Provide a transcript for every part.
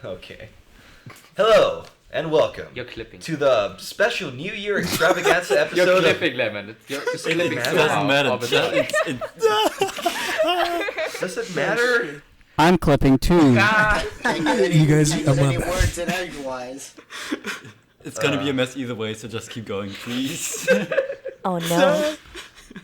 Okay. Hello and welcome You're clipping. to the special New Year Extravaganza episode. You're clipping, Lemon. You're clipping. It doesn't matter. Does it matter? I'm clipping too. You guys, any words in edgewise. It's gonna be a mess either way, so just keep going, please. Oh no.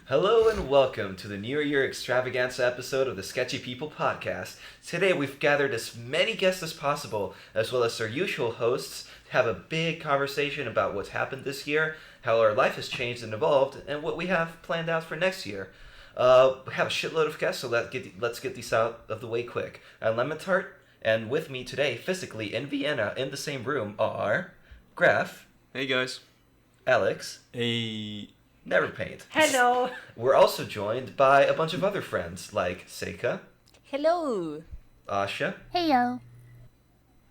Hello and welcome to the New Year Extravaganza episode of the Sketchy People podcast. Today we've gathered as many guests as possible, as well as our usual hosts, to have a big conversation about what's happened this year, how our life has changed and evolved, and what we have planned out for next year. We have a shitload of guests, so let's get these out of the way quick. I'm LemonTart, and with me today, physically in Vienna, in the same room, are Graf. Hey guys. Alex. NeverPaint. Hello. We're also joined by a bunch of other friends like Seika, Hello. Asha, Heyo.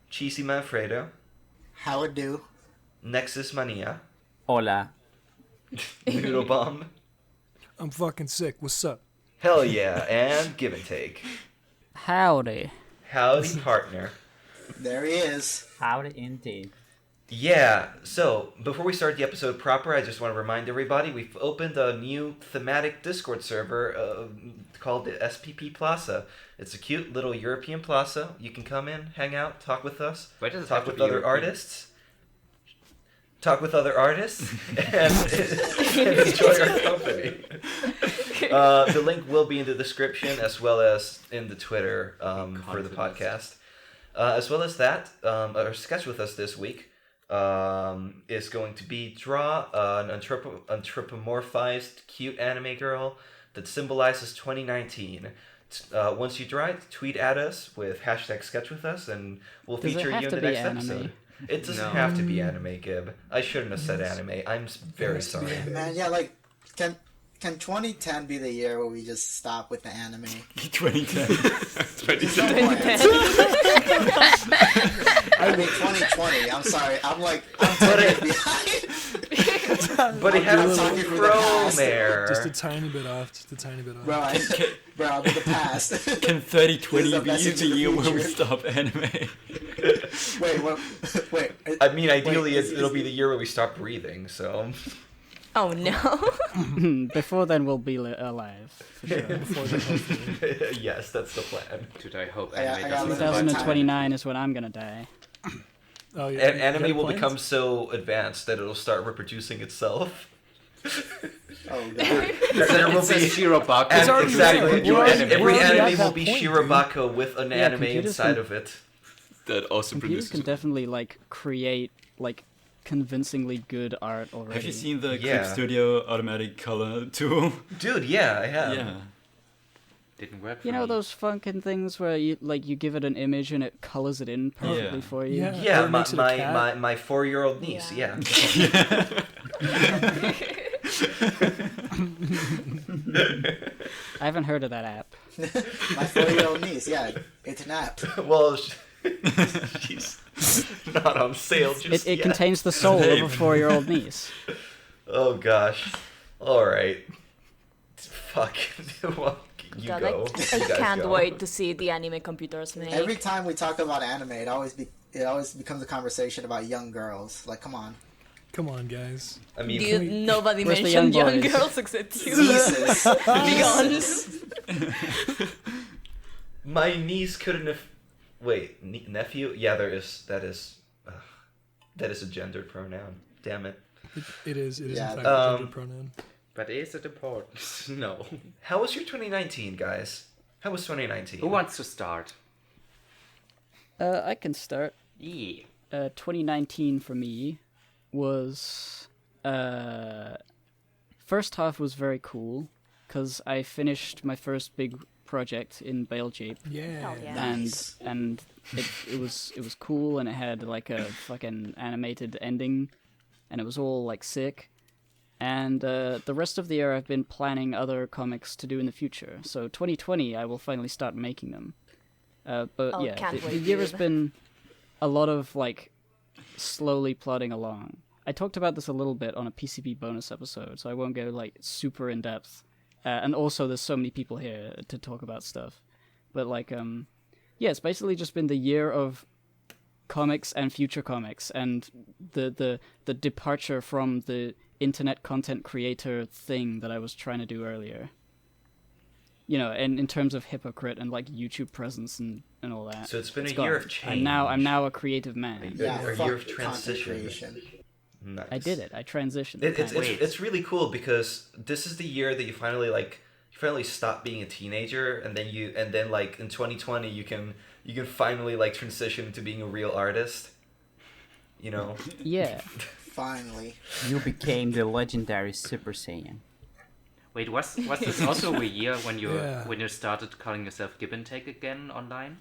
Cheesy Manfredo, How it do? Nexus Mania, Hola. Noodlebomb, I'm fucking sick. What's up? hell yeah, and Gibbontake. Howdy. Howdy, partner. There he is. Howdy indeed. Yeah, so before we start the episode proper, I just want to remind everybody we've opened a new thematic Discord server called the SPP Plaza. It's a cute little European plaza. You can come in, hang out, talk with us, talk with other artists. Talk with other artists and enjoy our company. The link will be in the description as well as in the Twitter for the podcast. As well as that, our sketch with us this week is going to be draw an anthropomorphized cute anime girl that symbolizes 2019. Once you draw it, tweet at us with hashtag sketch with us and we'll feature you in the next episode. It doesn't have to be anime, Gib. I shouldn't have said anime. I'm very sorry. Man, yeah, like, can 2010 be the year where we just stop with the anime? 2010. 2010. I mean 2020. I'm sorry. I'm 10 years behind. But it had I'm some talking from the past. there. Just a tiny bit off. Bro, I'm in the past. Can 3020 be message the in the year where we future. stop anime? Wait. I mean, ideally, Wait, it'll be the year where we stop breathing, so... Oh no. Before then, we'll be alive. For sure. Before then, hopefully. Yes, that's the plan. Dude, I hope I anime got doesn't it. 2029 is when I'm gonna die. Oh, yeah. And anime will become so advanced that it'll start reproducing itself. Oh god. There will It's a be... Shirobako. Exactly. Every We're already at anime will that be point, Shirobako with an anime computers inside can- of it. That also Computers produces. can definitely create convincingly good art already. Have you seen the Yeah. Clip Studio automatic color tool? Dude, yeah, I have. Yeah. Didn't work for You know me. those funkin' things where you give it an image and it colors it in perfectly Yeah. for you? Yeah. Yeah, Or it makes it a cat. my 4-year-old niece, yeah. I haven't heard of that app. My 4-year-old niece. Yeah, it's an app. Well, she's not on sale just It yet. contains the soul of a 4-year-old niece. Oh gosh. Alright. Fuck. Well, you God, go. I You guys can't go. wait to see the anime computers make. Every time we talk about anime, it always becomes a conversation about young girls. Like, come on. Come on, guys. I mean, Dude, nobody Where's the mentioned young young boys? girls except you. Jesus. Be honest. my niece couldn't have... Wait, nephew? Yeah, that is a gendered pronoun. Damn it. It is Yeah, in fact a gender um, pronoun. But is it important? No. How was your 2019, guys? How was 2019? Who wants to start? I can start. Yeah. 2019 for me was first half was very cool because I finished my first big project in Belgium. Yeah. Hell yeah. Nice. And it was cool and it had a fucking animated ending and it was all sick. And the rest of the year I've been planning other comics to do in the future. So 2020 I will finally start making them. But Oh, yeah, can't the wait, year has dude. been a lot of slowly plodding along. I talked about this a little bit on a PCB bonus episode, so I won't go super in depth. And also, there's so many people here to talk about stuff. But yeah, it's basically just been the year of comics and future comics, and the departure from the internet content creator thing that I was trying to do earlier. You know, and in terms of hypocrite and like YouTube presence and all that. So it's been a gone. year of change. I'm now a creative man. Yeah, a fuck year of content transition. creation. Nice. I did it. I transitioned. It's really cool because this is the year that you finally stop being a teenager, and then like in 2020 you can finally like transition to being a real artist. You know. Yeah. Finally. You became the legendary Super Saiyan. Wait, was this also a year when Yeah. you started calling yourself Gibbontake again online?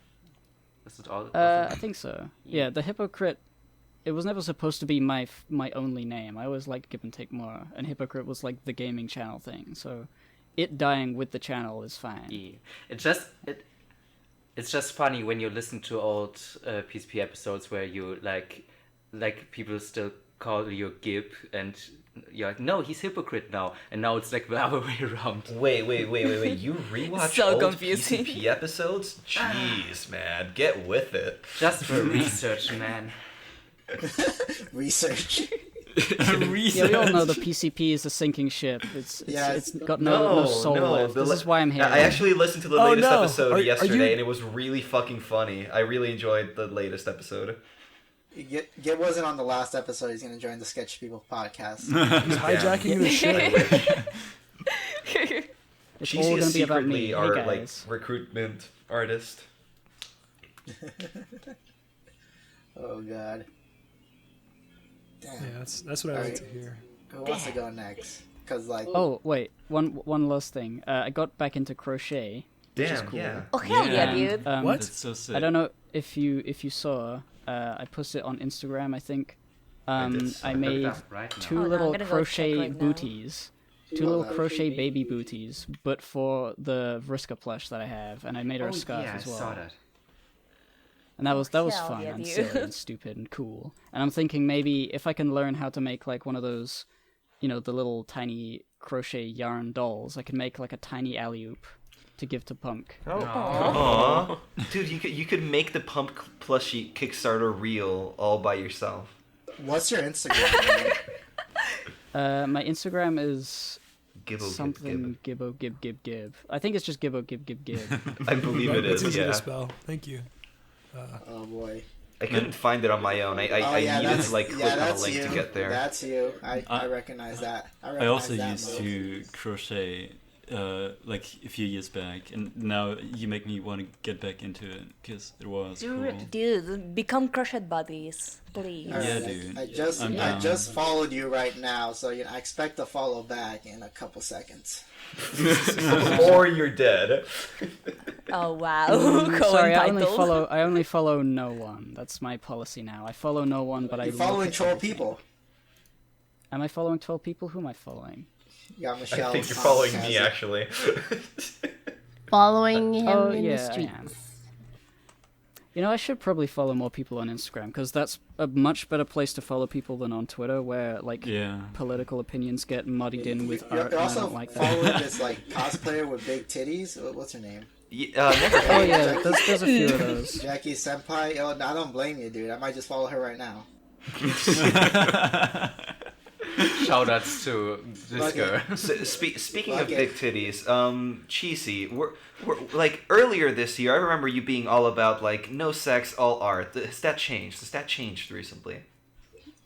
Is it all? I think so. Yeah, the hypocrite. It was never supposed to be my only name. I always liked Gibbontake more, and hypocrite was like the gaming channel thing. So, it dying with the channel is fine. Yeah. It's just funny when you listen to old PSP episodes where you like people still call you Gib, and you're like, no, he's hypocrite now, and now it's like the other way around. Wait! You rewatch So old confusing. PCP episodes? Jeez, man, get with it. Just for research, man. Research. Yeah, we all know the PCP is a sinking ship. It's got no soul left. This is why I'm here. I actually listened to the Oh, latest no. episode Are yesterday, you- and it was really fucking funny. I really enjoyed the latest episode. Git wasn't on the last episode. He's gonna join the Sketchy People podcast. He's hijacking the ship. It's Cheesy all is gonna be about me. secretly Hey our guys. like recruitment artist. Oh god. Damn. Yeah, that's what I like to hear. Who wants to go next? Cause like. Oh wait, one last thing. I got back into crochet. Which is Damn, cool. yeah. Oh hell yeah, And, dude. What? That's so sick. I don't know if you saw. I posted on Instagram. I think. did. I Look it made up right now. two Hold on, little I'm gonna go crochet check right now. booties. Two little crochet baby booties, but for the Vriska plush that I have, and I made her Oh, a scarf yeah, as well. I saw that. And that was hell fun yeah, and dude. silly and stupid and cool. And I'm thinking maybe if I can learn how to make like one of those, you know, the little tiny crochet yarn dolls, I can make like a tiny alley-oop to give to Punk. Aww. Dude, you could make the Pump plushie Kickstarter reel all by yourself. What's your Instagram? man? My Instagram is Gibbo, something Gibbo Gib Gib Gib. I think it's just Gibbo Gib Gib Gib. I believe it It's is, easy yeah. to spell. Thank you. Oh boy. I couldn't find it on my own. I needed to like click on a that's link you. to get there. That's you. I recognize that. I also recognize that used move. to crochet like a few years back, and now you make me want to get back into it because it was cool. Dude, become crochet buddies, please. All Yeah, right, dude. I just I'm I down. just followed you right now, so I expect to follow back in a couple seconds. Or you're dead. Oh wow. Sorry, I Co-entitled. only follow no one. That's my policy now. I follow no one, but I You're look following at 12 everything. people. Am I following 12 people? Who am I following? You got Michelle. I think you're following Tom, me, Cassie. actually. Following him Oh, in yeah, the I streets. am. You know, I should probably follow more people on Instagram, because that's a much better place to follow people than on Twitter, where, like, Yeah. political opinions get muddied in with You're art, and I also don't like following that. this like cosplayer with big titties. What's her name? NeverPaint. Oh, yeah, there's a few of those. Jackie Senpai. Oh, I don't blame you, dude. I might just follow her right now. Shoutouts to this Okay. girl. So, speaking of Okay. big titties, Cheesy, we're like earlier this year. I remember you being all about like no sex, all art. Has that changed? Has that changed recently?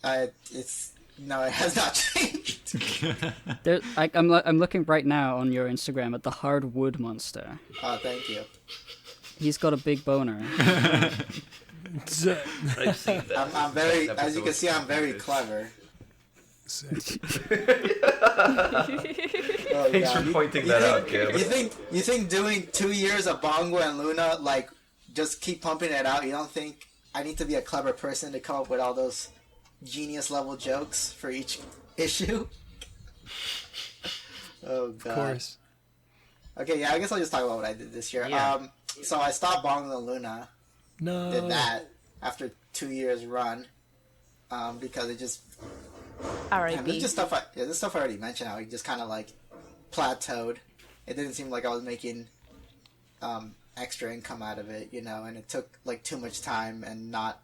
No, it has not changed. I'm looking right now on your Instagram at the hardwood monster. Oh, thank you. He's got a big boner. I've seen that. I'm very, Next as you can episode. see, I'm very clever. Sick. Oh, Thanks God. for pointing You that think- out, Gib. You think doing 2 years of Bongo and Luna, like, just keep pumping it out? You don't think I need to be a clever person to come up with all those genius level jokes for each issue? Oh God. Of course. Okay, yeah, I guess I'll just talk about what I did this year. Yeah. So I stopped Bongo and Luna. No. Did that after 2 years run, because it just. Damn, this R.I.P. is just stuff. This stuff I already mentioned. How it just kind of like plateaued. It didn't seem like I was making extra income out of it, you know. And it took like too much time and not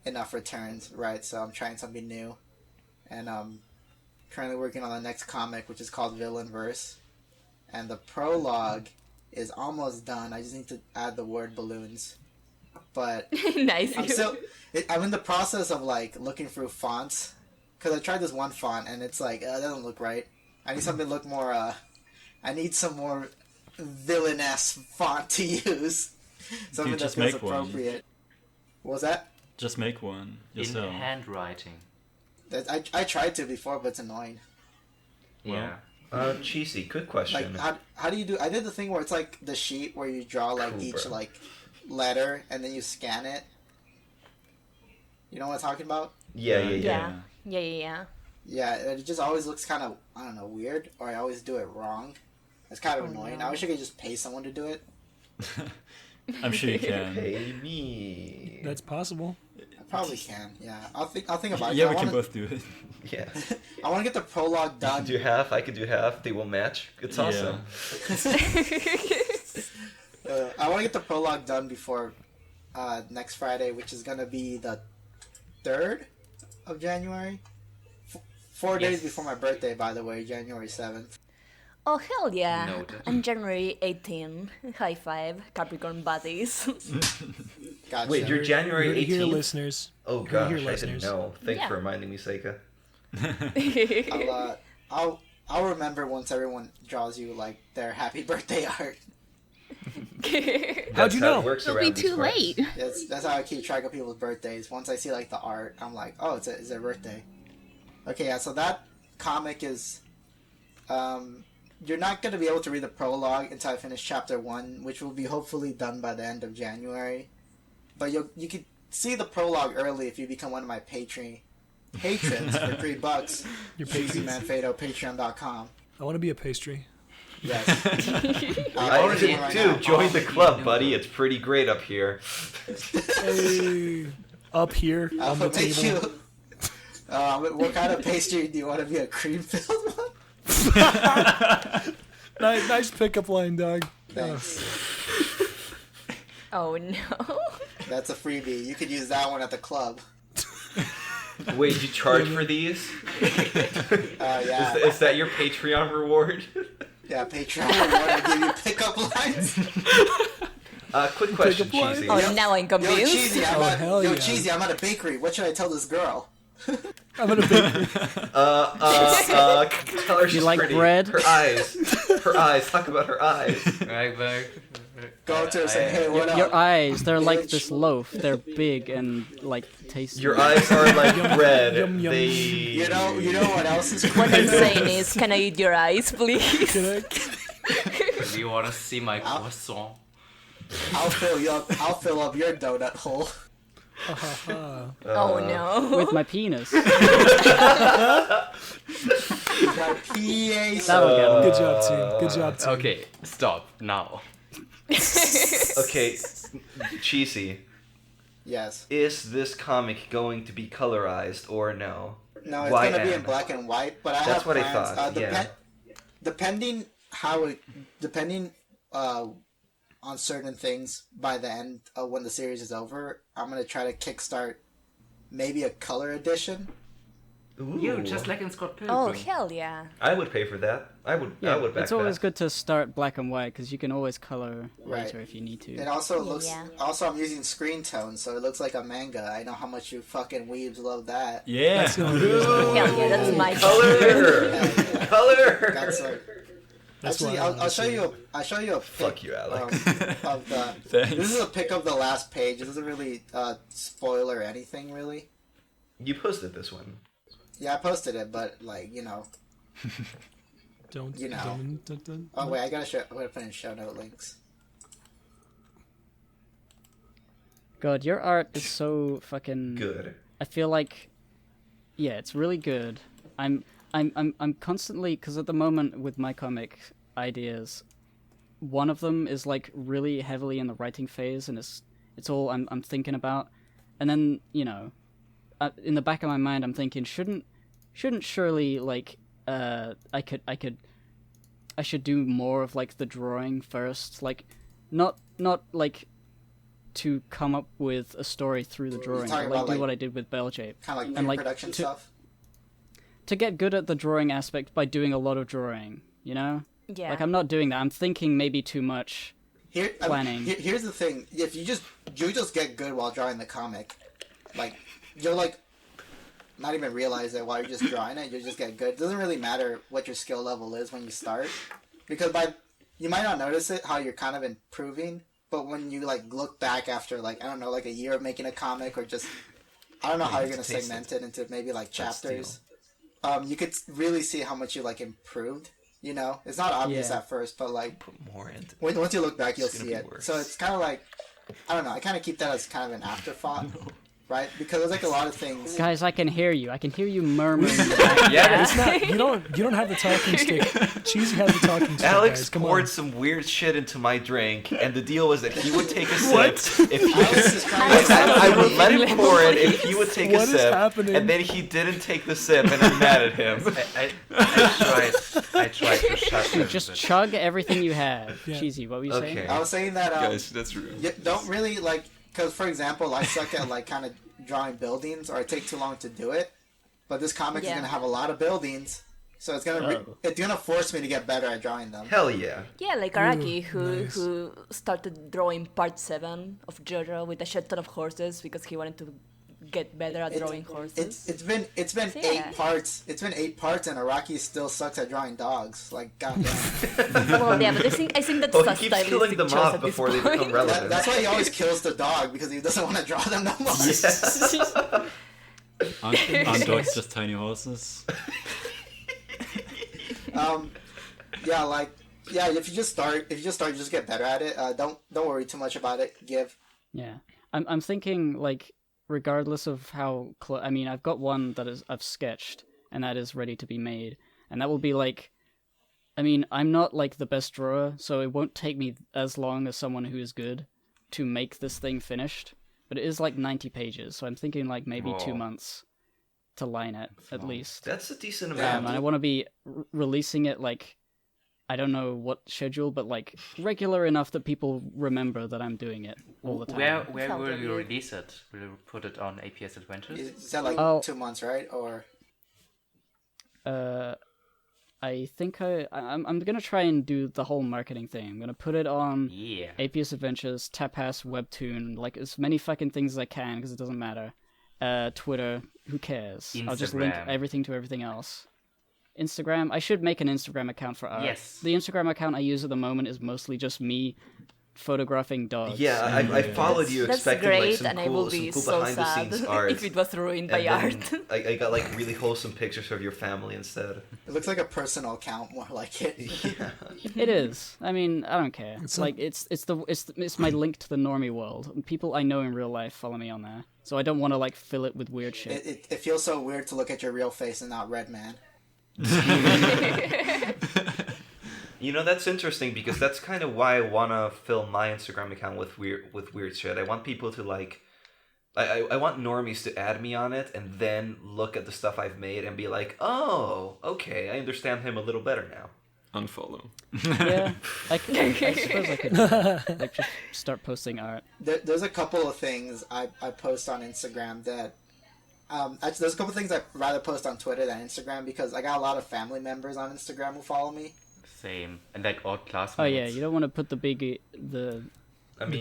enough returns, right? So I'm trying something new, and currently working on the next comic, which is called Villain Verse, and the prologue is almost done. I just need to add the word balloons, but Nice. I'm in the process of like looking through fonts because I tried this one font and it's like that doesn't look right. I need something to look more. I need some more villainous font to use. Something that just feels make one. appropriate. What was that? Just make one In yourself. handwriting. I tried to before, but it's annoying. Yeah. Cheesy, good Like question. how do you do? I did the thing where it's like the sheet where you draw like Cool, each bro. like letter and then you scan it. You know what I'm talking about? Yeah. Yeah. Yeah, it just always looks kind of, I don't know, weird, or I always do it wrong. It's kind of annoying. no. I wish I could just pay someone to do it. I'm sure you can. Pay me. That's possible. I probably can. Yeah, I'll think about it. Yeah, I we can wanna- both do it. Yeah. I want to get the prologue You done. can do half, I can do half, they will match. It's Yeah. awesome. I want to get the prologue done before next Friday, which is gonna be the 3rd of January. 4 days Yes. before my birthday, by the way, January 7th. Oh, hell yeah. Noted. On January 18. High five, Capricorn buddies. Gotcha. Wait, you're January Heard it here, 18th? listeners. Oh Heard it gosh, here, I didn't listeners. know. Thanks Yeah. for reminding me, Seika. I'll remember once everyone draws you like their happy birthday art. That's How'd you how know? it works It'll around be these too parts. late. That's how I keep track of people's birthdays. Once I see like the art, I'm like, oh, it's their birthday. Okay, yeah. So that comic is, you're not gonna be able to read the prologue until I finish chapter 1, which will be hopefully done by the end of January. But you could see the prologue early if you become one of my patrons for $3. Your Cheesy patrons. Manfredo, Patreon.com. I want to be a pastry. Yes. Already right do. now. Join the club, buddy. It's pretty great up here. Hey, up here on the Alpha make table. you. What kind of pastry do you want to be? A cream-filled one? Nice pickup line, dog. Thanks. Oh no. That's a freebie. You could use that one at the club. Wait, you charge for these? Yeah. Is that your Patreon reward? Yeah, Patreon. I want to give you pickup lines. Quick question, Pick up Cheesy. line. Oh, now I'm Yo, convinced. Cheesy, Oh, hell yeah. Cheesy, I'm at a bakery. What should I tell this girl? I'm gonna bakery. Tell her she's You like pretty. bread? Her eyes. Her eyes. Talk about her eyes. Right back. Go up to her and say, hey, what up? Your eyes, they're like Bitch. this loaf. They're big and like tasty. Your eyes are like bread. yum, yum. They. You know what else is What I'm crazy? saying is, can I eat your eyes, please? Can I- Do you want to see my croissant? I'll fill up your donut hole. Oh no. With my penis. My PA. That'll get 'em. Good job, team. Good job, team. Okay, stop now. Okay, Cheesy. Yes. Is this comic going to be colorized or no? No, it's Why gonna be in and? black and white, but I That's have what I plans. thought, yeah. Depending on certain things by the end of when the series is over, I'm gonna try to kickstart maybe a color edition. Ooh. You, just like in Scott Pilgrim. Oh hell yeah. I would pay for that. I would. Yeah, I would back it's always that. good to start black and white because you can always color Right. later if you need to. It also looks. Yeah. Also, I'm using screen tone, so it looks like a manga. I know how much you fucking weebs love that. Yeah. That's the only reason. Hell yeah, that's my Color. Yeah. Color. That's like. That's Actually, why I wanna I'll show see you. I'll show you a pic. Fuck you, Alex. Of the. Thanks. This is a pic of the last page. It doesn't really spoiler anything, really. You posted this one. Yeah, I posted it, but like Don't. You know. Don't. Oh wait, I'm gonna put in show note links. God, your art is so fucking Good. I feel like, yeah, it's really good. I'm constantly, because at the moment with my comic ideas, one of them is like really heavily in the writing phase, and it's all I'm thinking about, and then in the back of my mind I'm thinking shouldn't surely like I should do more of like the drawing first, like not like to come up with a story through the drawing. talking Like about, do like, what I did with Belljape. Kind of like And, like, pre-production to- stuff. To get good at the drawing aspect by doing a lot of drawing, you know? Yeah. Like I'm not doing that. I'm thinking maybe too much. Planning. Here's the thing: if you just get good while drawing the comic, like you'll like not even realize it while you're just drawing it. You just get good. It doesn't really matter what your skill level is when you start, because you might not notice it how you're kind of improving, but when you like look back after like I don't know like a year of making a comic or just I don't know how you're gonna segment it into maybe like chapters. You could really see how much you like improved. You know, it's not obvious at first, but like Put more into once you look back, you'll It's gonna see be it. worse. So it's kind of like I don't know. I kind of keep that as kind of an afterthought, right? Because there's like a lot of things. Guys, I can hear you. I can hear you murmuring. in the back. Yeah, It's not. You don't have the talking stick. Cheesy has the talking stick. Alex guys. Come poured on. some weird shit into my drink, and the deal was that he would take a sip if he Alex is trying to I would let him pour it if he would take What a is sip, happening? and then he didn't take the sip, and I'm mad at him. I tried to shut him. Just but- chug everything you have. Yeah. Cheesy, what were you saying? Okay. I was saying that Guys, that's rude. you don't really like because for example, I suck at like kind of drawing buildings, or I take too long to do it. But this comic is Yeah. gonna have a lot of buildings, so it's gonna force me to get better at drawing them. Hell yeah. Yeah, like Araki, nice. who started drawing part 7 of JoJo with a shit ton of horses because he wanted to get better at drawing horses. It's been So, 8 yeah. parts. It's been 8 parts, and Araki still sucks at drawing dogs. Like goddamn. Well, yeah, but I think that's Oh, a he keeps stylistic killing them choice off at this before they point. become relevant. That's why he always kills the dog because he doesn't want to draw them no more. Aren't dogs just tiny horses? If you just start, you just get better at it. Don't worry too much about it. Yeah, I'm thinking like regardless of how I mean, I've got one that I've sketched and that is ready to be made, and that will be like, I mean, I'm not like the best drawer, so it won't take me as long as someone who is good to make this thing finished. But it is like 90 pages, so I'm thinking like maybe 2 Whoa. months to line it at least. That's a decent And amount. I want to be releasing it like, I don't know what schedule, but like regular enough that people remember that I'm doing it all the time. Where Sounds will you good. release it? Will you put it on APS Adventures? Is that like Oh. 2 months, right? Or I think I'm gonna try and do the whole marketing thing. I'm gonna put it on Yeah. APS Adventures, Tapas, Webtoon, like as many fucking things as I can because it doesn't matter. Twitter, who cares? I'll just link Instagram. everything to everything else. Instagram, I should make an Instagram account for art. Yes. The Instagram account I use at the moment is mostly just me photographing dogs. Yeah, I followed you That's expecting great, like some and I cool, will be some cool so behind the sad scenes art. if it was ruined by and art. then I got like really wholesome pictures of your family instead. it looks like a personal account more like it. Yeah. It is. I mean, I don't care. It's Like it's my link to the normie world. People I know in real life follow me on there, so I don't want to like fill it with weird shit. It feels so weird to look at your real face and not Redman. You know, that's interesting because that's kind of why I want to fill my Instagram account with weird shit. I want people to like I want normies to add me on it and then look at the stuff I've made and be like, "Oh, okay, I understand him a little better now." Unfollow. Yeah, I suppose I could like just start posting art. There's a couple of things I post on Instagram that actually there's a couple of things I'd rather post on Twitter than Instagram because I got a lot of family members on Instagram who follow me. Same. And like old classmates. Oh yeah, you don't want to put the I mean,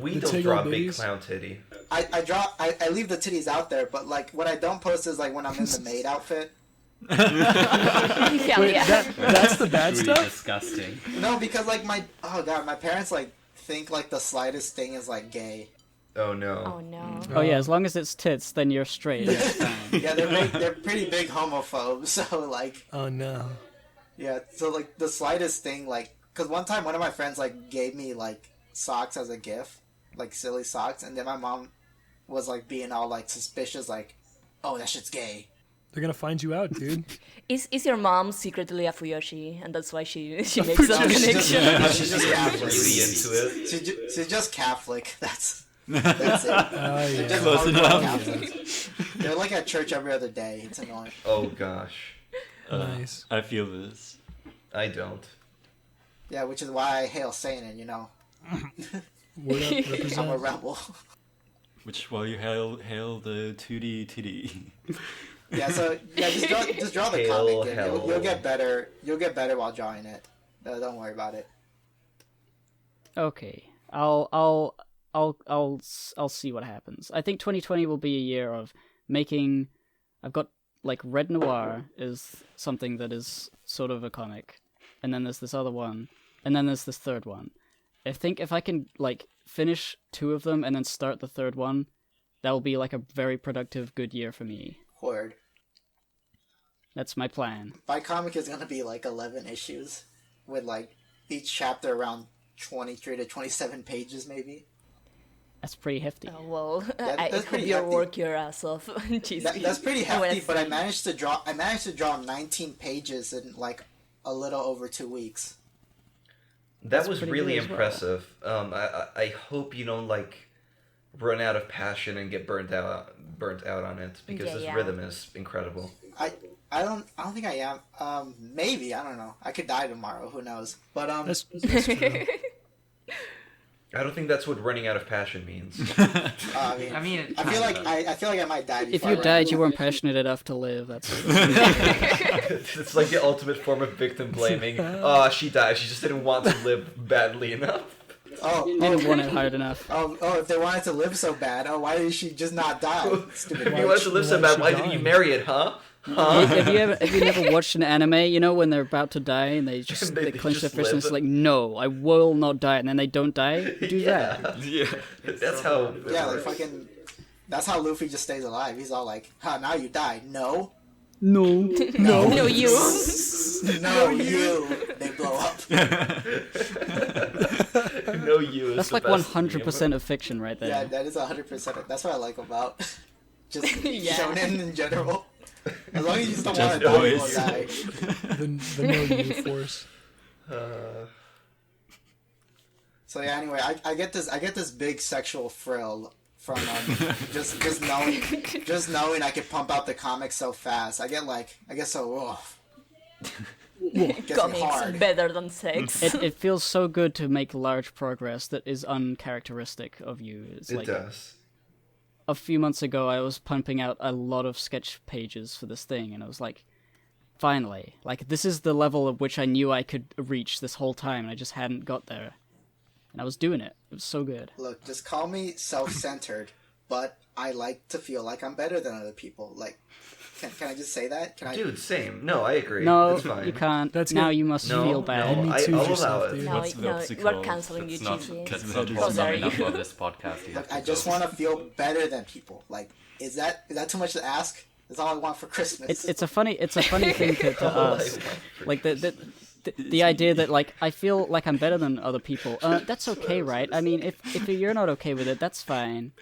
we the don't tiggle draw a big babies. clown titty. I leave the titties out there, but like what I don't post is like when I'm in the maid outfit. Hell yeah. That's the bad Really stuff. disgusting. No, because like my parents like think like the slightest thing is like gay. Oh no. Oh no. Oh yeah, as long as it's tits, then you're straight. It's fine. Yeah, they're pretty big homophobes. So like, Oh no. yeah, so like the slightest thing, like, because one time one of my friends like gave me like socks as a gift, like silly socks, and then my mom was like being all like suspicious, like, oh, that shit's gay. They're gonna find you out, dude. Is your mom secretly a Fuyoshi, and that's why she makes that connection? She's just Catholic. Really into it. She's just Catholic. That's it. Oh They're yeah. just Close hardcore enough. Catholics. They're like at church every other day. It's annoying. Oh gosh, Nice. I feel this. I don't. Yeah, which is why I hail Satan, you know. Word up, I'm a represent. rebel. Which while you hail the 2D TD. Yeah, so yeah, just draw the Hail comic. And hell. you'll get better. You'll get better while drawing it. Don't worry about it. Okay, I'll see what happens. I think 2020 will be a year of making. I've got like Red Noir is something that is sort of a comic, and then there's this other one, and then there's this third one. I think if I can like finish 2 of them and then start the third one, that will be like a very productive, good year for me. Word. That's my plan. My comic is gonna be like 11 issues, with like each chapter around 23 to 27 pages, maybe. That's pretty hefty. Oh, well, That- I that's hope pretty you hefty. work your ass off. Cheesy. That's pretty I wanna hefty, but I see. managed to draw 19 pages in like a little over 2 weeks. That was pretty really good as well. impressive. I hope you don't like run out of passion and get burnt out on it, because Yeah, this yeah. rhythm is incredible. I don't think I am. Maybe, I don't know. I could die tomorrow. Who knows? But That's true. I don't think that's what running out of passion means. I mean, I mean, it I feel like kinda I feel like I might die. If before you I run died, out. you weren't passionate enough to live. That's It's like the ultimate form of victim blaming. Oh, she died. She just didn't want to live badly enough. Oh, didn't want it hard enough. if they wanted to live so bad, why did she just not die? Stupid. If you wanted to live so bad, why didn't you marry it, huh? Huh? Have you never watched an anime? You know when they're about to die and they just They they clench their just fists and live. it's like, no, I will not die, and then they don't die. Do that. Yeah. That's how. it Yeah, like works. fucking. That's how Luffy just stays alive. He's all like, "Ha, now you died." No, No, no. No, you. no, you. They blow up. No use. That's like 100% of fiction right there. Yeah, that is 100%. That's what I like about just Yeah. shonen in general. As long as you still Just want to die, you will always. die. The no you force. So yeah, anyway, I get this big sexual thrill from just knowing I could pump out the comics so fast. I get so gets me Comics hard. better than sex. It feels so good to make large progress that is uncharacteristic of you. It's It like does. a few months ago, I was pumping out a lot of sketch pages for this thing, and I was like, finally, like this is the level at which I knew I could reach this whole time, and I just hadn't got there. And I was doing it. It was so good. Look, just call me self-centered, but I like to feel like I'm better than other people. Like, can I just say that? Can I? Dude, same. No, I agree. No, That's fine. you can't. That's now good. you must No, feel bad. no, Me I'll too, allow yourself, it. dude. No, What's it we're called? canceling you, It's not, Cheesy. it's That's not not close sorry. enough for this podcast. You have I to just go. want to feel better than people. Like, is that too much to ask? That's all I want for Christmas. It's a funny thing to All I ask. want. Like the idea that like I feel like I'm better than other people. That's okay, right? I mean, if you're not okay with it, that's fine.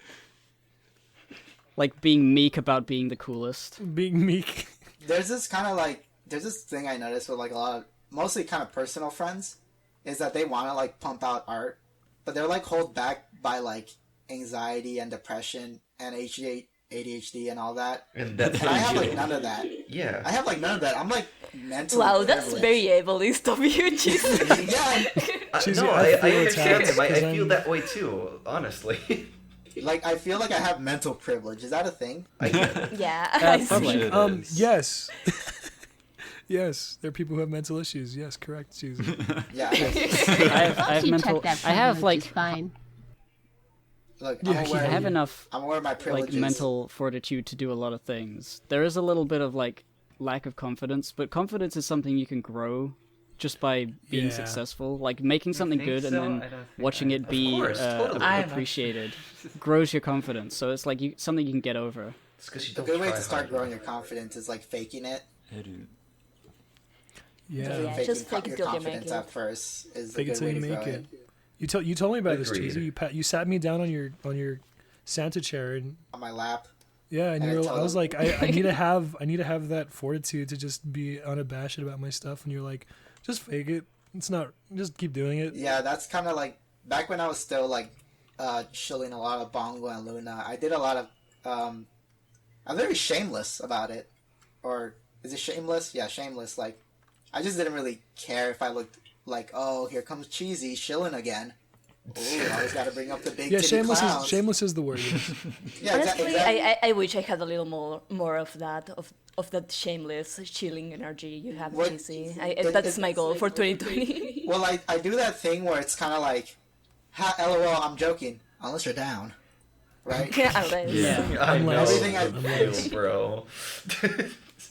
Like being meek about being the coolest. Being meek. There's this thing I noticed with like a lot of mostly kind of personal friends, is that they want to like pump out art, but they're like held back by like anxiety and depression and ADHD and all that. And that's And I have you. like none of that. Yeah. I have like none of that. I'm like mentally. Wow, that's privileged. very ableist of you, Cheesy. Yeah, Cheesy, No, I I feel understand attacked him. I 'cause feel I'm- that way too, honestly. like I feel like I have mental privilege. Is that a thing? I get it. Yeah, I see. probably. It is. Yes. Yes, there are people who have mental issues. Yes, correct, Susan. Yeah. I have mental. I have like fine. Look, Yeah, I'm aware. I have enough I'm aware of my like privileges. mental fortitude to do a lot of things. There is a little bit of like lack of confidence, but confidence is something you can grow just by being Yeah. successful. Like making something think good and so? then I don't think watching I- it be course, totally. I'm appreciated grows your confidence. So it's like something you can get over. It's because you The don't good way try to start hard growing enough. your confidence is like faking it. Yeah, dude. Yeah. Yeah, just fake it your till you confidence make it. at first is Fake a it good till way you to make grow it. You told me about this, Agreed. Cheesy. You sat me down on your Santa chair, and on my lap. yeah, and And you I were, told I was him- like, I need to have that fortitude to just be unabashed about my stuff, and you're like, just fake it. It's not. Just keep doing it. Yeah, that's kind of like back when I was still like shilling a lot of Bongo and Luna. I did a lot of. I'm very shameless about it, or is it shameless? Yeah, shameless. Like, I just didn't really care if I looked like, oh, here comes Cheesy shilling again. Ooh, I always got to bring up the big Yeah, titty shameless clowns. is shameless is the word. Yes. Yeah, Honestly, exactly. I wish I had a little more of that shameless chilling energy you have, What- cheesy. That's my goal for 2020. Well, I do that thing where it's kind of like, LOL, I'm joking, unless you're down, right? Unless. Yeah. I know Everything I- the feel, bro.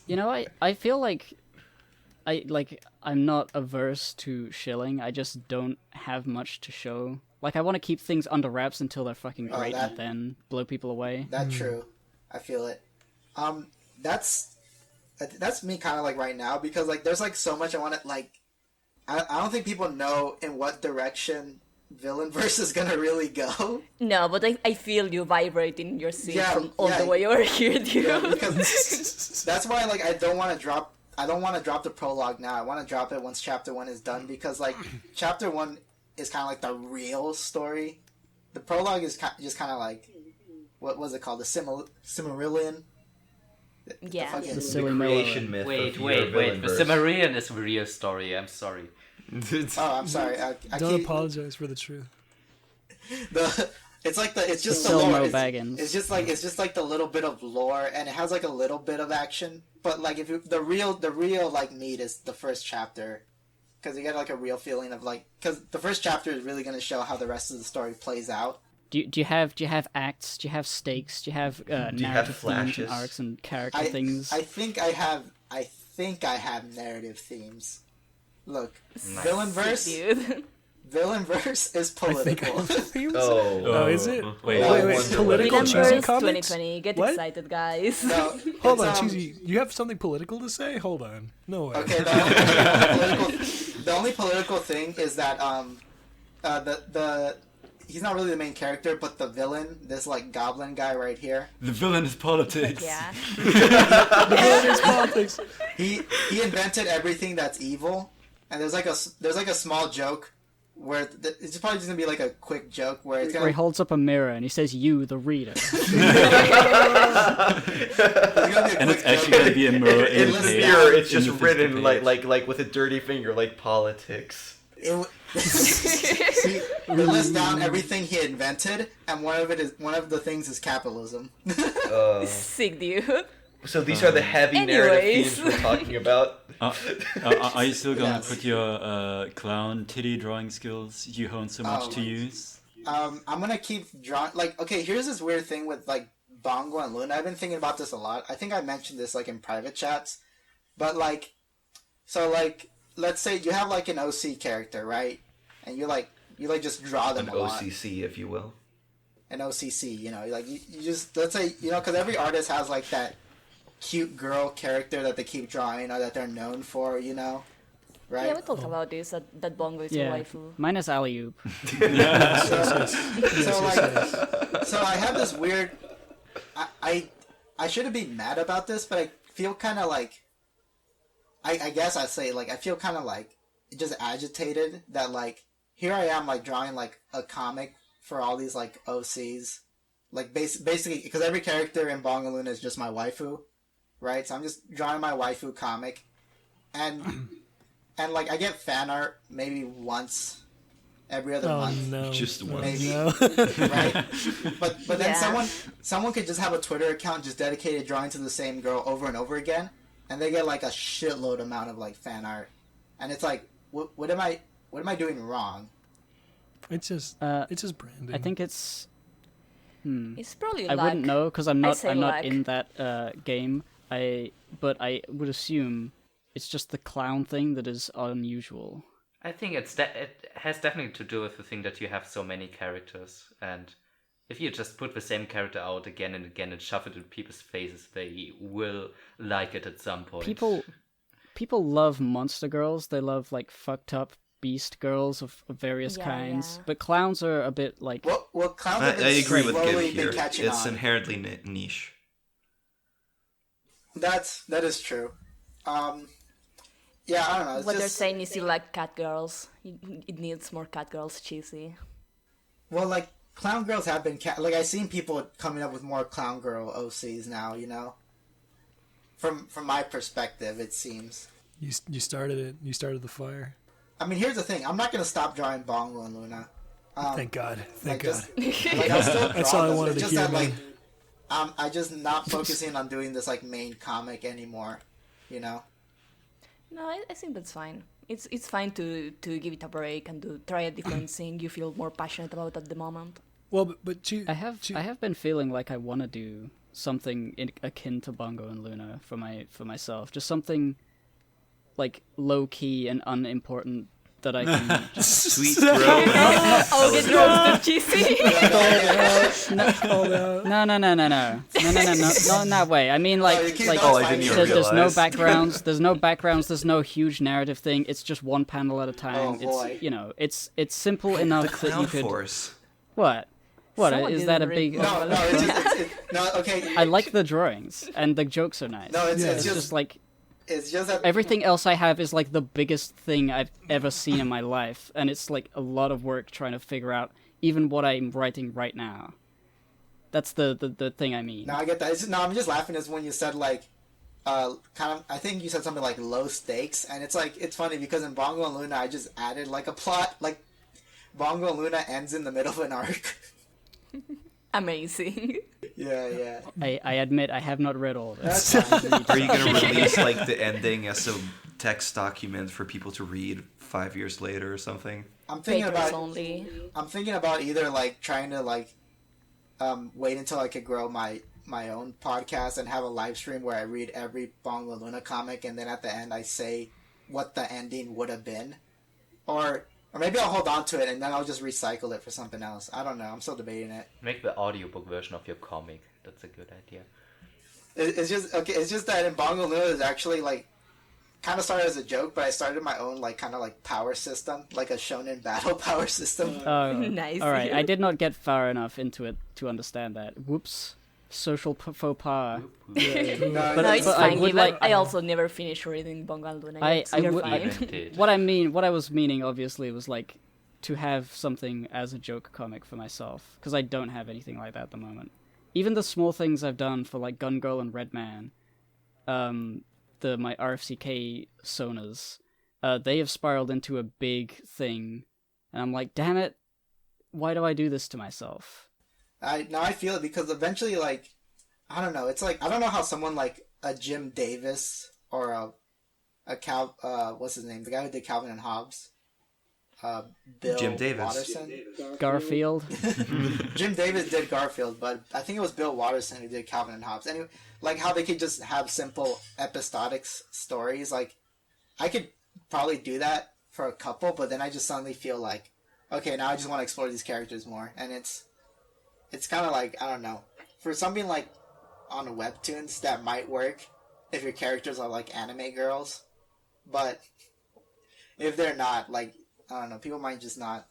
You know, I feel like I'm not averse to shilling. I just don't have much to show. Like, I want to keep things under wraps until they're fucking Oh, great that- and then blow people away. That's true. I feel it. That's me kind of like right now because like there's like so much I want to like. I don't think people know in what direction villain verse is gonna really go. No, but I feel you vibrating in your seat Yeah, from all yeah. the way over here, dude. Yeah, because that's why like I don't want to drop the prologue now. I want to drop it once chapter 1 is done because like chapter 1 is kind of like the real story. The prologue is just kind of like what was it called? The Silmarillion. Yeah. fucking- The silly The creation myth. Wait, of your wait. The villain-verse. Cimmerian is a real story. I'm sorry. Oh, I'm sorry. I Don't keep, apologize for the truth. it's just the Silmo lore. Baggins. It's just like the little bit of lore, and it has like a little bit of action. But like if you, the real like meat is the first chapter, because you get like a real feeling of like because the first chapter is really going to show how the rest of the story plays out. Do you have acts? Do you have stakes? Do you have narrative themes flashes? and arcs and character I things? I think I have narrative themes. Look, Nice. Dude. villain verse is I think I political. have themes. Oh. Oh, is it? Wait. Wait, political Villain cheesy Villainverse comics? 2020. Get What? excited, guys. No, Hold on, it's, cheesy. You have something political to say? Hold on. No way. Okay, the only political thing is that the he's not really the main character, but the villain, this like goblin guy right here, The villain is politics. Yeah. It's politics. he invented everything that's evil, and there's like a small joke where it's probably just gonna be like a quick joke where it's Where he gonna holds up a mirror and he says, "You, the reader." And it's actually gonna be a mirror In in the page, mirror, it's in just the physical written page. like with a dirty finger, like politics. he lists down everything he invented, and one of the things is capitalism. Sick, dude. So these are the heavy narrative Anyways. themes we're talking about. Are you still gonna Yes. put your clown titty drawing skills you honed so much Oh, to my- use? I'm gonna keep drawing. Like, okay, here's this weird thing with like Bongo and Luna. I've been thinking about this a lot. I think I mentioned this like in private chats, but like, so like, let's say you have like an OC character, right? And you just draw them An a lot. OCC, if you will. An OCC, you just let's say because every artist has like that cute girl character that they keep drawing or that they're known for, right? Yeah, we talked about this, that Bongo is a Yeah. waifu. Mine is alley-oop. So I have this weird. I shouldn't be mad about this, but I feel kind of like. I guess I'd say like I feel kind of like just agitated that like here I am like drawing like a comic for all these like OCs, like basically because every character in Bongo Luna is just my waifu, right? So I'm just drawing my waifu comic, and like I get fan art maybe once every other Oh month. no. Just Oh, once. Maybe. no. Right? But then Yeah. someone could just have a Twitter account just dedicated to drawing to the same girl over and over again, and they get like a shitload amount of like fan art, and it's like, what am I doing wrong? It's just branding. I think it's. It's probably I luck. wouldn't know because I'm I not. say I'm not luck. in that game. But I would assume it's just the clown thing that is unusual. I think it has definitely to do with the thing that you have so many characters, and if you just put the same character out again and again and shove it in people's faces, they will like it at some point. People love monster girls. They love like fucked up beast girls of various Yeah, kinds. yeah. But clowns are a bit like. Well, clowns I have been agree with slowly Gib been here. catching It's on. inherently niche. That is true. Yeah, I don't know. It's What they're just, saying is you like cat girls. It needs more cat girls, cheesy. well, like clown girls have been like I've seen people coming up with more clown girl OCs now. From my perspective, it seems. you started it. You started the fire. I mean, here's the thing. I'm not gonna stop drawing Bongo and Luna, Thank God. Thank like, God. I'll still That's draw all I this, wanted but to just hear, that, like, man. I just not focusing on doing this like main comic anymore, you know. No, I think that's fine. It's fine to give it a break and to try a different thing you feel more passionate about at the moment. Well, but I have been feeling like I want to do something akin to Bongo and Luna for myself. Just something like low key and unimportant that I can just Sweet bro. I'll get roasted, cheesy. no, not in that way. I mean, like, Oh, I didn't even there's no realize. backgrounds, there's no huge narrative thing. It's just one panel at a time. Oh, boy. It's simple enough The that you Clown could. Force. What Someone is that a didn't big? read No, no, okay. I like the drawings and the jokes are nice. No, it's It's just just like it's just that everything else I have is like the biggest thing I've ever seen in my life, and it's like a lot of work trying to figure out even what I'm writing right now. That's the thing I mean. No, I get that. I'm just laughing is when you said like, kind of. I think you said something like low stakes, and it's like it's funny because in Bongo and Luna I just added like a plot. Like Bongo and Luna ends in the middle of an arc. Amazing. Yeah. I admit I have not read all of it. That's fine. Are you gonna release like the ending as a text document for people to read 5 years later or something? I'm thinking Patrons about. only. I'm thinking about either like trying to like, wait until I could grow my own podcast and have a live stream where I read every Bongo Luna comic and then at the end I say what the ending would have been, or maybe I'll hold on to it and then I'll just recycle it for something else. I don't know. I'm still debating it. Make the audiobook version of your comic. That's a good idea. It's just okay. It's just that in Bongo Luna is actually like kind of started as a joke, but I started my own like kind of like power system, like a shonen battle power system. Oh, Nice. All right, I did not get far enough into it to understand that. Whoops. Social faux pas. No, No, it's but I fine. would Given like- I also never finished reading Bongo and Luna yet, so you're would- fine. Did. What I was meaning, obviously, was like to have something as a joke comic for myself, because I don't have anything like that at the moment. Even the small things I've done for like Gun Girl and Red Man, my RFCK sonas, they have spiraled into a big thing, and I'm like, damn it, why do I do this to myself? I feel it because eventually, like, I don't know. It's like I don't know how someone like a Jim Davis or what's his name? The guy who did Calvin and Hobbes. Bill Jim Davis. Watterson. Garfield. Jim Davis did Garfield, but I think it was Bill Watterson who did Calvin and Hobbes. Anyway, like how they could just have simple episodic stories. Like, I could probably do that for a couple, but then I just suddenly feel like, okay, now I just want to explore these characters more, and it's kind of like I don't know, for something like on a webtoons that might work if your characters are like anime girls, but if they're not, like, I don't know, people might just not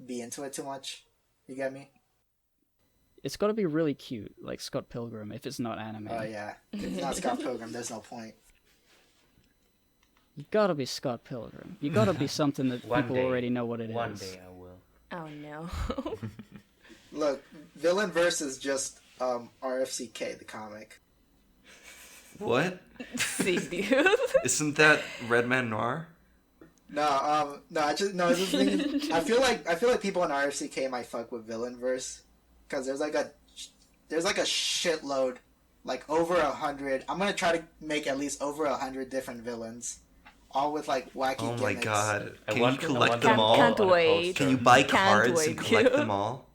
be into it too much. You get me? It's got to be really cute, like Scott Pilgrim, if it's not anime. Oh yeah, if it's not Scott Pilgrim, there's no point. You gotta be Scott Pilgrim. You gotta be something that One people day. already know what it is. One day I will. Oh no. Look, Villain Verse is just RFCK, the comic. What? Sick, dude. Isn't that Red Man Noir? No, I just thinking, I feel like people in RFCK might fuck with Villain Verse, because there's like a shitload, like over 100. I'm gonna try to make at least over 100 different villains, all with like wacky Oh my gimmicks. god. I Can want- you I collect want them them all? Can't on a wait. poster. Can you buy Can't cards wait, and collect dude. them all?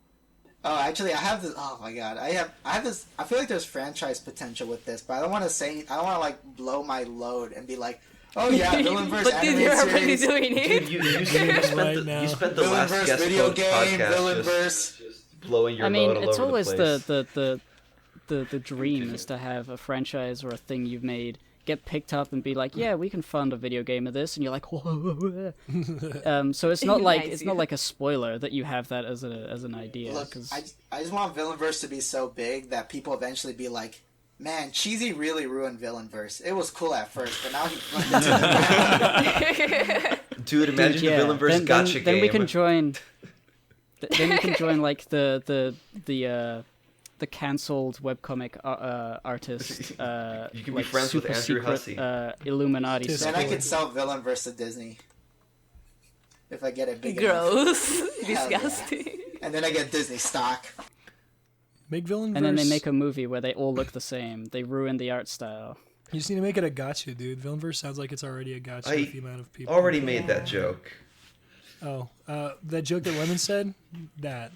Oh, actually, I have this. Oh my god, I have this. I feel like there's franchise potential with this, but I don't want to say. I don't want to like blow my load and be like, oh yeah, Villainverse But dude, animated you're already series, doing it. Dude, you spent Right now. you spent the last Villainverse guest video code game, podcast Villainverse. just blowing your I mean, load all it's over always the place. the dream is to have a franchise or a thing you've made get picked up and be like, yeah, we can fund a video game of this, and you're like, whoa. So it's not like Nice, it's not like a spoiler that you have that as an idea. Look, 'cause- I just want Villainverse to be so big that people eventually be like, man, Cheesy really ruined Villainverse. It was cool at first, but now he ruined it to the ground. Dude, imagine yeah, the Villainverse gotcha game. then we can join. Then we can join like the cancelled webcomic artist. You can be like, friends with super Andrew secret, Hussey. Illuminati. Tis Then stuff. I could sell Villainverse to Disney. if I get it big enough. Gross. yeah. Disgusting. And then I get Disney stock. Make villain. And then they make a movie where they all look the same. They ruin the art style. You just need to make it a gotcha, dude. Villainverse sounds like it's already a gotcha with the amount of people. Already made that joke. Oh, that joke that Lemon said? That.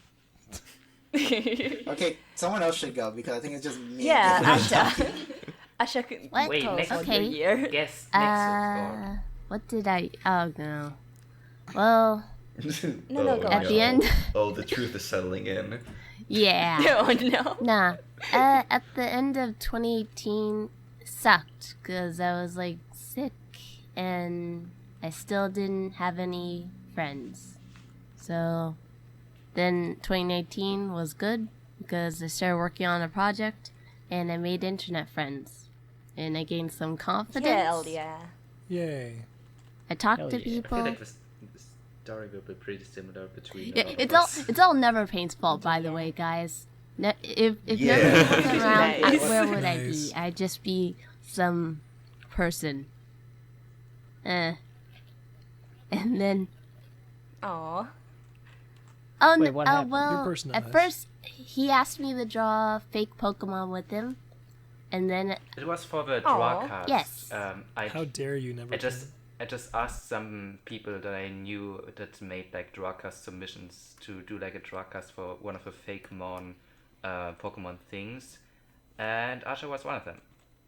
Okay, someone else should go because I think it's just me. Yeah, Asha. Asha could What? Wait, tell us next about okay. your year. Guess Nexus. What did I? Oh no. Well, No, go at the end. Oh, the truth is settling in. Yeah. Oh no. Nah. At the end of 2018 sucked because I was like sick and I still didn't have any friends. So then 2019 was good because I started working on a project and I made internet friends and I gained some confidence. Hell yeah. Yay. I talked Hell to yeah. I people. feel like this story will be pretty similar between. Yeah, all of it's us. all NeverPaint's fault, by the way, guys. If Yeah. NeverPaint wasn't around, Nice. where would I Nice. be? I'd just be some person. And then Aw. oh Wait, no, what happened? well, Your person at has. first he asked me to draw fake Pokemon with him, and then It was for the Aw. draw cards. Yes. How dare you never. I just asked some people that I knew that made like drawcast submissions to do like a drawcast for one of the fake Pokemon things, and Asha was one of them.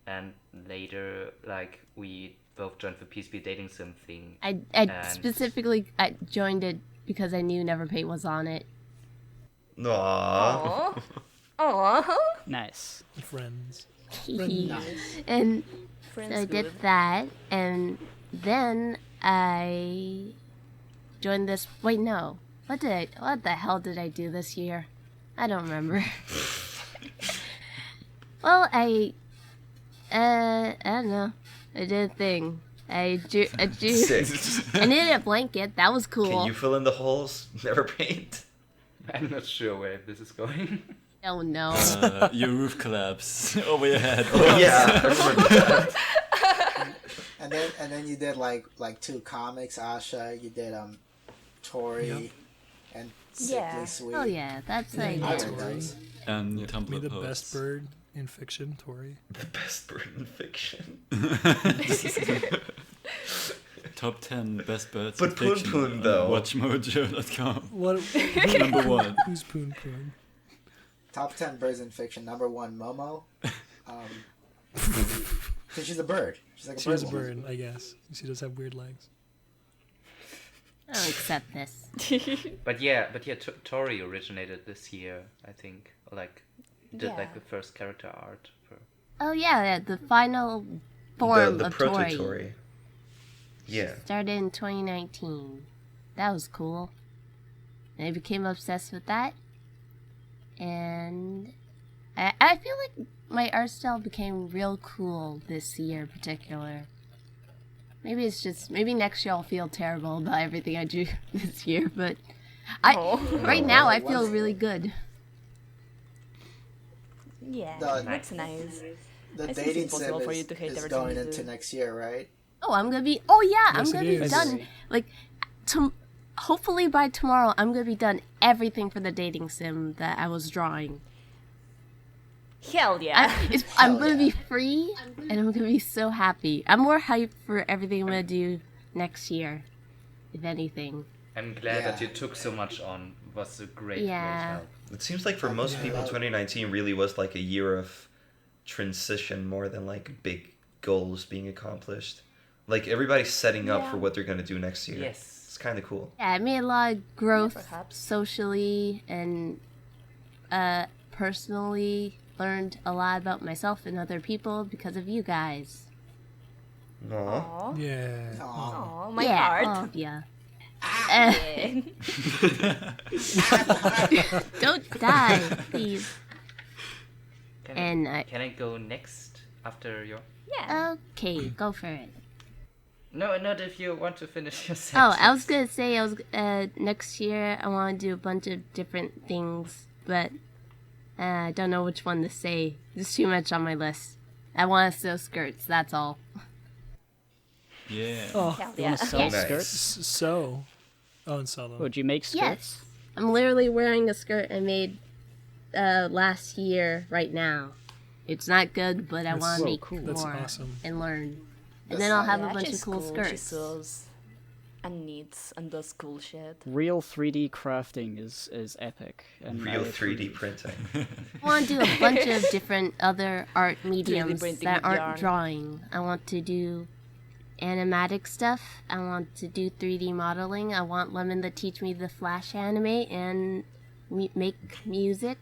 And later, like we both joined the PSP dating sim thing. I And- specifically I joined it because I knew NeverPaint was on it. Aww. Aw. Aw. Nice. Friends. And Friends so I good. did that, and then I joined this. Wait, no. What the hell did I do this year? I don't remember. Well, I don't know. I did a thing. I drew. Sick. I needed a blanket. That was cool. Can you fill in the holes? Never paint. I'm not sure where this is going. Oh no. Your roof collapsed over your head. Oh yeah, I remember that. And then you did like 2 comics, Asha. You did Tori Yep. and Sickly Yeah. Sweet. Oh yeah, that's Yeah, like I Tori. read those. And Me Tumblr the posts. best bird in fiction, Tori. The best bird in fiction. Top 10 best birds But in Poon fiction. Poon, on though. Watchmojo.com. What? Number 1. Who's Poon Poon? Top 10 birds in fiction. Number 1, Momo. Because she's a bird. She's like a She is a bird. bird, I guess. She does have weird legs. I don't accept this. But yeah, Tori originated this year, I think. Like, did Yeah. like the first character art for. Oh yeah, the final form The of Tori prototory. Yeah. started in 2019. That was cool. And I became obsessed with that. And I feel like my art style became real cool this year in particular. Maybe next year I'll feel terrible about everything I do this year, but right now I feel really good. Yeah, The- that's nice. The It's dating impossible sim for you to hate is everything going you into do. next year, right? Oh, I'm gonna be is. done. Like, hopefully by tomorrow, I'm gonna be done everything for the dating sim that I was drawing. Hell yeah. I'm gonna be free, and I'm gonna be so happy. I'm more hyped for everything I'm gonna do next year, if anything. I'm glad that Yeah. you took so much on. It was a great Yeah. help. It seems like for most people, 2019 really was like a year of transition more than like big goals being accomplished. Like everybody's setting up for what they're gonna do next year. Yes. It's kind of cool. Yeah, I made a lot of growth perhaps. socially and personally. Learned a lot about myself and other people because of you guys. Aw. Aw. Yeah. Aw. Aw, my yeah, heart. all of ya. Yeah. Don't die, please. Can And I go next after your? Yeah. okay, go for it. No, not if you want to finish your sentence. Oh, I was gonna say next year I want to do a bunch of different things, but I don't know which one to say. There's too much on my list. I want to sew skirts. That's all. Yeah. Oh, Hell You yeah. want to sell Yeah. skirts? so Oh, and sell them. Would you make skirts? Yes. I'm literally wearing a skirt I made last year right now. It's not good, but I want to make cool. That's more awesome. and learn. That's And then I'll have Yeah, a bunch she's of cool She skirts. sews and knits and does cool shit. Real 3D crafting is epic. And I Real 3D approve. printing. I want to do a bunch of different other art mediums printing that with aren't yarn. drawing. I want to do animatic stuff. I want to do 3D modeling. I want Lemon to teach me the Flash anime and make music.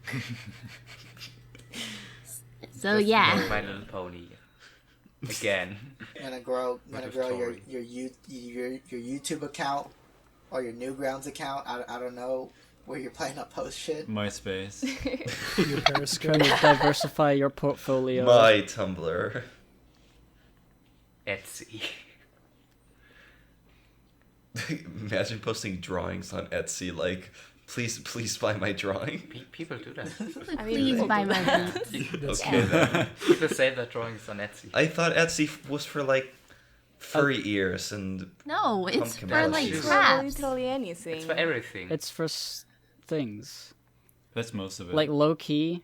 So Just yeah. like My Little Pony. Again. Gonna grow What a your story. your YouTube account or your Newgrounds account. I don't know where you're planning to post shit. MySpace. Your Periscope. Trying to diversify your portfolio. My Tumblr. Etsy. Imagine posting drawings on Etsy like, please buy my drawing. People do that. I mean, Please people buy do my that. boots. Okay then. People save their drawings on Etsy. I thought Etsy was for like furry ears and No, it's Pumpkin for like plushies. For crafts. literally anything. It's for everything. It's for things. That's most of it. Like low key,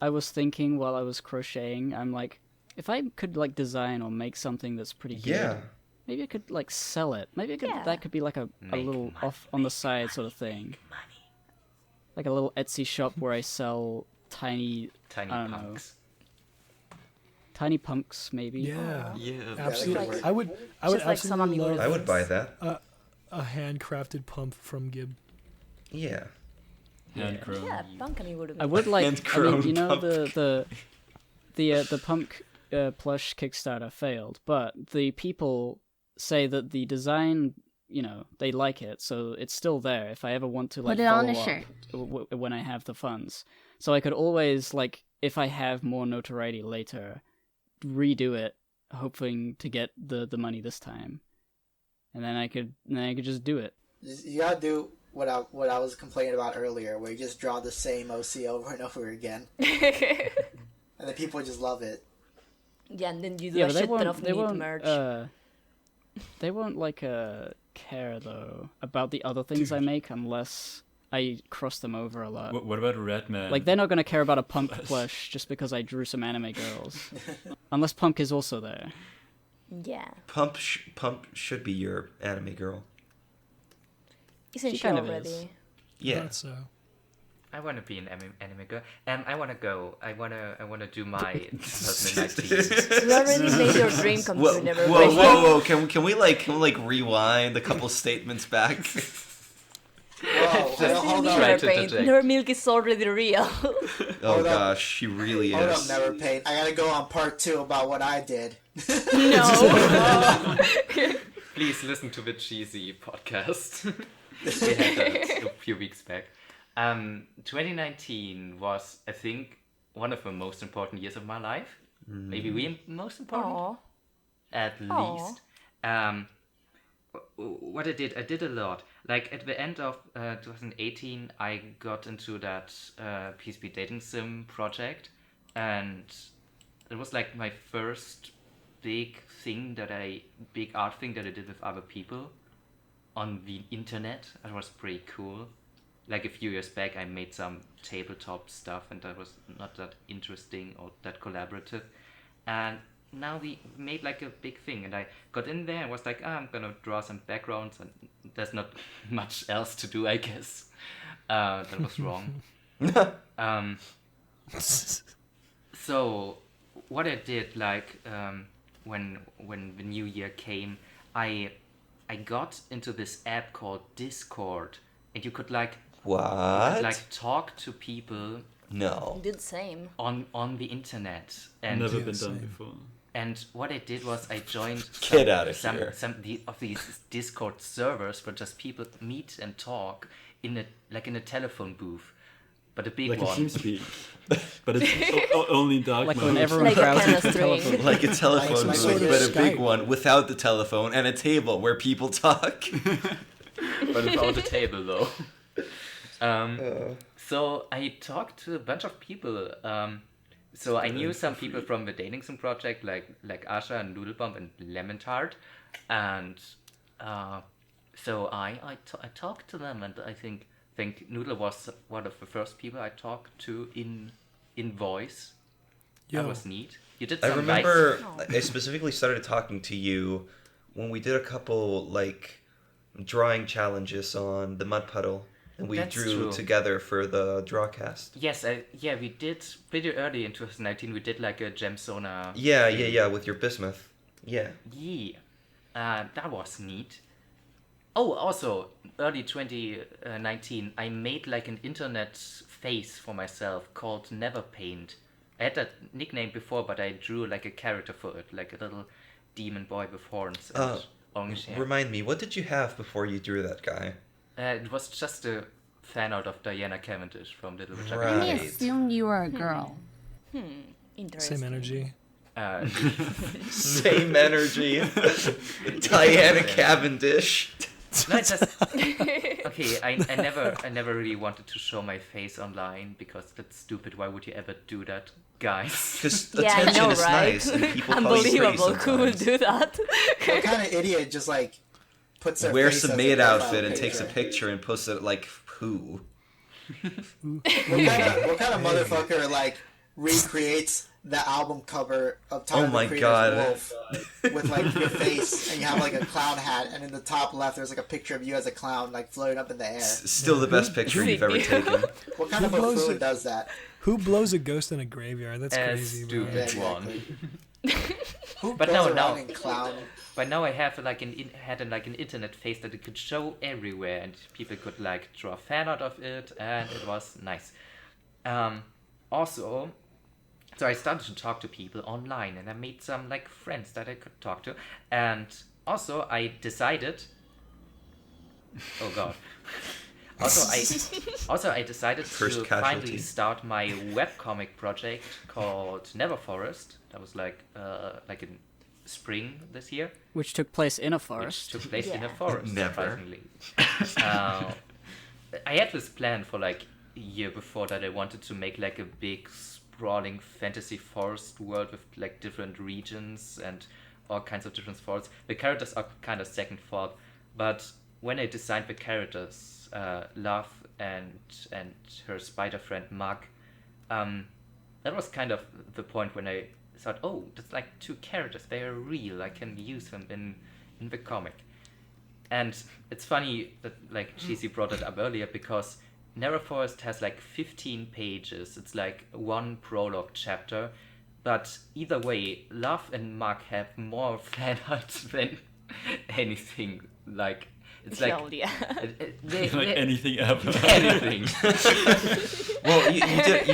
I was thinking while I was crocheting, I'm like, if I could like design or make something that's pretty good, yeah. maybe I could like sell it. Maybe I could, Yeah. that could be like a Make little money, off on the side sort of thing. Like a little Etsy shop where I sell tiny Tiny I don't know. punks. tiny punks maybe. Yeah. yeah. Absolutely. Like- I would Just like some absolutely amigos. love I would buy that. a handcrafted pump from Gib. Yeah. Hand-grown. Yeah, punk me would have I would like. I mean, Hand-grown you know, pump. the punk plush Kickstarter failed, but the people say that the design, you know, they like it, so it's still there. If I ever want to like Put it on a follow up shirt. when I have the funds, so I could always like, if I have more notoriety later, redo it, hoping to get the money this time, and then I could just do it. You gotta do what I was complaining about earlier, where you just draw the same OC over and over again, and the people just love it. Yeah, and then you do Yeah, a but they shit ton won't. of They neat won't. merch. They won't like care though about the other things I make unless I cross them over a lot. What about Redman? Like they're not gonna care about a punk plush just because I drew some anime girls, unless Punk is also there. Yeah. Pump should be your anime girl. Isn't She she kind of already? is. Yeah. Thought so. I want to be an anime girl. I want to go. I want to do my 2019. You already made your dream come Whoa, true, never whoa, mind. whoa, whoa! Can we rewind a couple statements back? Whoa, hold on. Try to NeverPaint. detect. Her milk is already real. Oh Hold up. gosh, she really Hold up, is. NeverPaint. I gotta go on part 2 about what I did. No. Please listen to the cheesy podcast. We had that a few weeks back. 2019 was, I think, one of the most important years of my life. Maybe the most important, Aw. at Aw. least. What I did a lot. Like at the end of 2018, I got into that PSP dating sim project, and it was like my first big art thing that I did with other people on the internet. It was pretty cool. Like a few years back, I made some tabletop stuff, and that was not that interesting or that collaborative. And now we made like a big thing, and I got in there and was like, I'm gonna draw some backgrounds, and there's not much else to do, I guess. That was wrong. So what I did, like when the new year came, I got into this app called Discord, and you could like What? talk to people No. Did the same. on the internet. And Never Yeah, been done same. before. and what I did was I joined Get outta some here. of these Discord servers where just people meet and talk in a telephone booth, but a big Like a one. TeamSpeak. But it's only in dark Like mode. when everyone Like a browses the chemistry. telephone. Like a telephone Like booth, sort of but a big Skype. one without the telephone and a table where people talk. But without a table though. So I talked to a bunch of people. So I knew some people from the dating sim project, like Asha and Noodlebomb and LemonTart, and So I talked to them, and I think Noodle was one of the first people I talked to in voice. That was neat. You did. I Some remember nice... I specifically started talking to you when we did a couple like drawing challenges on the mud puddle, and we drew together for the drawcast. Yes, we did pretty early in 2019. We did like a Gemsona. Yeah, with your bismuth. Yeah. Yeah, that was neat. Oh, also, early 2019, I made like an internet face for myself called NeverPaint. I had that nickname before, but I drew like a character for it, like a little demon boy with horns and orange hair. Remind me, what did you have before you drew that guy? It was just a fan out of Diana Cavendish from Little Witch. Right. I assumed you were a girl. Interesting. Same energy. Same energy. Diana Cavendish. No, it's just okay. I never really wanted to show my face online because that's stupid. Why would you ever do that, guys? Because attention is nice, and people call you pretty Unbelievable. Who would sometimes. do that? What kind of idiot just like puts their Wears face some as maid a profile outfit and picture? takes a picture and posts it like who? What kind of motherfucker like recreates the album cover of Tyler Oh my the Creator's God. Wolf with like your face, and you have like a clown hat, and in the top left there's like a picture of you as a clown like floating up in the air. Still the best picture you've ever taken. What kind of Who blows buffoon it? does that? Who blows a ghost in a graveyard? That's A crazy, bro. stupid Yeah, one. Who But goes no, around no. and clown? But now I have like an internet face that it could show everywhere, and people could like draw fan art of it, and it was nice. Also, so I started to talk to people online, and I made some like friends that I could talk to, and also I decided. Oh God. Also I decided First to casualty. finally start my webcomic project called Neverforest. That was like in spring this year. Which took place in a Which forest. took place in a Yeah. forest, Never. surprisingly. I had this plan for like a year before that I wanted to make like a big sprawling fantasy forest world with like different regions and all kinds of different forests. The characters are kind of second thought, but when I designed the characters, Love and her spider friend Mug, that was kind of the point when I thought, oh, that's like two characters, they are real, I can use them in the comic. And it's funny that like Cheesy brought it up earlier because Neverforest has like 15 pages. It's like one prologue chapter, but either way, Love and Mug have more fan art than anything. Like it's like Hell yeah. Like anything ever. anything. Well, you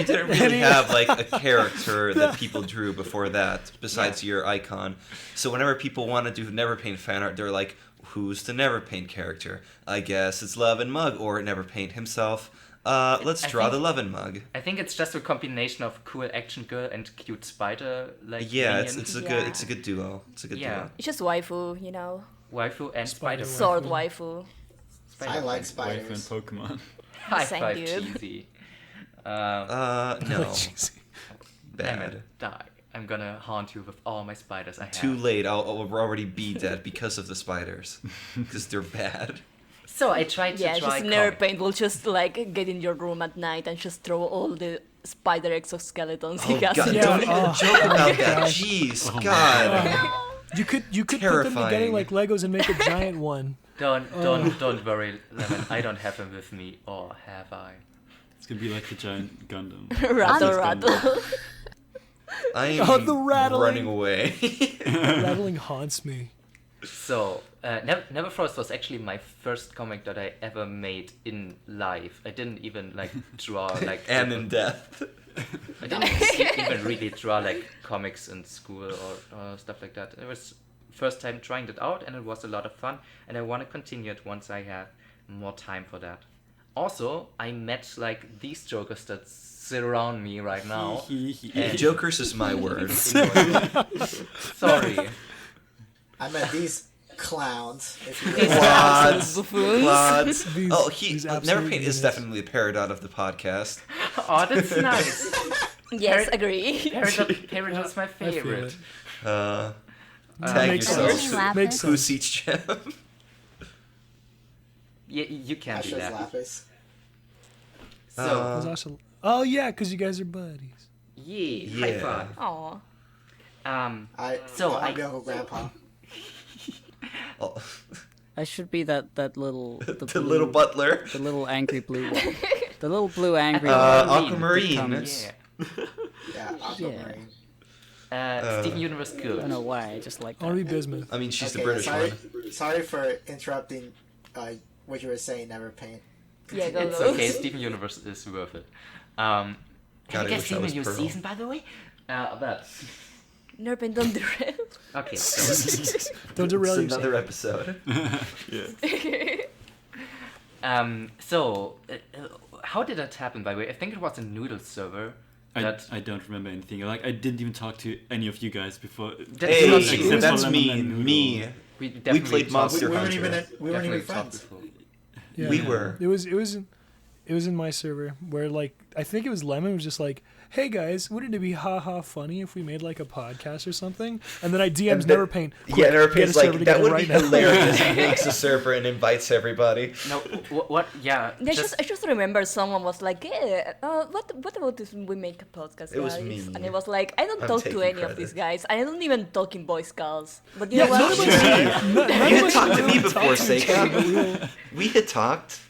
didn't really have like a character that people drew before that, besides your icon. So whenever people want to do NeverPaint fan art, they're like, who's the NeverPaint character? I guess it's Love and Mug, or NeverPaint himself. Let's I draw think- the Love and Mug. I think it's just a combination of cool action girl and cute spider like Yeah, minion. it's a Yeah. good duo. It's a good Yeah. duo. It's just waifu, you know. Waifu and Spider spider. Sword waifu. I like Waifu and spiders. Pokemon. High Same five, dude. Cheesy. No. Jeez. Damn Bad. it, die. I'm gonna haunt you with all my spiders I have. Too late. I'll already be dead because of the spiders. Because they're bad. So I tried to Yeah, try just comic. NeverPaint will just like get in your room at night and just throw all the spider exoskeletons he Oh has God! in Yeah, Don't your even oh, joke about that. gosh. Jeez, Oh, God. You could put them Terrifying. together like Legos and make a giant one. Don't worry, Lemon. I don't have him with me, or have I? It's gonna be like the giant Gundam. rattle Gundam. rattle. I'm Oh, the rattling. running away. Rattling haunts me. So, Neverforest was actually my first comic that I ever made in life. I didn't even like draw like and in death. I didn't even really draw like comics in school or stuff like that. It was first time trying that out, and it was a lot of fun. And I want to continue it once I have more time for that. Also, I met like these jokers that sit around me right now. Jokers is my word. Sorry. I met these clowns. If you These will. Quads. buffoons. Quads. These- Oh, these absolute NeverPaint is units. definitely a parrot of the podcast. Oh, that's nice. Yes, agree. Parrot was my I feel favorite. it. Tag Makes yourself. sense. Who Makes Who sense. seats Gem? you can do Asha's that. lapis. So, It was also- oh yeah, because you guys are buddies. yeah, high five. Aw. I'm Uncle Grandpa. Oh, I should be that little the blue- little butler. the little angry blue one. The little blue angry Aquamarine. one. that comes- Yeah. Yeah, Aquamarine. Steven Universe I good. don't know why. I just like I want that. to be Bismuth. I mean, she's the Okay, British sorry, one. sorry for interrupting what you were saying, NeverPaint. Yeah, go It's go. okay. Steven Universe is worth it. Have God, I you guys wish I seen the was new Pearl. season, by the way? That. NeverPaint don't do it. Okay. So, Don't derail It's yourself. another episode. how did that happen? By the way, I think it was a Noodle server. I don't remember anything. Like, I didn't even talk to any of you guys before. That's not Hey, true. that's for me. Lemon and Noodle. Me. We played talked- Monster We weren't Hunter. even we weren't even definitely talked friends. before. Yeah. We were. It was in my server where like I think it was Lemon was just like, hey guys, wouldn't it be haha funny if we made like a podcast or something? And then I DM'd NeverPaint. Yeah, NeverPaint's like, that together would right be now." hilarious. He makes a server and invites everybody. No, what? Yeah. I just remember someone was like, "Yeah, what about if we make a podcast, It was guys?" me. And it was like, "I don't I'm talk to taking any of credit. these guys. I don't even talk in Boy Scouts." But you Yeah, know none of what? us You had talked to me really before, talked to each Seika. other, but We had talked.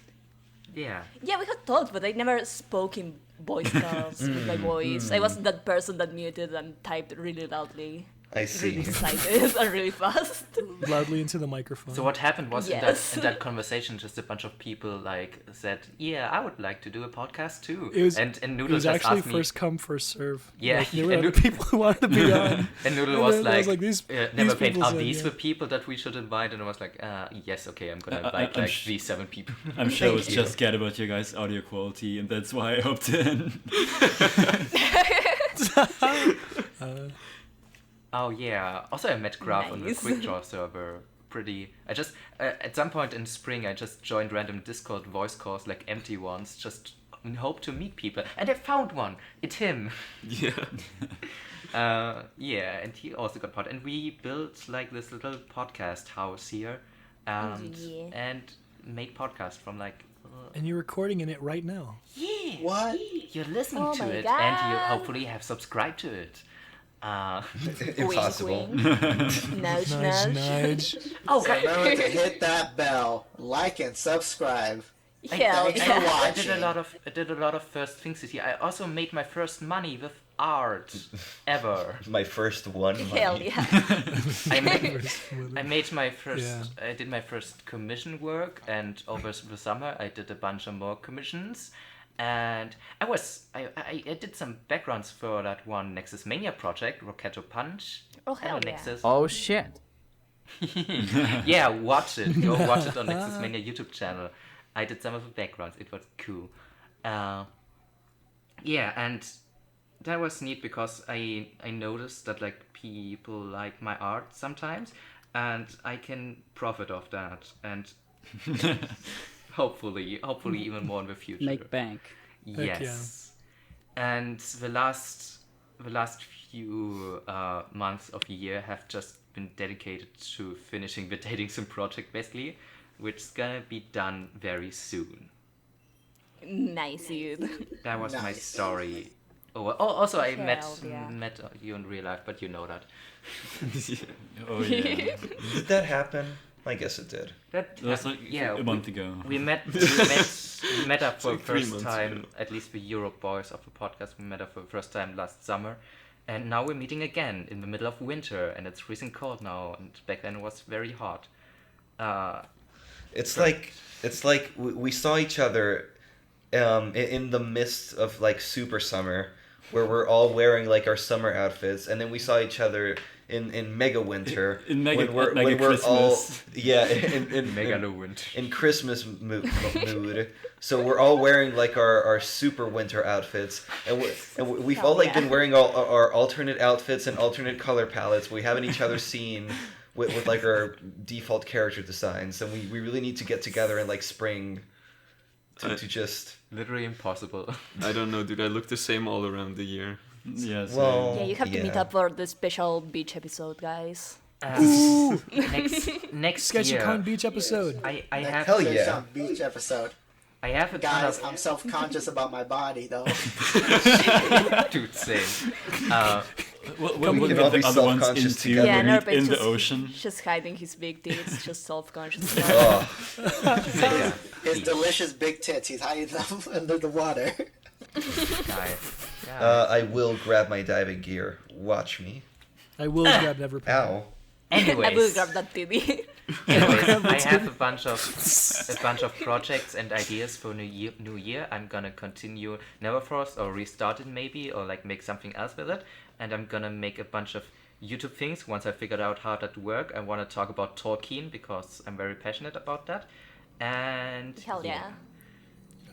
Yeah. Yeah, we had talked, but I never spoke in Boy Scouts with my voice. I was that person that muted and typed really loudly, I see. really excited and really fast. loudly into the microphone. So what happened was Yes. in that conversation, just a bunch of people like said, "Yeah, I would like to do a podcast too." It was- and it Noodle was just actually asked me, first come, first serve. Yeah, Like, there were and other Noodle- people who wanted to be on. and Noodle And was then I was like, like, these NeverPaint, people are said, these yeah. the people that we should invite? And I was like, yes, okay, I'm gonna I- invite I'm like sh- these 7 people. I'm sure it was Thank you. just scared about your guys' audio quality, and that's why I opted in. Oh yeah. Also, I met Graf on the Nice. Quick Draw server. I just at some point in spring, I just joined random Discord voice calls, like empty ones, just in hope to meet people. And I found one. It's him. Yeah. Yeah, and he also got part. And we built like this little podcast house here, and Yeah. made podcast from like. And you're recording in it right now. Yeah. What? You're listening Oh to my it, and you God. hopefully have subscribed to it. Impossible. Wink, wink. Nudge, Nudge, nudge. nudge. Oh, So remember to hit that bell, like and subscribe. Hell Thanks yeah. for I did a watching. lot of first things this year. I also made my first money with art ever. My first one. Hell money. yeah. I did my first commission work, and over the summer I did a bunch of more commissions. And I did some backgrounds for that one Nexus Mania project, Rocketo Punch. Oh, hell Hello, yeah. Nexus. Oh shit. Yeah, watch it. Go watch it on Nexus Mania YouTube channel. I did some of the backgrounds. It was cool. Yeah, and that was neat because I noticed that like people like my art sometimes, and I can profit off that, and hopefully even more in the future. Make bank. Heck Yes. And the last few months of the year have just been dedicated to finishing the dating sim project, basically, which is gonna be done very soon. Nice, dude. That was my Nice. story. Also, I Hell yeah. met you in real life, but you know that. Oh yeah. Did that happen? I guess it did. That That was like a month ago. We met up for the like 3 first months time, ago. at least the Europe boys of the podcast. We met up for the first time last summer, and now we're meeting again in the middle of winter, and it's freezing cold now. And back then it was very hot. It's like we saw each other in the midst of like super summer, where we're all wearing like our summer outfits, and then we saw each other in mega winter In mega- when we're mega all Christmas. in Megalo winter. in Christmas mood. So we're all wearing like our super winter outfits, and we've all like been wearing all our alternate outfits and alternate color palettes. We haven't each other seen with like our default character designs, and we really need to get together in like spring to just. Literally impossible. I don't know, dude. I look the same all around the year. Yes. Well, Yeah, you have to meet yeah. up for the special beach episode, guys. Next Sketchy year, Beach episode. I Next have Hell Sketchy yeah. Beach episode. I have a ton Guys, of I'm self-conscious about my body, though. dude same. We'll We look can all at the be other ones self-conscious into together. Yeah, the meat NeverPaint in the just- ocean. Just hiding his big tits, just self-conscious. Oh, Yeah, His delicious big tits, he's hiding them under the water. guys. I will grab my diving gear. Watch me. I will grab NeverPaint. Ow. I will Anyways, grab that titty. I have a bunch of projects and ideas for New Year. I'm gonna continue Neverfrost or restart it maybe, or like make something else with it. And I'm gonna make a bunch of YouTube things once I figured out how that work. I want to talk about Tolkien because I'm very passionate about that. And Hell yeah.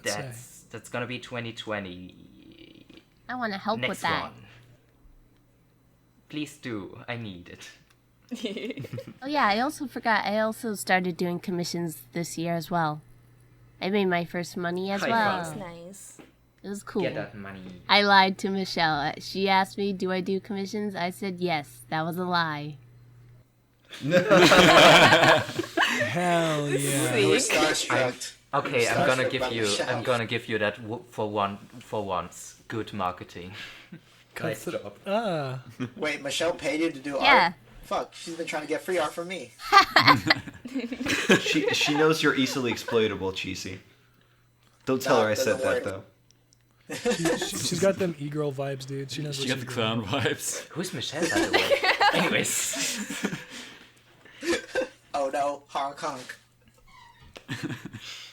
that's gonna be 2020. I want to help Next with that. one. Please do. I need it. Oh yeah, I also forgot. I also started doing commissions this year as well. I made my first money as High well. five. Nice. It was cool. Get that money. I lied to Michelle. She asked me, "Do I do commissions?" I said yes. That was a lie. Hell yeah. We're starstruck. Okay, I'm gonna give Starstruck by you. Michelle. I'm gonna give you that for once. Good marketing. Nice job. Ah. Wait, Michelle paid you to do Yeah. art? Fuck, she's been trying to get free art from me. She knows you're easily exploitable, Cheesy. Don't tell No, her I said doesn't that, work. though. She's got them e-girl vibes, dude. She knows She what got she's the doing. clown vibes. Who's Michelle, by the way? Anyways, Oh no, Hong Kong.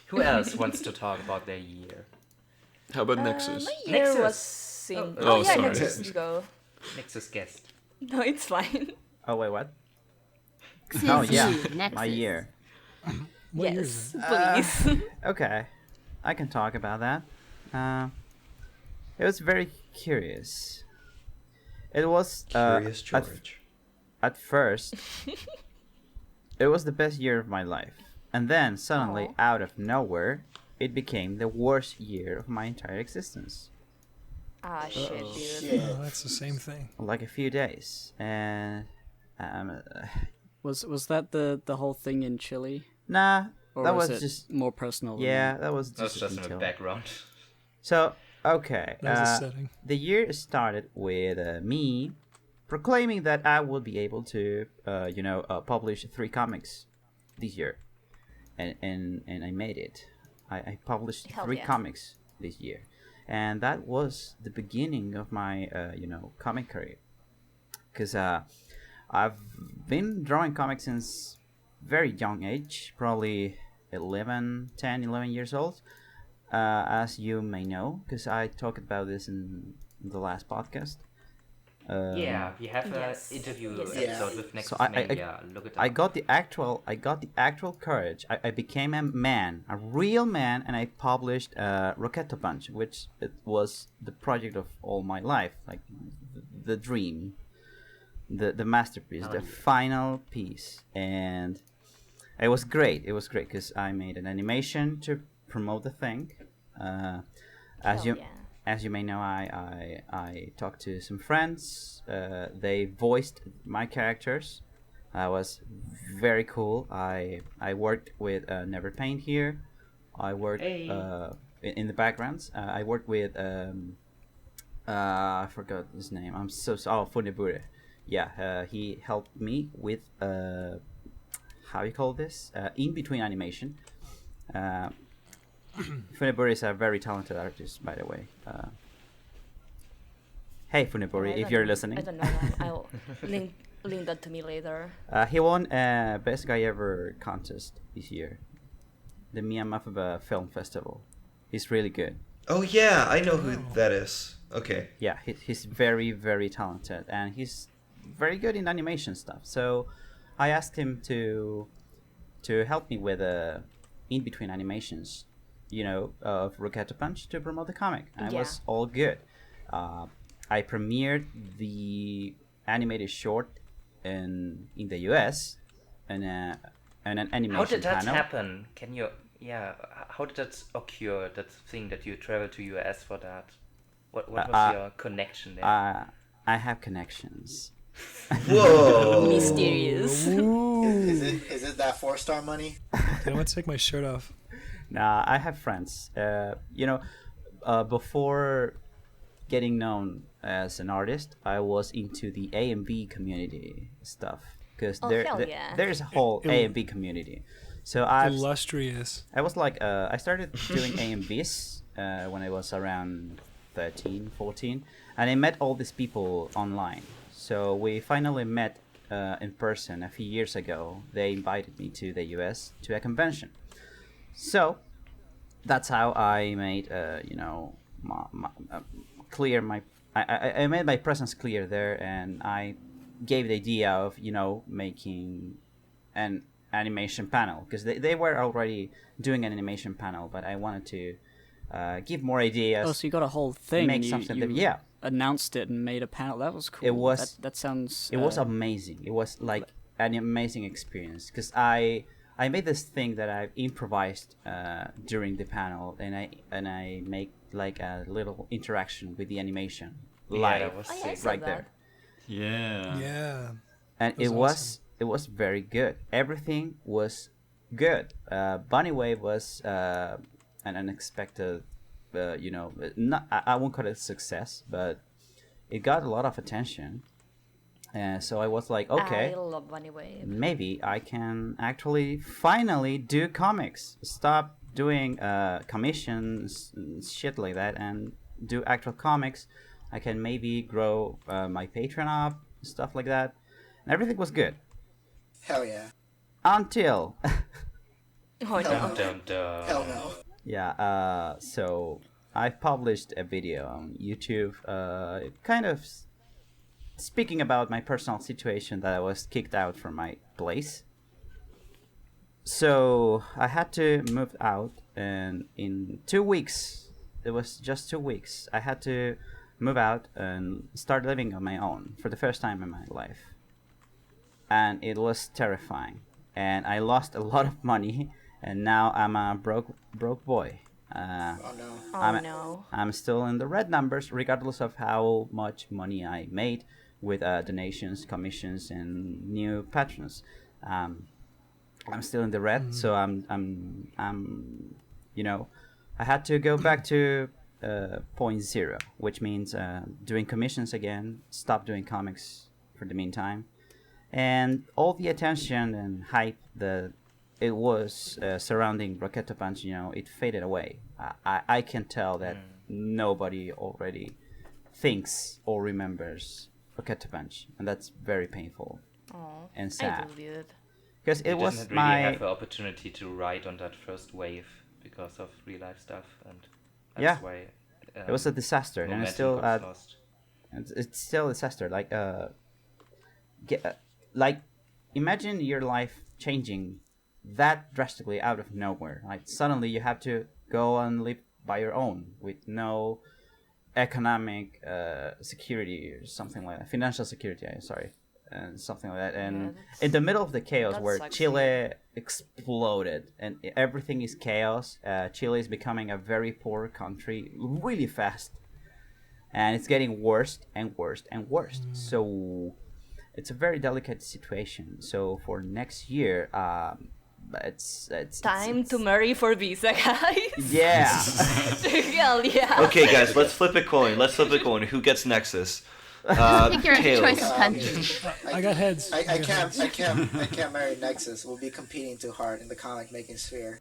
who else wants to talk about their year? How about Nexus? My year Nexus. was in... Oh, yeah, sorry. Nexus, you go. Nexus guest. No, it's fine. Oh wait, what? This Oh is yeah, Nexus. my year. What year is Yes, it? please. Okay, I can talk about that. It was very curious. It was Curious George. at first. It was the best year of my life, and then suddenly, Aw. out of nowhere, it became the worst year of my entire existence. Ah, shit, dude. Shit. Oh, that's the same thing. Like a few days, and Was that the whole thing in Chile? nah, Or that was was it just more personal? than yeah, that? that was That's just a just in the detail. background. So okay, That was a setting. the year started with me proclaiming that I would be able to, publish 3 comics this year, and I made it. I published Hell 3 yeah. comics this year, and that was the beginning of my, comic career. Because I've been drawing comics since very young age, probably 11 years old. As you may know, because I talked about this in the last podcast. Yeah, we have Yes. an interview Yes, yes. episode with Nexus So I- Mania. Look it up. I got the actual courage. I became a man, a real man, and I published Rocket Punch, which it was the project of all my life, like the dream, the masterpiece, the final piece, and it was great. It was great because I made an animation to promote the thing. As Hell you yeah. as you may know, I talked to some friends. They voiced my characters. That was very cool. I worked with NeverPaint here. I worked Hey. in the backgrounds. I worked with I forgot his name. I'm so sorry. Oh, Funibure. Yeah, he helped me with how you call this? In between animation. Funiburi is a very talented artist, by the way. Hey, Funiburi, if you're listening. I don't know that. I'll link that to me later. He won Best Guy Ever contest this year. The Miyamafaba Film Festival. He's really good. Oh yeah, I know who that is. Okay. Yeah, he's very, very talented. And he's very good in animation stuff. So I asked him to help me with in-between animations, of Rocket Punch to promote the comic. And it was all good. I premiered the animated short in the US and an animation How did that panel. happen? Can you? Yeah. How did that occur? That thing that you traveled to US for that? What was your connection there? I have connections. Whoa. Mysterious. Is it that 4-star money? I want to take my shirt off. Nah, I have friends. Before getting known as an artist, I was into the A and B community stuff because hell yeah. there's a whole A and B community. So I Illustrious. was like, I started doing A and Bs when I was around 13, 14, and I met all these people online. So we finally met in person a few years ago. They invited me to the US to a convention. So that's how I made, I made my presence clear there, and I gave the idea of, making an animation panel, because they were already doing an animation panel, but I wanted to give more ideas. Oh, so you got a whole thing make and something you that, announced it and made a panel. That was cool. It was. That sounds. It was amazing. It was like an amazing experience, because I made this thing that I improvised during the panel, and I make like a little interaction with the animation live, that was sick. right there. Yeah. Yeah. And it was very good. Everything was good. Bunny Wave was an unexpected, not I won't call it success, but it got a lot of attention. And so I was like, okay, I love Bunny Wave. maybe I can actually finally do comics. Stop doing commissions and shit like that and do actual comics. I can maybe grow my Patreon up, stuff like that. And everything was good. Hell yeah. Until... Oh no. Dun, dun, dun. Hell no. Yeah, so I published a video on YouTube, kind of speaking about my personal situation that I was kicked out from my place. So I had to move out, and in 2 weeks, it was just 2 weeks, I had to move out and start living on my own for the first time in my life. And it was terrifying. And I lost a lot of money, and now I'm a broke boy. Oh no. Oh no. I'm still in the red numbers, regardless of how much money I made with donations, commissions, and new patrons. I'm still in the red, so I'm I had to go back to point zero, which means doing commissions again, stop doing comics for the meantime, and all the attention and hype that it was surrounding Rocket Punch, it faded away. I can tell that nobody already thinks or remembers Rocket Punch, and that's very painful and I sad. believe it. Because it was didn't really my have the opportunity to ride on that first wave because of real life stuff, and that's Yeah. why it was a disaster, and it's momentum still got lost. it's still a disaster. Like imagine your life changing that drastically out of nowhere. Like suddenly you have to go and live by your own with no economic security or something like that, financial security. Sorry. And something like that, and in the middle of the chaos that where sucks. Chile exploded and everything is chaos, Chile is becoming a very poor country really fast, and it's getting worse and worse and worse. So it's a very delicate situation. So for next year, it's Time to marry for visa, guys. Yeah. Hell yeah. Okay, guys, let's flip a coin. Who gets Nexus? Pick your Tails. choice of country. I got heads. I can't marry Nexus. We'll be competing too hard in the comic making sphere.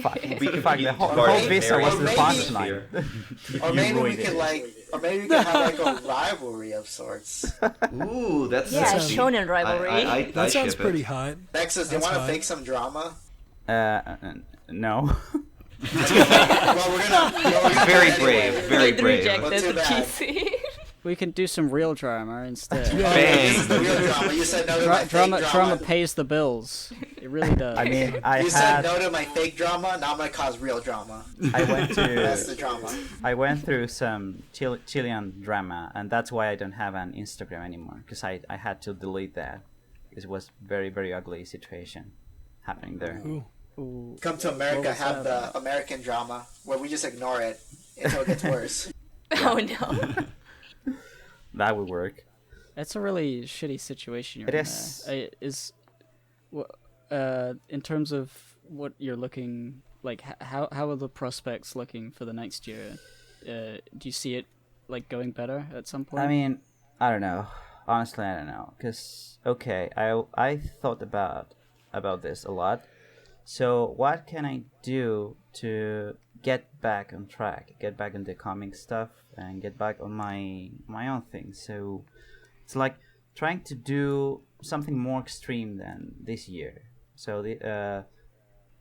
Fuck, We fuck, the whole Marriage, visa was the marriage, punchline. Or maybe we ruined could it. or maybe we could have like a rivalry of sorts. Ooh, that's Yeah, sexy. shonen rivalry. I That sounds ship it. pretty hot. Nexus, do you That's want to fine. fake some drama? No. Well, we're gonna Very do it brave, anyway. very Get brave. rejected Well, too to bad. PC. We can do some real drama instead. Bang. This is the real drama. You said no to my fake Drama drama. pays the bills. It really does. I mean, I You said had. no to my fake drama. Now I'm gonna cause real drama. I went That's the to. drama. I went through some Chilean drama, and that's why I don't have an Instagram anymore. Because I had to delete that. It was very very ugly situation happening there. Ooh. Ooh. Come to America, What was have that the American drama where we just ignore it until it gets worse. Oh no. That would work. It's a really shitty situation you're It in is. there. In terms of what you're looking like, how are the prospects looking for the next year? Do you see it like going better at some point? I mean, I don't know. Honestly, I don't know. Cause I thought about this a lot. So what can I do to get back on track, get back into comic stuff, and get back on my own thing? So it's like trying to do something more extreme than this year. So the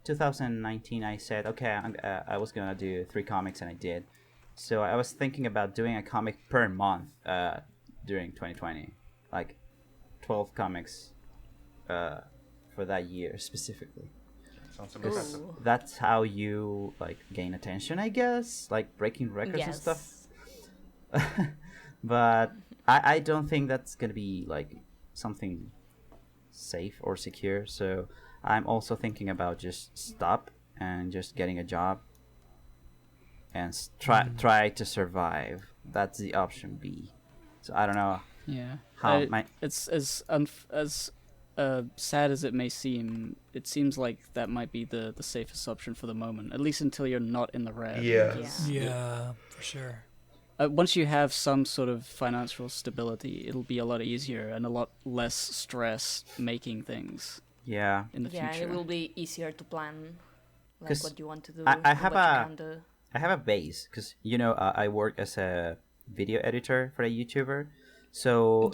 2019, I said, okay, I was gonna do 3 comics, and I did. So I was thinking about doing a comic per month during 2020, like 12 comics for that year specifically. Sounds impressive. That's how you like gain attention, I guess, like breaking records and stuff. But I don't think that's gonna be like something safe or secure. So I'm also thinking about just stop and just getting a job and try to survive. That's the option B. So I don't know. Yeah. How it's as sad as it may seem, it seems like that might be the safest option for the moment, at least until you're not in the red. Yeah, for sure. Once you have some sort of financial stability, it'll be a lot easier and a lot less stress making things. Yeah. In the future. Yeah, it will be easier to plan like what you want to do. I have a a base because I work as a video editor for a YouTuber, so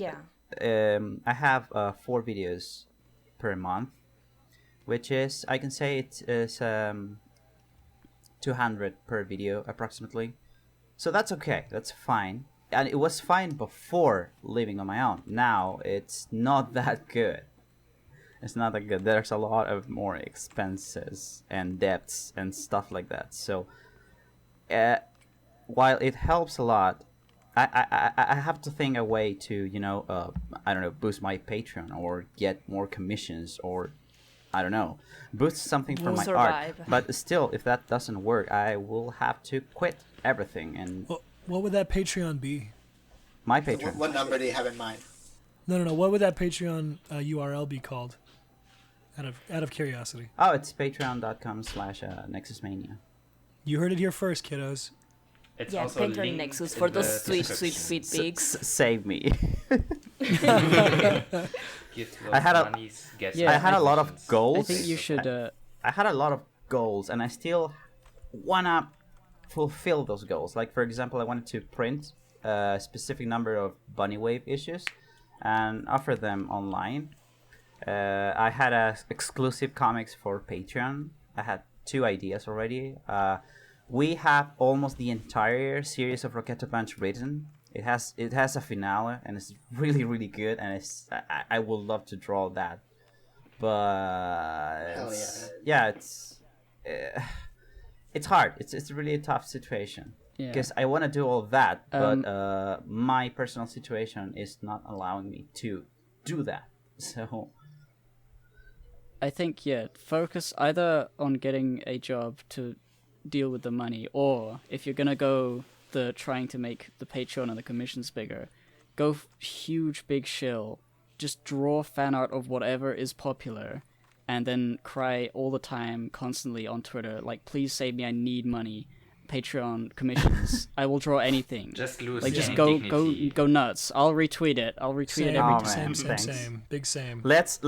I have 4 videos per month, which is I can say it is 200 per video approximately. So that's okay. That's fine. And it was fine before living on my own. Now it's not that good. It's not that good. There's a lot of more expenses and debts and stuff like that. So while it helps a lot, I have to think a way to, I don't know, boost my Patreon or get more commissions or, I don't know, boost something from my art. But still, if that doesn't work, I will have to quit everything. And what would that Patreon be? My Patreon. What number do you have in mind? No. What would that Patreon URL be called? Out of curiosity. Oh, it's patreon.com/Nexus Mania. You heard it here first, kiddos. It's also Patreon Nexus for those sweet feed pics. Save me. I had a lot of goals. I think you should. I had a lot of goals, and I still wanna fulfill those goals. Like for example, I wanted to print a specific number of Bunny Wave issues and offer them online. I had exclusive comics for Patreon. I had 2 ideas already. We have almost the entire series of Rocket Punch written. It has a finale, and it's really, really good, and I would love to draw that. But it's hard. It's really a tough situation. Because I want to do all that, but my personal situation is not allowing me to do that. So I think focus either on getting a job to deal with the money, or if you're gonna go the trying to make the Patreon and the commissions bigger, go huge big shill, just draw fan art of whatever is popular, and then cry all the time constantly on Twitter like, please save me, I need money, Patreon commissions, I will draw anything. Just lose just go nuts. I'll retweet it every time. Same. Big same. Let's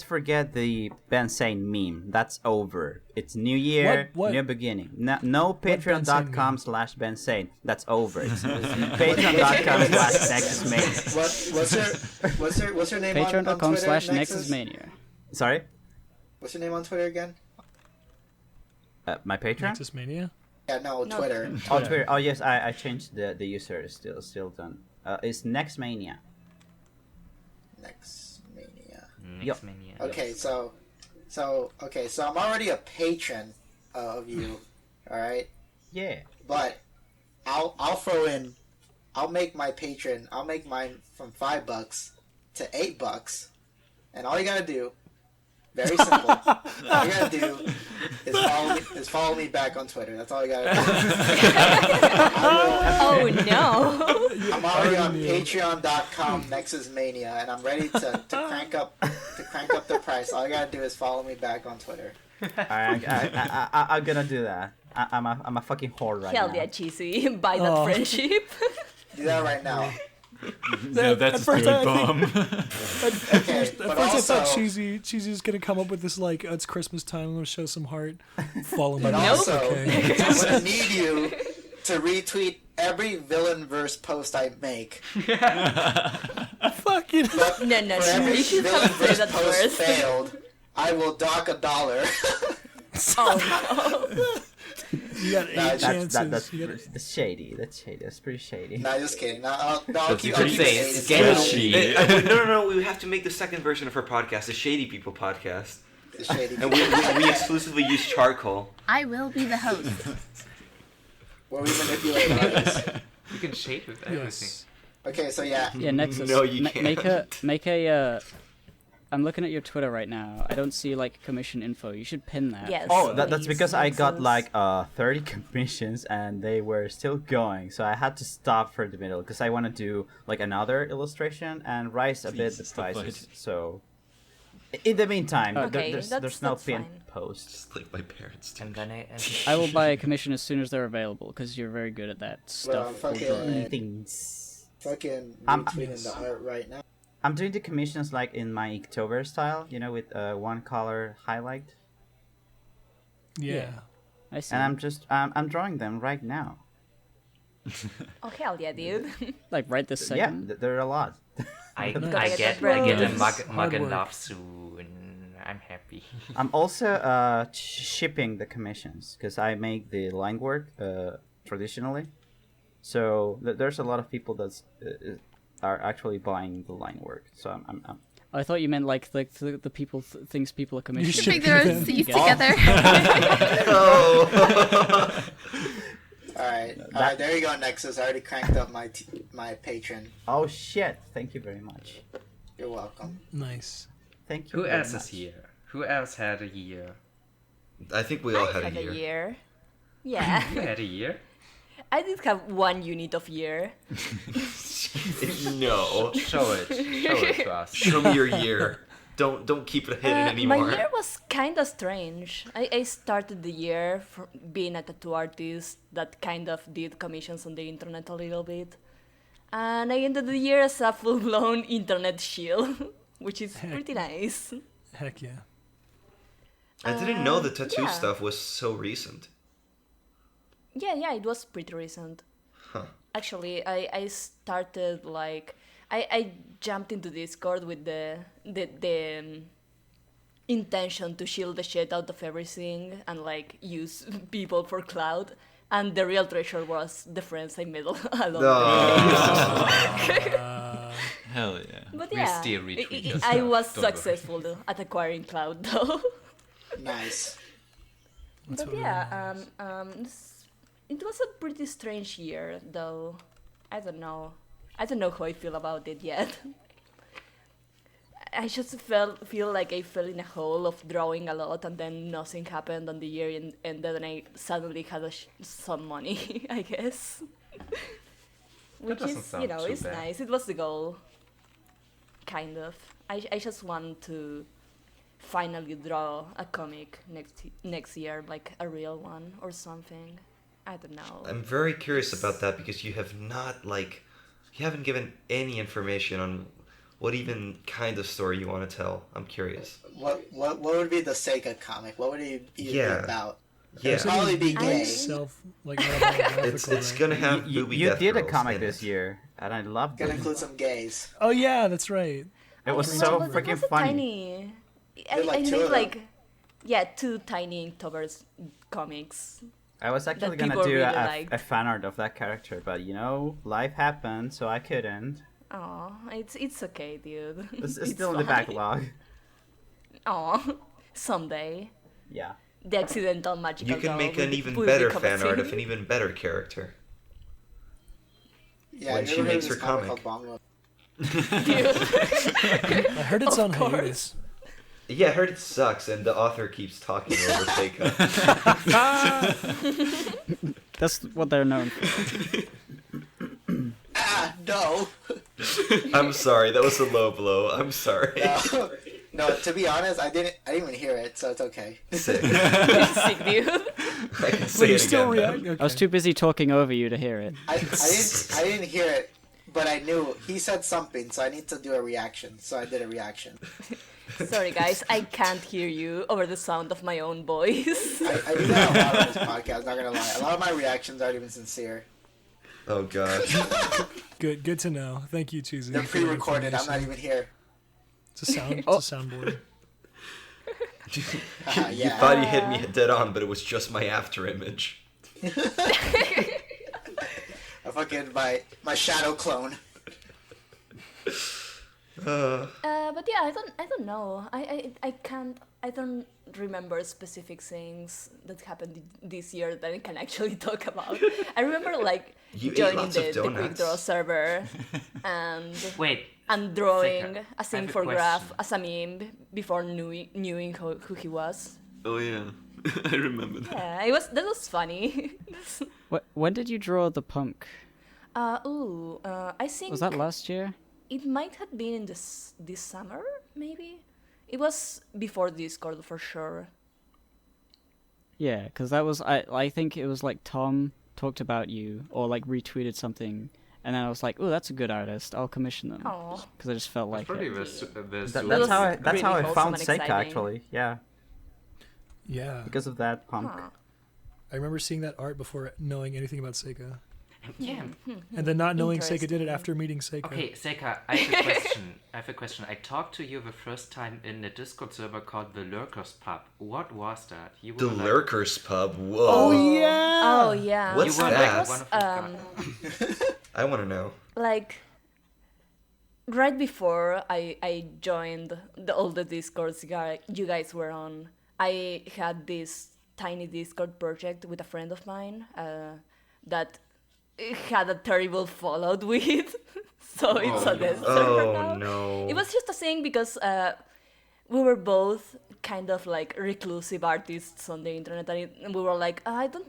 forget the Ben Sane meme. That's over. It's new year, new beginning. No patreon.com/Ben Sane. That's over. It's patreon.com/NexusMania. What's your name Patreon.com/NexusMania. Sorry? What's your name on Twitter again? My Patreon? Nexus Mania? Yeah, no, Twitter. Oh, Twitter. Oh, yes, I changed the user. It's still done. It's Next Mania. Next Mania. Next Mania. Okay, so I'm already a patron of you, all right? Yeah. But I'll make my patron. I'll make mine from $5 to $8, and all you gotta do, Very simple. All you gotta do is follow me back on Twitter. That's all you gotta do. Oh no! I'm already on Patreon.com Nexus Mania, and I'm ready to crank up the price. All you gotta do is follow me back on Twitter. I'm gonna do that. I'm a fucking whore right Hell now. yeah, cheesy. Buy that friendship. Do that right now. No, that's a first spirit I bomb. Okay, At but first I thought also, Cheesy's gonna come up with this like, it's Christmas time, I'm gonna show some heart. Follow me. but also, Okay. I'm gonna need you to retweet every villain verse post I make. Fucking. But No, for every you should villain have said verse that post first. failed, I will dock $1. Oh no! You got 8 chances. That's You got- that's shady. That's shady. That's pretty shady. Nah, just kidding. I'll That's keep pretty it sketchy. shady. No. We have to make the second version of her podcast, the Shady People podcast. The shady. And we exclusively use charcoal. I will be the host. Where we manipulate artists. You can shade with everything. Yes. Okay, so yeah. Yeah, Nexus. No, you Make can't. a. I'm looking at your Twitter right now. I don't see like commission info. You should pin that. Yes. Oh, that's Please, because I got Nexus. like 30 commissions and they were still going, so I had to stop for the middle because I want to do like another illustration and rise a bit the Please, stop prices. it. So, in the meantime, Okay, there's that's no pin fine. post. Just like my parents do. And then I will buy a commission as soon as they're available because you're very good at that Well, stuff. fucking Retweeting retweeting the art right now. I'm doing the commissions like in my October style, with one color highlight, Yeah. I see. and I'm just I'm drawing them right now. Oh hell yeah, dude! Like right this second. Yeah, there are a lot. I Nice. get a mug Hard work. enough soon. I'm happy. I'm also shipping the commissions because I make the line work traditionally. So there's a lot of people that are actually buying the line work. So I'm I thought you meant like the people things people are commissioning. should Think their be own them. C's together. Alright, there you go, Nexus. I already cranked up my patron. oh shit! Thank you very much. You're welcome. Nice. Thank you. Who very else much. is here? Who else had a year? I think we all I had a year. Yeah, You had a year? I did have one unit of year. No. Show it. Show it to us. Show me your year. Don't keep it hidden anymore. My year was kind of strange. I started the year being a tattoo artist that kind of did commissions on the internet a little bit. And I ended the year as a full-blown internet shield, which is pretty nice. Heck yeah. I didn't know the tattoo yeah. stuff was so recent. Yeah, it was pretty recent. Huh. Actually, I started like I jumped into Discord with the intention to shield the shit out of everything and like use people for clout. And the real treasure was the friends I made along the way. Hell yeah. But We yeah, still retweet this I stuff, was don't worry. successful at acquiring clout though. Nice. But yeah, it was a pretty strange year, though. I don't know how I feel about it yet. I just feel like I fell in a hole of drawing a lot, and then nothing happened on the year, and then I suddenly had some money, I guess. Which doesn't is, sound too it's bad. nice. It was the goal, kind of. I just want to finally draw a comic next year, like a real one or something. I don't know. I'm very curious about that because you haven't given any information on what even kind of story you want to tell. I'm curious. What would be the Seika comic? What would it be Yeah. about? Yeah. It'd probably be gay. Self, like, autobiographical, It's right? gonna have booby You death did a girls comic in this it. year, and I loved Gonna it. include some gays. Oh yeah, that's right. It was It so was- it freaking was a funny. Tiny. Did, like, I two made of them. like, yeah, 2 tiny Inktober's comics. I was actually that gonna people do really a liked. fan art of that character, but life happened, so I couldn't. Oh, it's okay, dude. It's still in the backlog. Oh, someday Yeah. the accidental magical. You can doll make will an be- even will better become a fan art thing. of an even better character. Yeah, When you she ever heard makes of this her comic. called Bong Lo- I heard it's Of on course. hiatus. Yeah, I heard it sucks, and the author keeps talking over Seika. That's what they're known for. No. I'm sorry, that was a low blow. I'm sorry. No, to be honest, I didn't even hear it, so it's okay. Sick. Sick, dude. I can say it still again. react? Okay. I was too busy talking over you to hear it. I didn't hear it, but I knew he said something, so I need to do a reaction. So I did a reaction. Sorry, guys, I can't hear you over the sound of my own voice. I do that a lot on this podcast. Not gonna lie, a lot of my reactions aren't even sincere. Oh god. Good to know. Thank you, Cheesy. They're for the pre-recorded. I'm not information. even here. It's a sound. It's a soundboard. You thought you hit me dead on, but it was just my after image. I fucking my shadow clone. But yeah, I don't know. I don't remember specific things that happened this year that I can actually talk about. I remember like You ate joining lots of the Quick donuts. Draw server and Wait. drawing Seika, a I scene have a for Graf question. as a meme before knowing who he was. Oh yeah, I remember that. Yeah, that was funny. When did you draw the punk? I think Was that last year? it might have been in this summer, maybe. It was before Discord for sure. Yeah, because that was I think it was like Tom talked about you or like retweeted something, and then I was like, oh, that's a good artist. I'll commission them Oh, because I just felt like Probably it. the That's how I really found wholesome and Seika exciting. actually. Yeah, Yeah. because of that punk. huh. I remember seeing that art before knowing anything about Seika. Yeah. And then not knowing Seika did it Interesting. after meeting Seika. Okay, Seika, I have a question. I talked to you the first time in a Discord server called the Lurkers Pub. What was that? You The were like- Lurkers Pub. Whoa. Oh yeah. Oh yeah. What's You were that? like one of these guys. I want to know. Like right before I joined all the Discords you guys were on, I had this tiny Discord project with a friend of mine that had a terrible fallout with. So it's a death server now. Oh no. It was just a thing because we were both kind of like reclusive artists on the internet, and we were like,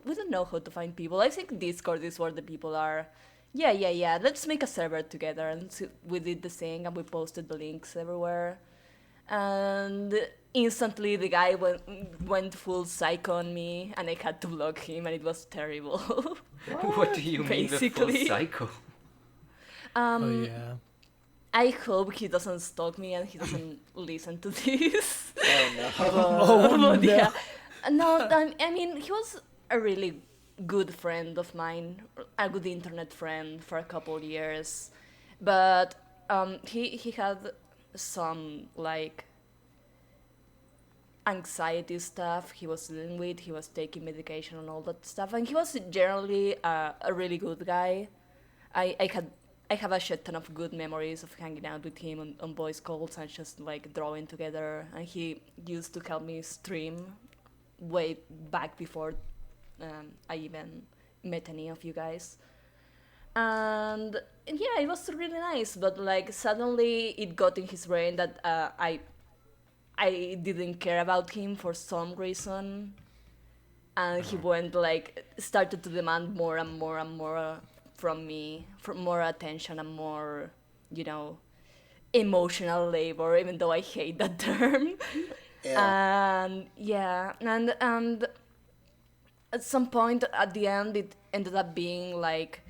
we don't know how to find people. I think Discord is where the people are. Yeah. Let's make a server together, and so we did the thing, and we posted the links everywhere. And instantly, the guy went full psycho on me, and I had to block him, and it was terrible. What do you mean with full Basically. psycho? Oh yeah. I hope he doesn't stalk me and he doesn't listen to this. Oh no. But yeah. No, I mean, he was a really good friend of mine, a good internet friend for a couple of years. But he had some, like, anxiety stuff he was dealing with. He was taking medication and all that stuff. And he was generally a really good guy. I have a shit ton of good memories of hanging out with him on voice calls and just like drawing together. And he used to help me stream way back before I even met any of you guys. And yeah, it was really nice. But like suddenly it got in his brain that I didn't care about him for some reason. And he started to demand more and more and more from me, for more attention and more, emotional labor, even though I hate that term. Yeah. And at some point at the end, it ended up being like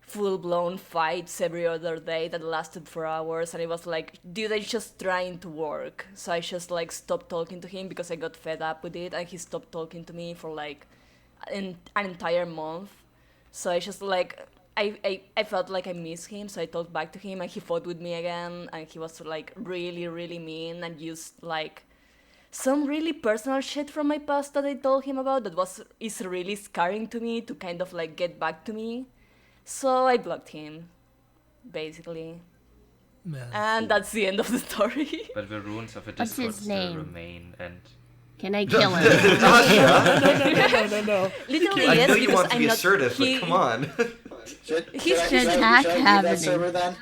full-blown fights every other day that lasted for hours, and it was like, dude, I'm just trying to work. So I just like stopped talking to him because I got fed up with it, and he stopped talking to me for like an entire month. So I just like I felt like I missed him, so I talked back to him, and he fought with me again, and he was like really, really mean and used like some really personal shit from my past that I told him about that is really scarring to me to kind of like get back to me. So I blocked him, basically. Man. And that's the end of the story. But the ruins of a What's Discord his still name? remain, and Can I kill him? No. Literally, I yes, know you because want to I'm be not. assertive, but come on. Should He's I just leave happening. that server then?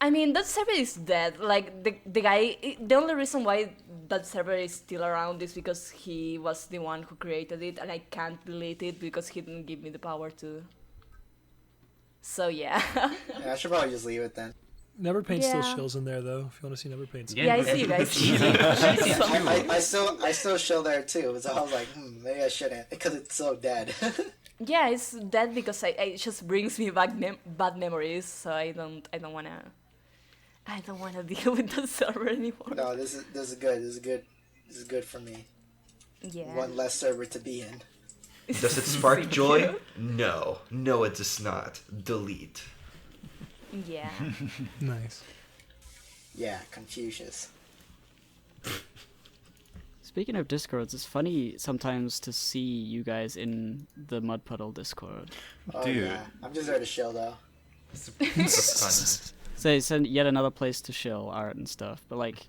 I mean, that server is dead. Like the guy, the only reason why that server is still around is because he was the one who created it, and I can't delete it because he didn't give me the power to. So yeah. Yeah, I should probably just leave it then. NeverPaint Yeah. still shills in there though. If you want to see NeverPaint. Yeah, I see you guys. I still chill there too, so I was like, maybe I shouldn't because it's so dead. Yeah, it's dead because it just brings me back bad memories. So I don't wanna deal with the server anymore. No, this is good. This is good for me. Yeah. One less server to be in. Does it spark joy? No, it does not. Delete. Yeah. Nice. Yeah, Confucius. Speaking of Discords, it's funny sometimes to see you guys in the Mud Puddle Discord. Oh, Dude. yeah. I'm just there to chill though. It's fun. So it's yet another place to shill art and stuff. But like,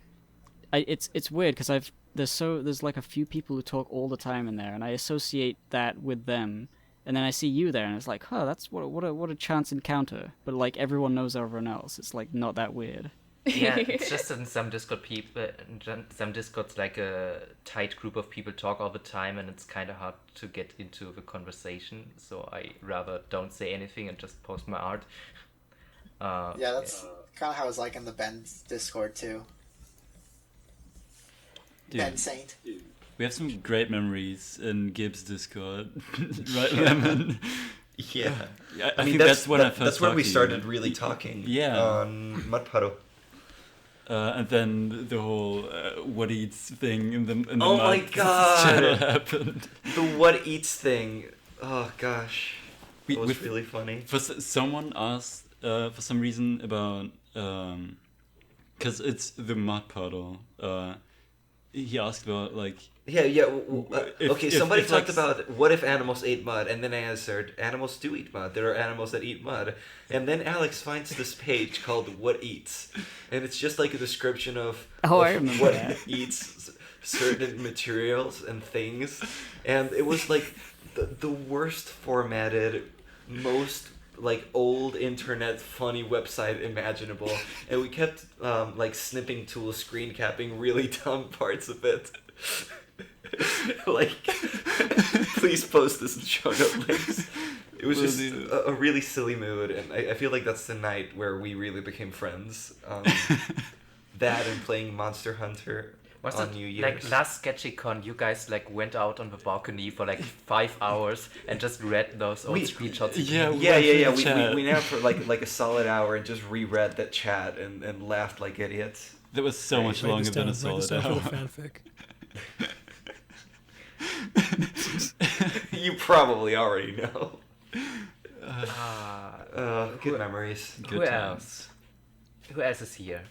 it's weird because there's like a few people who talk all the time in there, and I associate that with them. And then I see you there, and it's like, huh, that's what a chance encounter. But like everyone knows everyone else. It's like not that weird. Yeah, it's just in some Discord some Discords like a tight group of people talk all the time, and it's kind of hard to get into the conversation. So I rather don't say anything and just post my art. Yeah, that's kind of how it's like in the Ben's Discord too. Dude, Ben Saint. we have some great memories in Gibbs Discord, right, Lemon? Yeah. I think that's when I first That's when talked we to you. started really talking. Yeah. On Mud Puddle. And then the whole what eats thing in the Oh my mud God. channel happened. The what eats thing. Oh gosh. It was with- really funny. Someone asked for some reason about because it's the mud puddle. He asked about like Yeah. Okay, somebody if, talked like, about what if animals ate mud, and then I answered, animals do eat mud. There are animals that eat mud. And then Alex finds this page called What Eats, and it's just like a description of, I of remember what that. eats certain materials and things. And it was like the worst formatted, most like old internet funny website imaginable, and we kept like snipping tools, screen capping really dumb parts of it. Like, please post this in show note links. It was just a really silly mood, and I feel like that's the night where we really became friends. That and playing Monster Hunter Was on it New Year's. like last SketchyCon? You guys like went out on the balcony for like 5 hours and just read those old screenshots. Yeah. We now for like a solid hour and just reread that chat and laughed like idiots. That was so much Write longer this than down, a solid write this down hour. for the fanfic. You probably already know. Good memories. Good Who times. else? Who else is here?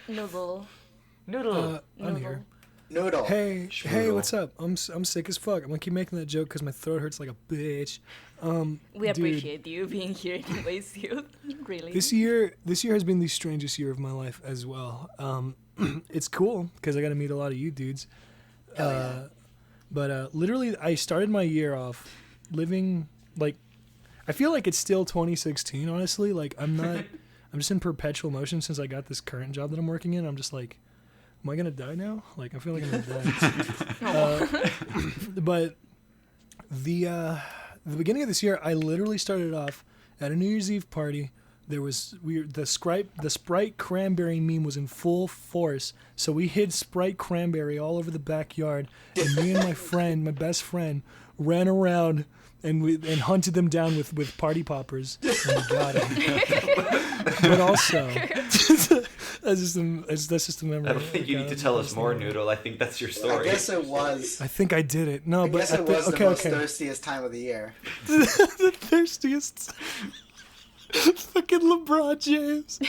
Noodle. Noodle. I'm here. Noodle. Hey, Schmoodle. what's up? I'm sick as fuck. I'm gonna keep making that joke because my throat hurts like a bitch. We dude, appreciate you being here anyways, you. Really. This year has been the strangest year of my life as well. It's cool because I got to meet a lot of you dudes. But literally, I started my year off living like I feel like it's still 2016. Honestly, like I'm not. I'm just in perpetual motion since I got this current job that I'm working in. I'm just like, am I gonna die now? Like I feel like I'm gonna die. But the beginning of this year, I literally started off at a New Year's Eve party. There was the Sprite cranberry meme was in full force, so we hid Sprite cranberry all over the backyard, and me and my best friend, ran around and hunted them down with party poppers, and we got them. But also, that's just a memory. I don't think you need to tell us more, Noodle. I think that's your I story. guess it was. I think I did it. No, I but guess it was the okay, most okay. thirstiest time of the year. The thirstiest. Fucking LeBron James.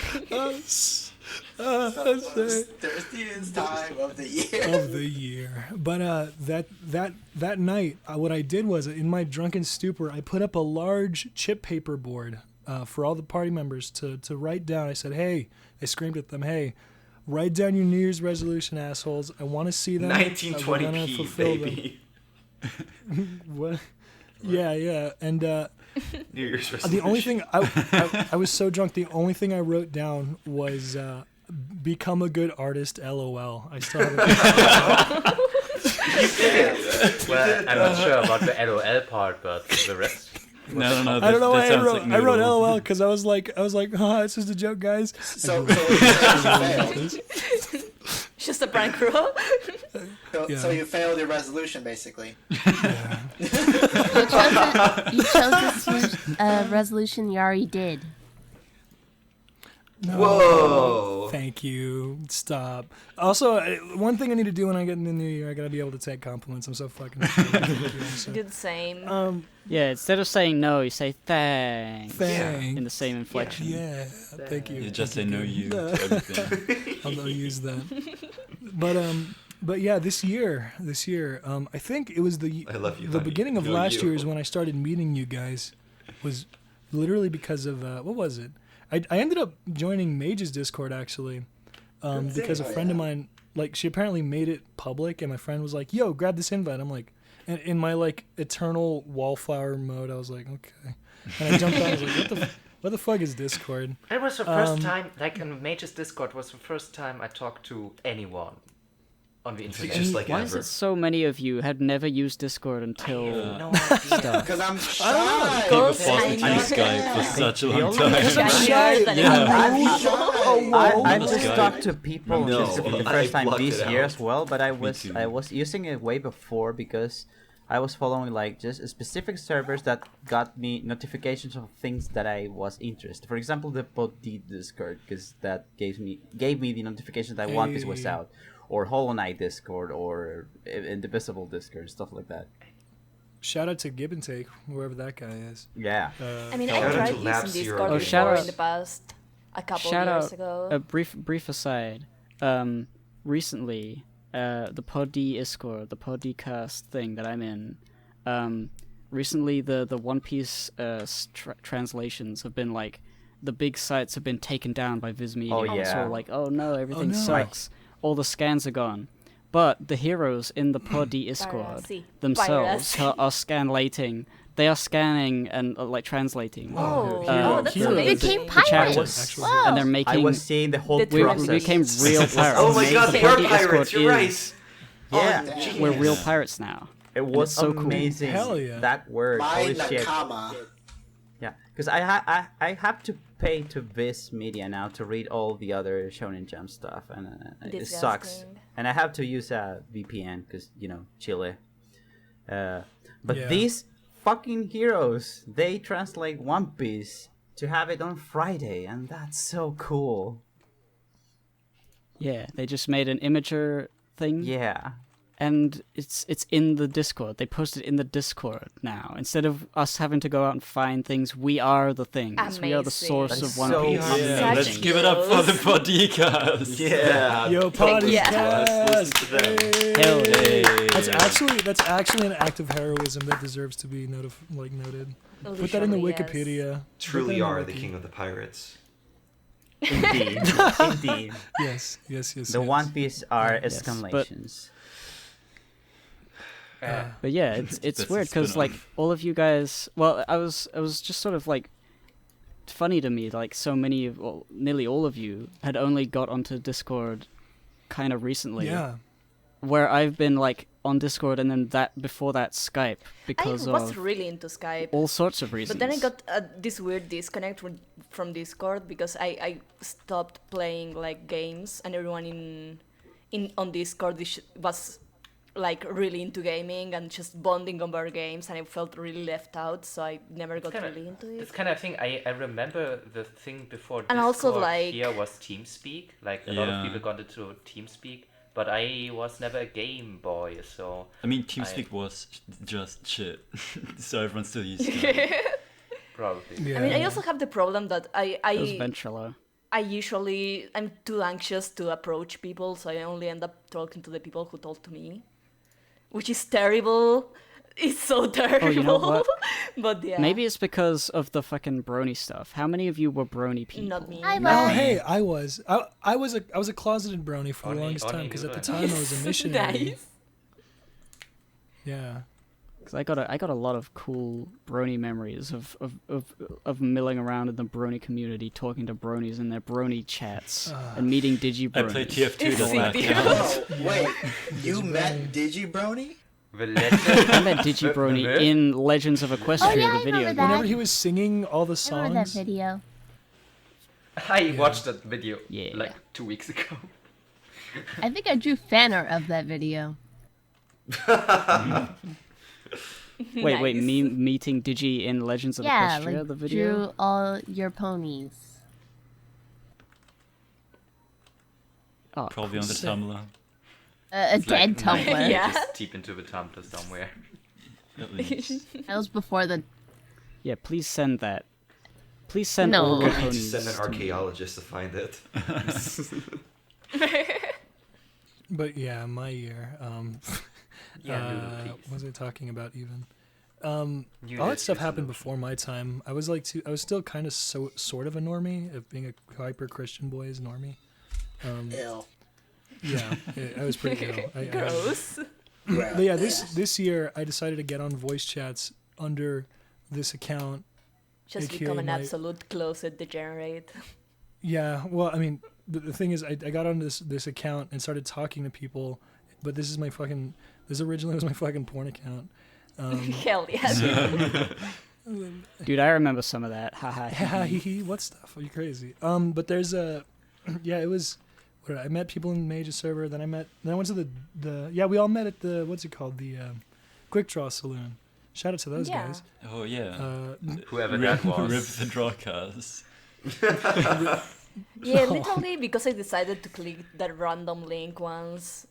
Thirstiest time of the year. But that night, what I did was, in my drunken stupor, I put up a large chip paper board for all the party members to write down. I said, hey, I screamed at them, hey, write down your New Year's resolution, assholes. I want to see them. 1920p, baby. What? Yeah. And New Year's resolution. the only thing I was so drunk. The only thing I wrote down was become a good artist. LOL. I still haven't. Well, I'm not sure about the LOL part, but the rest. No. I don't know why that sounds like I wrote Noodle. LOL because I was like, it's just a joke, guys. So Just a prank roll. so you failed your resolution, basically. You chose a resolution you already did. No. Whoa. Thank you. Stop. Also, one thing I need to do when I get in the new year, I gotta be able to take compliments. I'm so fucking. Do the same. Yeah, instead of saying no, you say thanks. Thanks. In the same inflection. Yeah. Thank you. You just say Thank no you to everything. I'll use that. But yeah, this year, I think it was I love you, the honey. beginning of No, last you. year is when I started meeting you guys. Was literally because of what was it? I ended up joining Mage's Discord actually, because a friend of mine, like, she apparently made it public, and my friend was like, "Yo, grab this invite." I'm like, and in my like eternal wallflower mode, I was like, "Okay," and I jumped on. I was like, "What the fuck is Discord?" It was the first time, like in Mage's Discord, was the first time I talked to anyone on the internet. Just like Why is ever. it so many of you had never used Discord until No idea. Because I'm shy. People forced me to use Skype for such a long time. I just Skype. talked to people No, just for the I first time blocked this it year out. as well, but I too. was using it way before because I was following like just specific servers that got me notifications of things that I was interested. For example, the PodD Discord, because that gave me the notification that One Piece was Hey. out, or Hollow Knight Discord, or Indivisible Discord, stuff like that. Shout out to Gibbontake, wherever that guy is. Yeah. I mean, Shout I out tried to using Lab Discord Zero. Oh, shout before out- in the past, a couple Shout years out ago. a brief aside. Recently, the PodD Discord, the PodD cast thing that I'm in. Recently, the One Piece translations have been like, the big sites have been taken down by Viz Media. Oh, yeah. So like, oh no, everything no. sucks. All the scans are gone. But the heroes in the PodD Discord Piracy. themselves Piracy. are scanlating. They are scanning and like translating. Oh, Hero- that's hero- They amazing. became The chat pirates. Actually. Whoa. and they're making. I was seeing the whole The we process. became real pirates. Oh my god, The they are PodD Discord pirates, you're is- right. Yeah. damn. We're real pirates now. It was it's so cool. amazing. Hell yeah. That word. My Holy shit. Nakama. Yeah, because I have to pay to Viz Media now to read all the other Shonen Jump stuff, and it sucks. Disgusting. And I have to use a VPN because Chile. But Yeah. these fucking heroes, they translate One Piece to have it on Friday, and that's so cool. Yeah, they just made an imager thing. Yeah. And it's in the Discord. They post it in the Discord now. Instead of us having to go out and find things, we are the things. We are the Amazing. source That's of One so Piece. amazing. Yeah, let's Such give it up for the heroes. podcast. Yeah. Yo, podcast. Yeah. Listen to them. Hell yeah. Hey. That's actually an act of heroism that deserves to be noted. Put that in the Literally, yes. Wikipedia. Put that Truly in the are the wiki. king of the pirates. Indeed. Indeed. Yes. The yes. One Piece are Yes, but- escalations. But yeah, it's That's a weird because spin-off. like all of you guys. Well, I was just sort of like funny to me. Like so many of, well, nearly all of you had only got onto Discord kind of recently. Yeah. Where I've been like on Discord and then that before that Skype because I was of really into Skype. all sorts of reasons. But then I got this weird disconnect from Discord because I stopped playing like games, and everyone on Discord was like really into gaming and just bonding over games, and I felt really left out, so I never got really into it. This kind of thing, I remember the thing before And Discord also, like- here was TeamSpeak. Like, a lot Yeah. of people got into TeamSpeak, but I was never a Game Boy, so... I mean, TeamSpeak was just shit, so everyone still used it. Probably. Yeah. I mean, I also have the problem that it was Ventrilo. I'm too anxious to approach people, so I only end up talking to the people who talk to me, which is terrible. It's so terrible. Oh, you know what? But yeah, Maybe it's because of the fucking brony stuff. How many of you were brony people? not me. I Oh was. hey, I was a closeted brony for the Only- longest time only because at the Noodle. time I was a missionary. Nice. Yeah. 'Cause I got a lot of cool brony memories of milling around in the brony community, talking to bronies in their brony chats, and meeting I digibronies. played TF2 It's does not CDO. count. Oh, wait, you met Digibrony? The legend. I met Digibrony in Legends of Equestria, Oh, yeah, I the video remember game. that. Whenever he was singing all the I remember that songs, video. I watched that video Yeah. like 2 weeks ago. I think I drew fan art of that video. Wait, Nice. me meeting Digi in Legends of Yeah, Equestria, like the video? drew all your ponies. Oh, Probably on the Tumblr, A dead Tumblr. Yeah. Just deep into the Tumblr somewhere. at least. That was before the. yeah, please send that. Please send No. all the We need to ponies. send an to me. archaeologist to find it. but yeah, my year. Yeah, Noodle, please. What was I talking about even? You All that just stuff use happened Noodle. before my time. I was I was still kind of sort of a normie, of being a hyper Christian boys normie. Ew. Yeah, I was pretty ill. Gross. But yeah, this year I decided to get on voice chats under this account. Just AKA become an my- absolute closet degenerate. Yeah, well, I mean, the thing is, I got on this account and started talking to people, but this originally was my fucking porn account. Hell yes. Dude, I remember some of that. Haha. What stuff? Are you crazy? But there's yeah, it was. I met people in the Major server. Then I went to the we all met at the what's it called, the Quick Draw Saloon. Shout out to those Yeah. guys. Oh yeah. Whoever Rip, that was. Rip the Drawcast. Yeah, literally because I decided to click that random link once.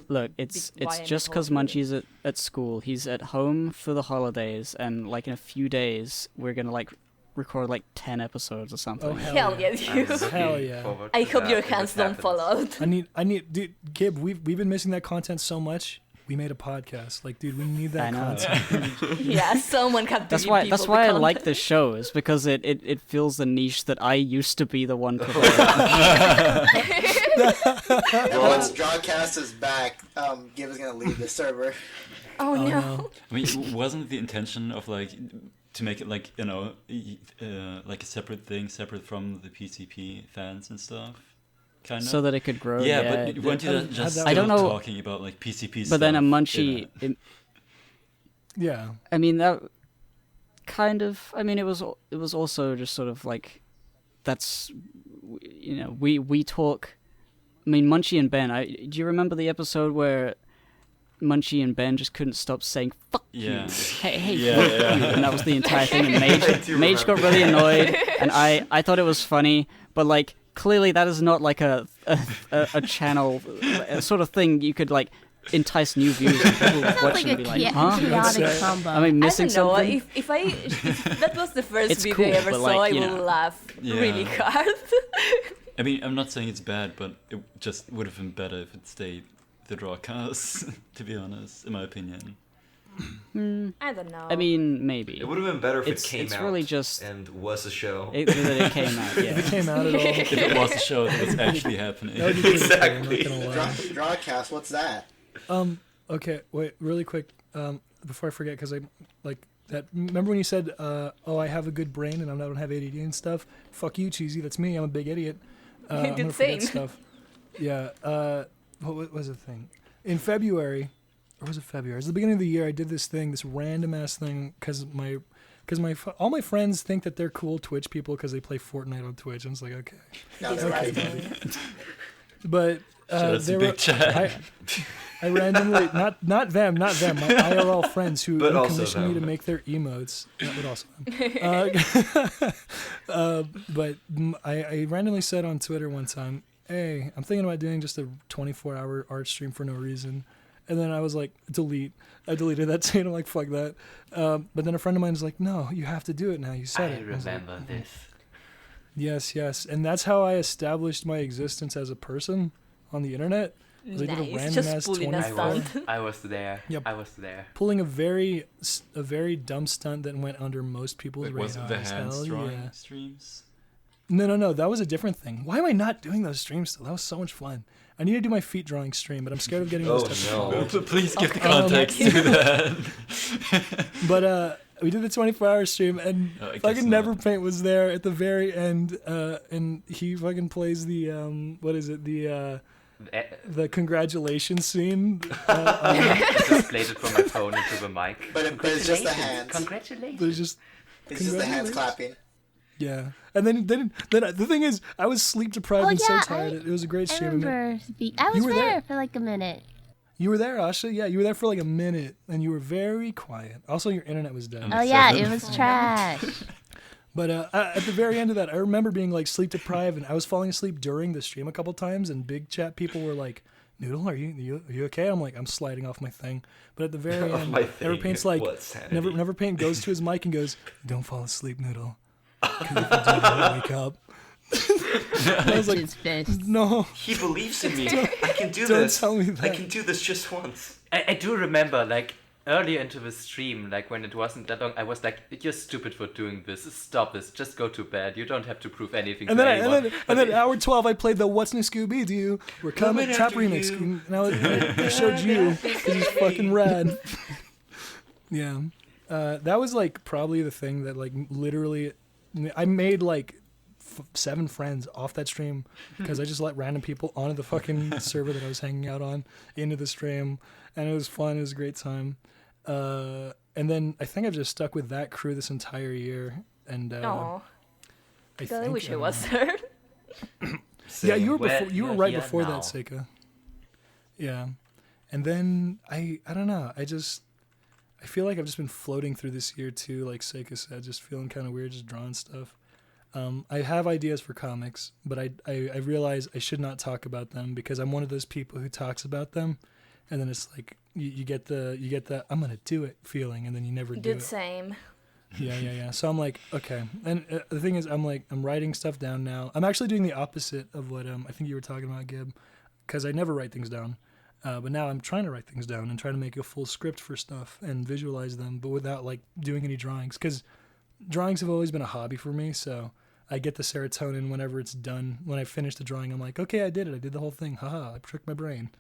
Look, it's why I just never because did it. Munchie's at school. He's at home for the holidays, and like in a few days, we're gonna like record like 10 episodes or something. Oh hell, Hell yeah. yes, I'm you. looking Hell yeah. forward I to hope that your if it hands don't happens. fall out. I need, dude, Gib. We've been missing that content so much. We made a podcast. Like, dude, we need that I know. content. Yeah, someone have to That's give why. people That's why I the like content. this show, is because it fills the niche that I used to be the one providing. And once Drawcast is back, Gib is gonna leave the server. Oh no. no. I mean, wasn't the intention of like to make it like like a separate thing, separate from the PCP fans and stuff, kind of. So that it could grow. yeah, but weren't you How'd just that I don't still know- talking about like PCP? But then a stuff Munchie. in Yeah. I mean that kind of. I mean it was also just sort of like that's we talk. I mean Munchie and Ben. Do you remember the episode where Munchie and Ben just couldn't stop saying "fuck Yeah. you"? Hey, Yeah, fuck yeah. you, and that was the entire thing. And I do Mage got remember really that. annoyed, and I thought it was funny, but like clearly that is not like a channel a sort of thing you could like entice new viewers and people Sounds watch like and a be like, huh? chaotic combo. Am I I missing don't know. something? If that was the first It's video cool, I ever but, saw, like, I you will know. laugh Yeah. really hard. I mean, I'm not saying it's bad, but it just would have been better if it stayed the Drawcast, to be honest, in my opinion. I don't know. I mean, maybe. It would have been better if It's- it came it's out really just- and was a show. That it came out, If it yeah. came out at all, If it was a show that was actually happening. that would be pretty Exactly. cool, I'm not gonna lie. Drawcast, what's that? Okay, wait, really quick, before I forget, because I like that. Remember when you said, "Oh, I have a good brain and I don't have ADD and stuff"? Fuck you, cheesy. That's me. I'm a big idiot. I'm Did gonna forget same. stuff. Yeah. What was the thing? In February, or was it February? It was the beginning of the year. I did this thing, this random ass thing, because all my friends think that they're cool Twitch people because they play Fortnite on Twitch. And it's like, okay, That's Okay, right. but Shout out to they Big were. Chad. I randomly not them, my IRL friends who But also commissioned me to them. make their emotes. Yeah, but also them. I randomly said on Twitter one time, "Hey, I'm thinking about doing just a 24-hour art stream for no reason," and then I was like, "Delete." I deleted that saying, I'm like, "Fuck that." But then a friend of mine was like, "No, you have to do it now. You said I it." was like, remember this. Yes, and that's how I established my existence as a person on the internet. Was I did a nice. random Just ass pulling a 24 stunt. I was there. Yep. I was there. pulling a very dumb stunt that went under most people's Wait, was radars. it the hands Hell drawing yeah. streams? No. That was a different thing. Why am I not doing those streams still? That was so much fun. I need to do my feet drawing stream, but I'm scared of getting those types of followers. Please give the context to that. But we did the 24-hour stream, and Oh, I guess fucking not. NeverPaint was there at the very end, and he fucking plays the what is it, the congratulations scene. I just played it from my phone into the mic. But it's just the hands. Congratulations. There's just It's just the hands clapping. yeah, and then the thing is, I was sleep deprived Oh, and yeah, so tired. It was a great I stream. remember. I You was were there there. for like a minute. You were there, Asha. Yeah, you were there for like a minute, and you were very quiet. Also, your internet was dead. Oh yeah, it was trash. But at the very end of that, I remember being like sleep deprived, and I was falling asleep during the stream a couple times. And big chat people were like, "Noodle, are you okay?" I'm like, I'm sliding off my thing. But at the very end, My thing. NeverPaint's like, What sanity? NeverPaint goes to his mic and goes, "Don't fall asleep, Noodle. 'Cause if you do, you'll wake up." I was like, Just fish. "No, He believes in me. I can do don't this. tell me I that." can do this just once. I do remember, like, earlier into the stream, like, when it wasn't that long, I was like, you're stupid for doing this. Stop this. Just go to bed. You don't have to prove anything And to then, anyone. and then hour 12, I played the What's New Scooby Doo. We're coming Coming trap after remix. you. And I showed you because he's fucking rad. Yeah, that was like probably the thing that like literally, I made like 7 friends off that stream because I just let random people onto the fucking server that I was hanging out on into the stream, and it was fun. It was a great time. And then I think I've just stuck with that crew this entire year. And Oh, I God, I think, wish I was there. Yeah, you were Well, before. You were you're right here before now. that, Seika. Yeah, and then I don't know. I feel like I've just been floating through this year too, like Seika said, just feeling kind of weird, just drawing stuff. I have ideas for comics, but I realize I should not talk about them because I'm one of those people who talks about them, and then it's like you get the I'm gonna do it feeling, and then you never do Did it. same. Yeah. So I'm like, okay. And the thing is, I'm writing stuff down now. I'm actually doing the opposite of what I think you were talking about, Gib, because I never write things down. But now I'm trying to write things down and try to make a full script for stuff and visualize them, but without like doing any drawings. Because drawings have always been a hobby for me, so I get the serotonin whenever it's done. When I finish the drawing, I'm like, okay, I did it. I did the whole thing. Haha, I tricked my brain.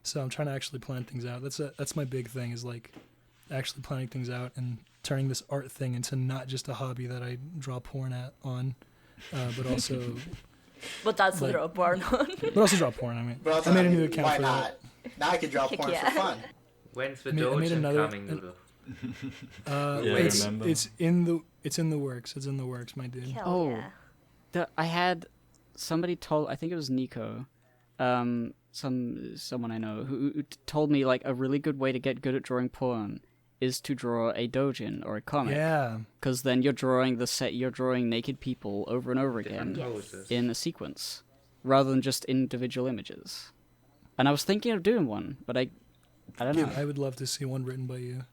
So I'm trying to actually plan things out. That's my big thing, is like actually planning things out and turning this art thing into not just a hobby that I draw porn but also But that's Like- a draw porn on. but also draw porn. I mean, Bro, I made a new account why for not? that. Now I can draw Heck porn yeah. for fun. When's the I made Doge another- coming, Noodle? Yeah, I remember. it's in the works. It's in the works, my dude. Hell Oh. yeah. I had somebody told, I think it was Nico, someone I know who told me like a really good way to get good at drawing porn is to draw a doujin or a comic. Yeah. Because then you're drawing you're drawing naked people over and over again Poses. in a sequence, rather than just individual images. And I was thinking of doing one, but I don't know. I would love to see one written by you.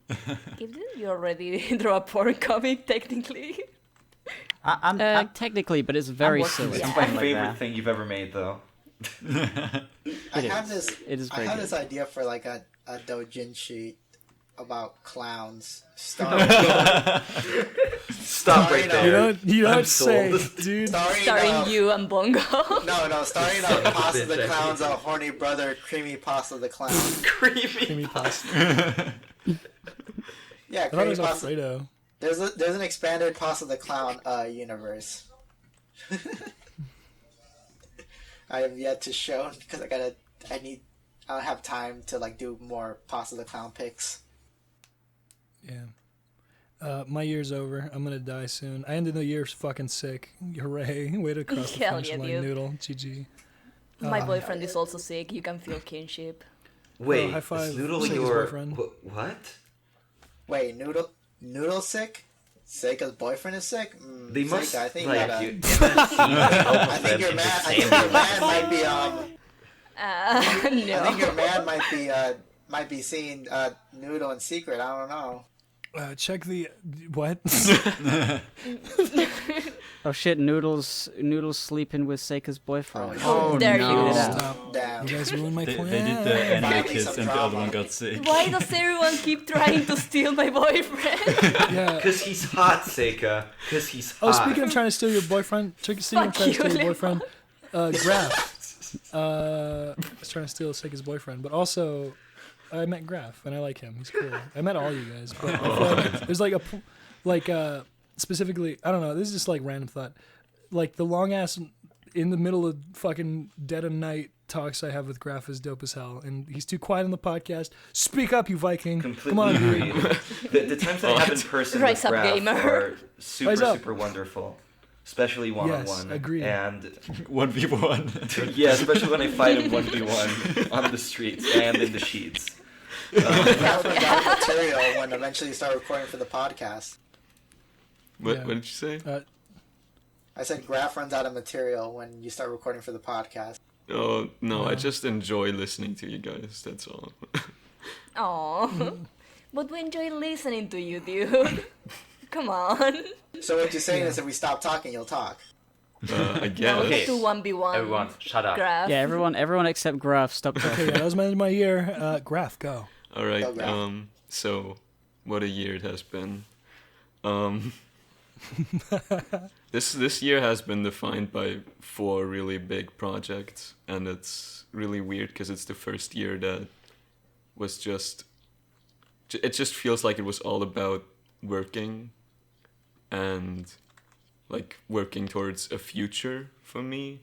Didn't you already draw a porn comic, technically? I'm Technically, but it's very working silly. with It's Yeah. my Like favorite that. thing you've ever made, though. I have this. It is I very have good. this idea for like a doujin sheet about clowns. Starring, Stop right You there. You don't I'm say, sold. dude. Starring you and Bongo. No, starring Son of a Pasta the bitch, Clown's horny brother, Creamy Pasta the Clown. Creamy. Creamy pasta. Yeah, I thought it Creamy was Pasta. Alfredo. There's an expanded Pasta the Clown universe. I have yet to show because I don't have time to like do more Pasta the Clown pics. Yeah. My year's over. I'm gonna die soon. I ended the year fucking sick. Hooray. Way to cross the Hell finish yeah, line, dude. Noodle. GG. My boyfriend is also sick. You can feel kinship. Wait, high five. is Noodle Seika's your... boyfriend. What? Wait, Noodle sick? Seika's boyfriend is sick? They must, Seika, I think like, you gotta- you haven't seen both I of think them your in man. the I same think your room. man might be. No. I think your man might be seeing Noodle in secret. I don't know. Check the what? Oh shit, Noodles sleeping with Seika's boyfriend. Oh, There no. you go. Stop. Damn. You guys ruined my They plan. did the anime Finally kiss some and the other drama. one got sick. Why does everyone keep trying to steal my boyfriend? Yeah. Because he's hot, Seika. Because he's hot. Oh, speaking of trying to steal your boyfriend, speaking of trying to steal your boyfriend, Graf. Was trying to steal Seika's boyfriend, but also I met Graf and I like him. He's cool. I met all you guys, but I feel like there's specifically, I don't know. This is just like random thought. Like the long ass in the middle of fucking dead of night talks I have with Graf is dope as hell, and he's too quiet on the podcast. Speak up, you Viking! Completely Come on, dude. agreed. The times that I have in person Rise with up, Graf gamer. are super, Rise up. super wonderful. Especially one-on-one. Yes, agreed. And 1v1. yeah, especially when I fight him 1v1 on the streets and in the sheets. Graf runs out of material when eventually you start recording for the podcast. What Yeah. did you say? I said Graf runs out of material when you start recording for the podcast. Oh no, I Yeah. just enjoy listening to you guys. That's all. Aww. But we enjoy listening to you, dude. Come on. So what you're saying is if we stop talking, you'll talk. I Now guess. Okay. let's do 1v1. Everyone, shut up. Graph. Yeah, everyone except Graf, stop Okay, talking. yeah, that was my year. Graf, go. All right. Go, Graf. So, what a year it has been. This year has been defined by 4 really big projects, and it's really weird because it's the first year that was just. It just feels like it was all about working, and like working towards a future for me,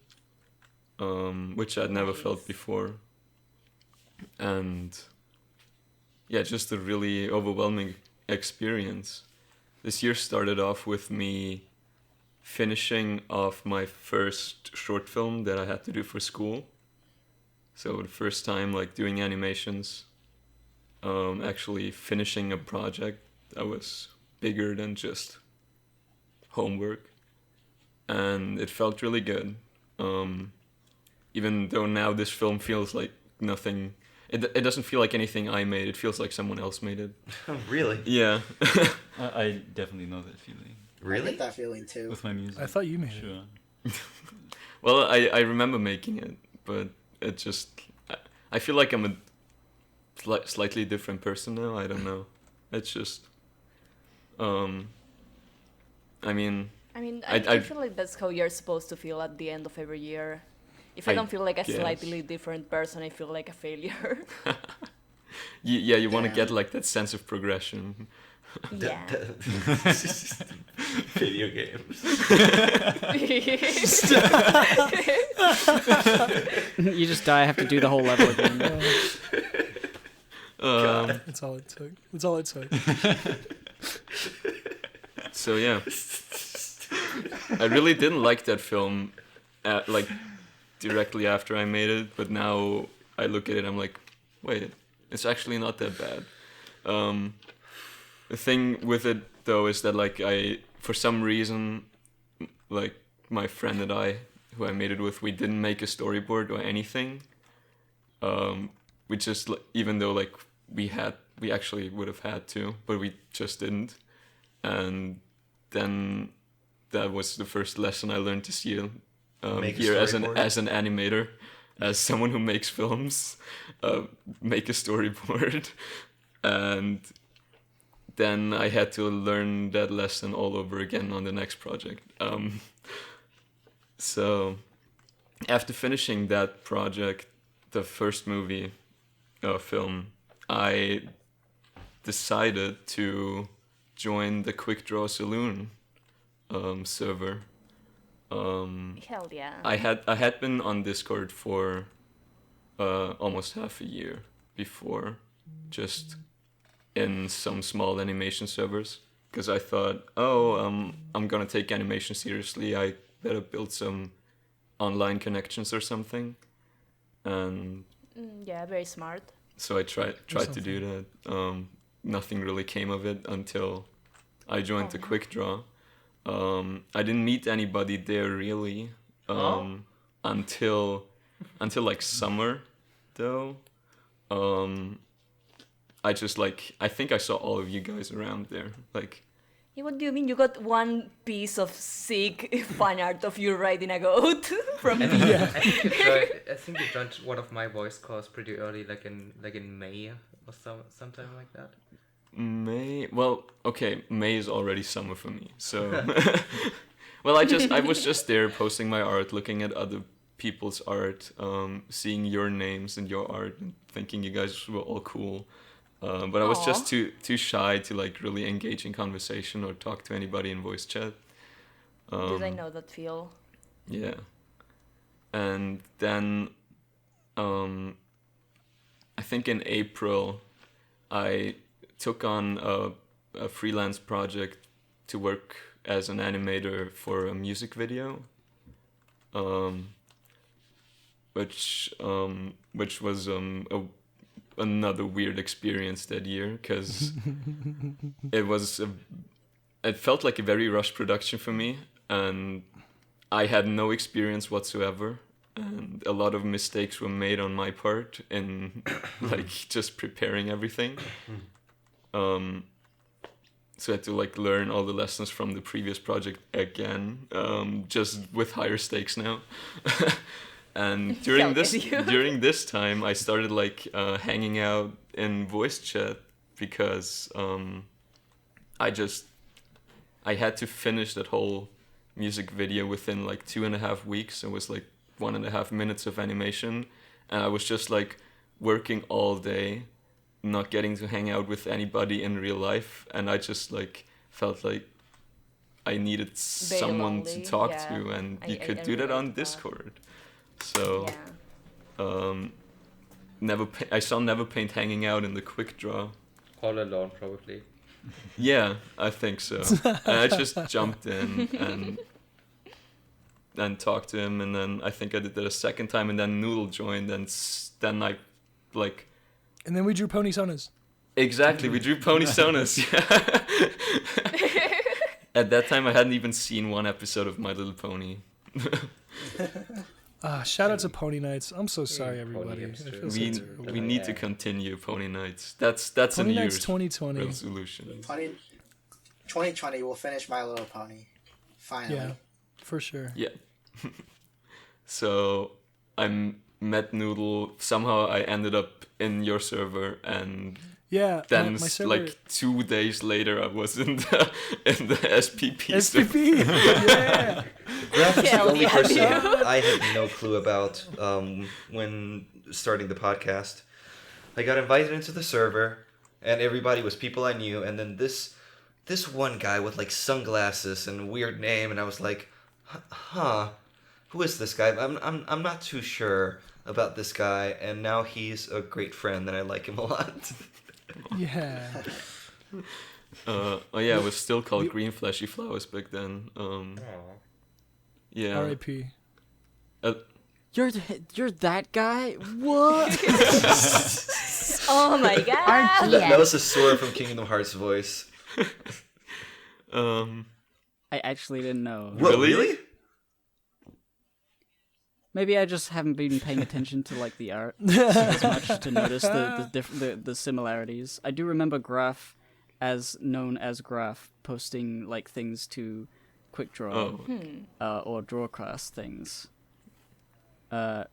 which I'd never felt before, and yeah, just a really overwhelming experience. This year started off with me finishing off my first short film that I had to do for school. So the first time like doing animations, actually finishing a project that was bigger than just homework. And it felt really good. Even though now this film feels like nothing, it doesn't feel like anything I made, it feels like someone else made it. Oh, really? Yeah. I definitely know that feeling I Really? get that feeling too. with my music. I thought you made it. Sure. Well, I remember making it, but it just... I feel like I'm a slightly different person now, I don't know. It's just... I mean... I feel like that's how you're supposed to feel at the end of every year. If I don't feel like a guess. slightly different person, I feel like a failure. Yeah, you want to Yeah. get like that sense of progression. Yeah. Video games. You just die, have to do the whole level again. That's all it took. That's all it took. So yeah, I really didn't like that film, like directly after I made it. But now I look at it, I'm like, wait, it's actually not that bad. The thing with it though is that like for some reason, like my friend and I, who I made it with, we didn't make a storyboard or anything. We just even though like we actually would have had to, but we just didn't. And then that was the first lesson I learned this year. Make a Here as storyboard. an animator, as someone who makes films, make a storyboard. And then I had to learn that lesson all over again on the next project. So after finishing that project, the first film, I decided to join the Quick Draw Saloon server. Hell yeah. I had been on Discord for almost half a year before, just in some small animation servers, because I thought, I'm gonna take animation seriously. I better build some online connections or something, and Yeah, very smart. so I tried to do that. Nothing really came of it until I joined the Quick Draw. I didn't meet anybody there really until like summer though. I just I think I saw all of you guys around there. Like Yeah, what do you mean? You got one piece of sick fan art of you riding a goat from me. I think you joined one of my voice calls pretty early, like in May or sometime like that. May? Well, okay, May is already summer for me. So, well, I was just there posting my art, looking at other people's art, seeing your names and your art, and thinking you guys were all cool. But I was just too shy to like really engage in conversation or talk to anybody in voice chat. Did I know that feel? Yeah. And then I think in April I took on a freelance project to work as an animator for a music video. Which was another weird experience that year, because it felt like a very rushed production for me, and I had no experience whatsoever, and a lot of mistakes were made on my part in like just preparing everything. So I had to like learn all the lessons from the previous project again, just with higher stakes now. And during this time, I started like hanging out in voice chat because I had to finish that whole music video within like 2.5 weeks. It was like 1.5 minutes of animation, and I was just like working all day, not getting to hang out with anybody in real life, and I just like felt like I needed someone to talk to, and you could do that on Discord. So, I saw NeverPaint hanging out in the quick draw. All alone, probably. Yeah, I think so. And I just jumped in and talked to him, and then I think I did that a second time, and then Noodle joined, and then I like. And then we drew Pony Sonas. Exactly, we drew Pony Sonas. At that time, I hadn't even seen one episode of My Little Pony. Shout out to Pony Nights. I'm so sorry, everybody. We need to continue Pony Nights. That's a New Year's 2020 resolution. 2020 will finish My Little Pony. Finally. Yeah, for sure. Yeah. So I met Noodle. Somehow I ended up in your server, and then my server... like 2 days later I was in the SPP. SPP. Yeah. Graf is the only person I had no clue about when starting the podcast. I got invited into the server, and everybody was people I knew, and then this one guy with like sunglasses and a weird name, and I was like, huh, who is this guy? I'm not too sure about this guy, and now he's a great friend, and I like him a lot. Yeah. It was still called Green Fleshy Flowers back then. Yeah. R.I.P. You're that guy? What? Oh my god! That was a Sora from Kingdom Hearts voice. I actually didn't know. Really? Maybe I just haven't been paying attention to like the art as much to notice the similarities. I do remember Graf, as known as Graf, posting like things to Quick Draw or Drawcast things. Oh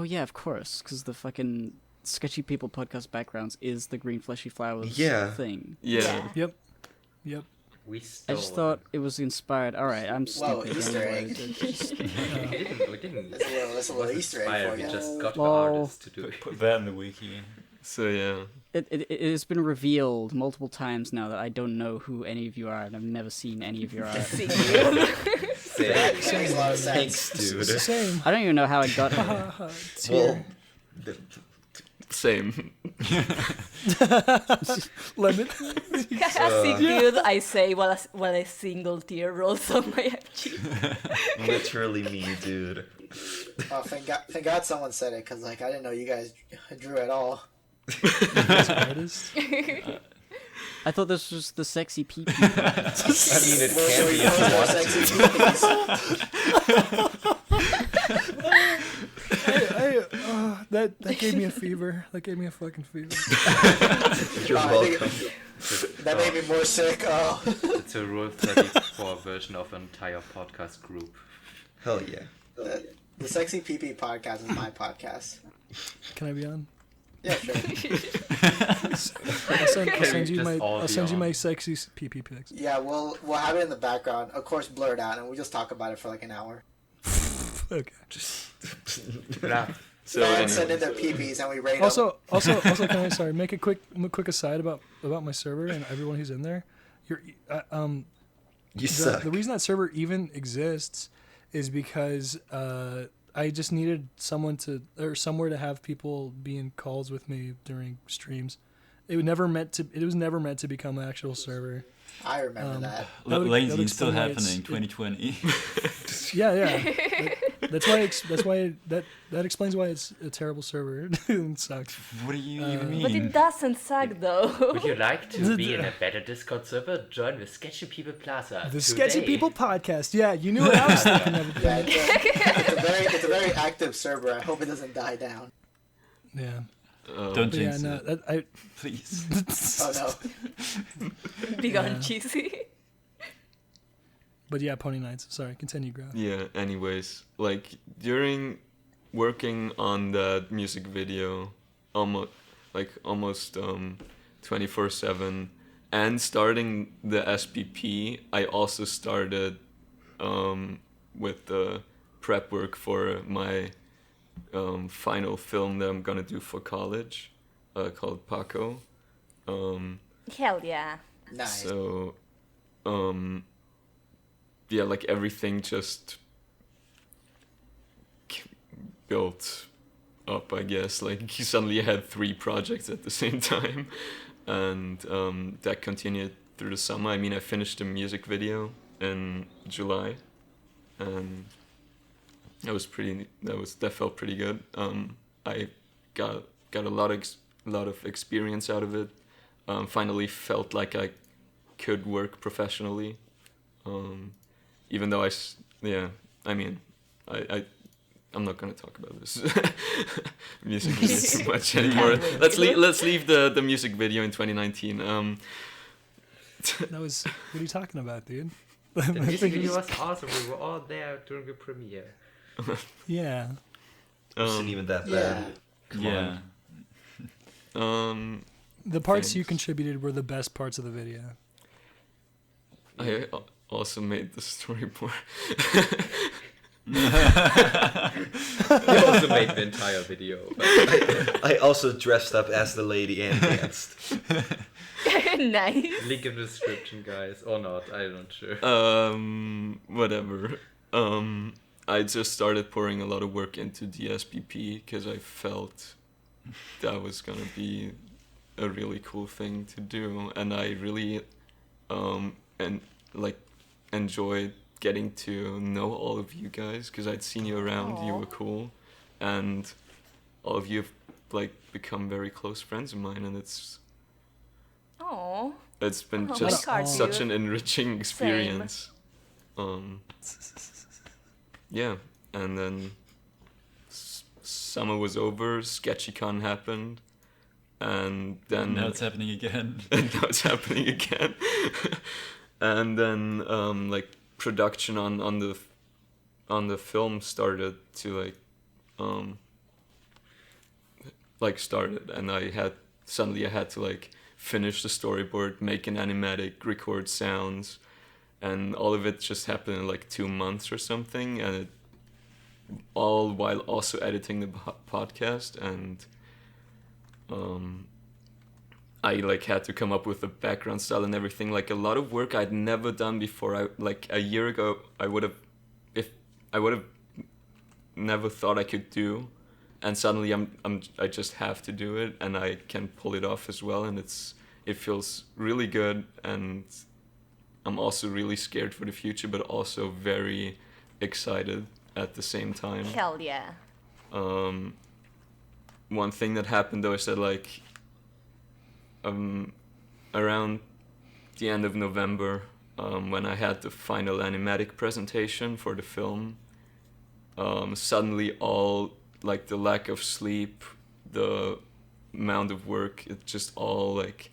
yeah, of course, because the fucking Sketchy People podcast backgrounds is the Green Fleshy Flowers thing. Yeah. Yep. We stole I just thought it was inspired. All right, I'm stupid. Easter egg. we didn't. That's a little Easter egg for We you. just got the artists to do it. Put that in the wiki. So yeah. It has been revealed multiple times now that I don't know who any of you are, and I've never seen any of your art. Same. Makes a lot of sense. Thanks, dude. Same. I don't even know how I got here. Well, Same. Lemon. Sick dude, I say while a single tear rolls on my cheek. literally me, dude. Oh, thank God someone said it, because like I didn't know you guys drew at all. Artist. I thought this was the sexy people. I mean, it can be if you want it to. That gave me a fever. That gave me a fucking fever. You're welcome. That made me more sick. Oh. It's a Rule 34 version of an entire podcast group. Hell yeah. The Sexy PP podcast is my podcast. Can I be on? Yeah, sure. I'll send you Just my sexy PP pics. Yeah, we'll have it in the background, of course, blurred out, and we'll just talk about it for like an hour. Okay. So Fans send in anyways, their PPs, and we rate them. Also, can I make a quick aside about my server and everyone who's in there? You suck. The reason that server even exists is because I just needed somewhere to have people be in calls with me during streams. It was never meant to become an actual server. I remember that. Lazy is still explain why happening, 2020. Yeah. That's why that explains why it's a terrible server. It sucks. What do you even mean? But it doesn't suck though. Would you like to be in a better Discord server? Join the Sketchy People Plaza. The today. Sketchy People podcast. Yeah, you knew what I was thinking of. Yeah, it's a very active server. I hope it doesn't die down. Yeah. Don't But yeah, jinx no, it. Please. Oh no. Big Yeah. on cheesy. But yeah, Pony Nights. Sorry, continue, Graf. yeah, anyways, like during working on that music video almost 24/7 and starting the SPP, I also started with the prep work for my final film that I'm gonna do for college, called Paco. Hell yeah. Nice. So, yeah, like everything just built up, I guess. Like suddenly I had 3 projects at the same time, and that continued through the summer. I mean, I finished the music video in July, and that felt pretty good. I got a lot of experience out of it. Finally felt like I could work professionally. Even though I'm not gonna talk about this music video too much anymore. Let's leave the music video in 2019. That was. What are you talking about, dude? The music video was awesome. We were all there during the premiere. Yeah. Wasn't even that bad. Come Yeah. The parts you Thanks. contributed were the best parts of the video. I also made the storyboard. You also made the entire video. I also dressed up as the lady and danced. Nice. Link in the description, guys. Or not, I'm not sure. Whatever. I just started pouring a lot of work into DSPP because I felt that was gonna be a really cool thing to do, and I really enjoyed getting to know all of you guys because I'd seen you around. You were cool, and all of you have become very close friends of mine, and it's Oh. been Oh, just my God, such dude. an enriching experience. Yeah, and then summer was over, SketchyCon happened, and then Now it's happening again. and now it's happening again. And then production on the film started to started, and I had to finish the storyboard, make an animatic, record sounds, and all of it just happened in 2 months or something, and all while also editing the podcast. And I had to come up with the background style and everything, a lot of work I'd never done before. A year ago I would have never thought I could do, and suddenly I just have to do it, and I can pull it off as well, and it feels really good, and I'm also really scared for the future, but also very excited at the same time. Hell yeah. One thing that happened though is that around the end of November, when I had the final animatic presentation for the film, suddenly all like the lack of sleep, the amount of work, it just all like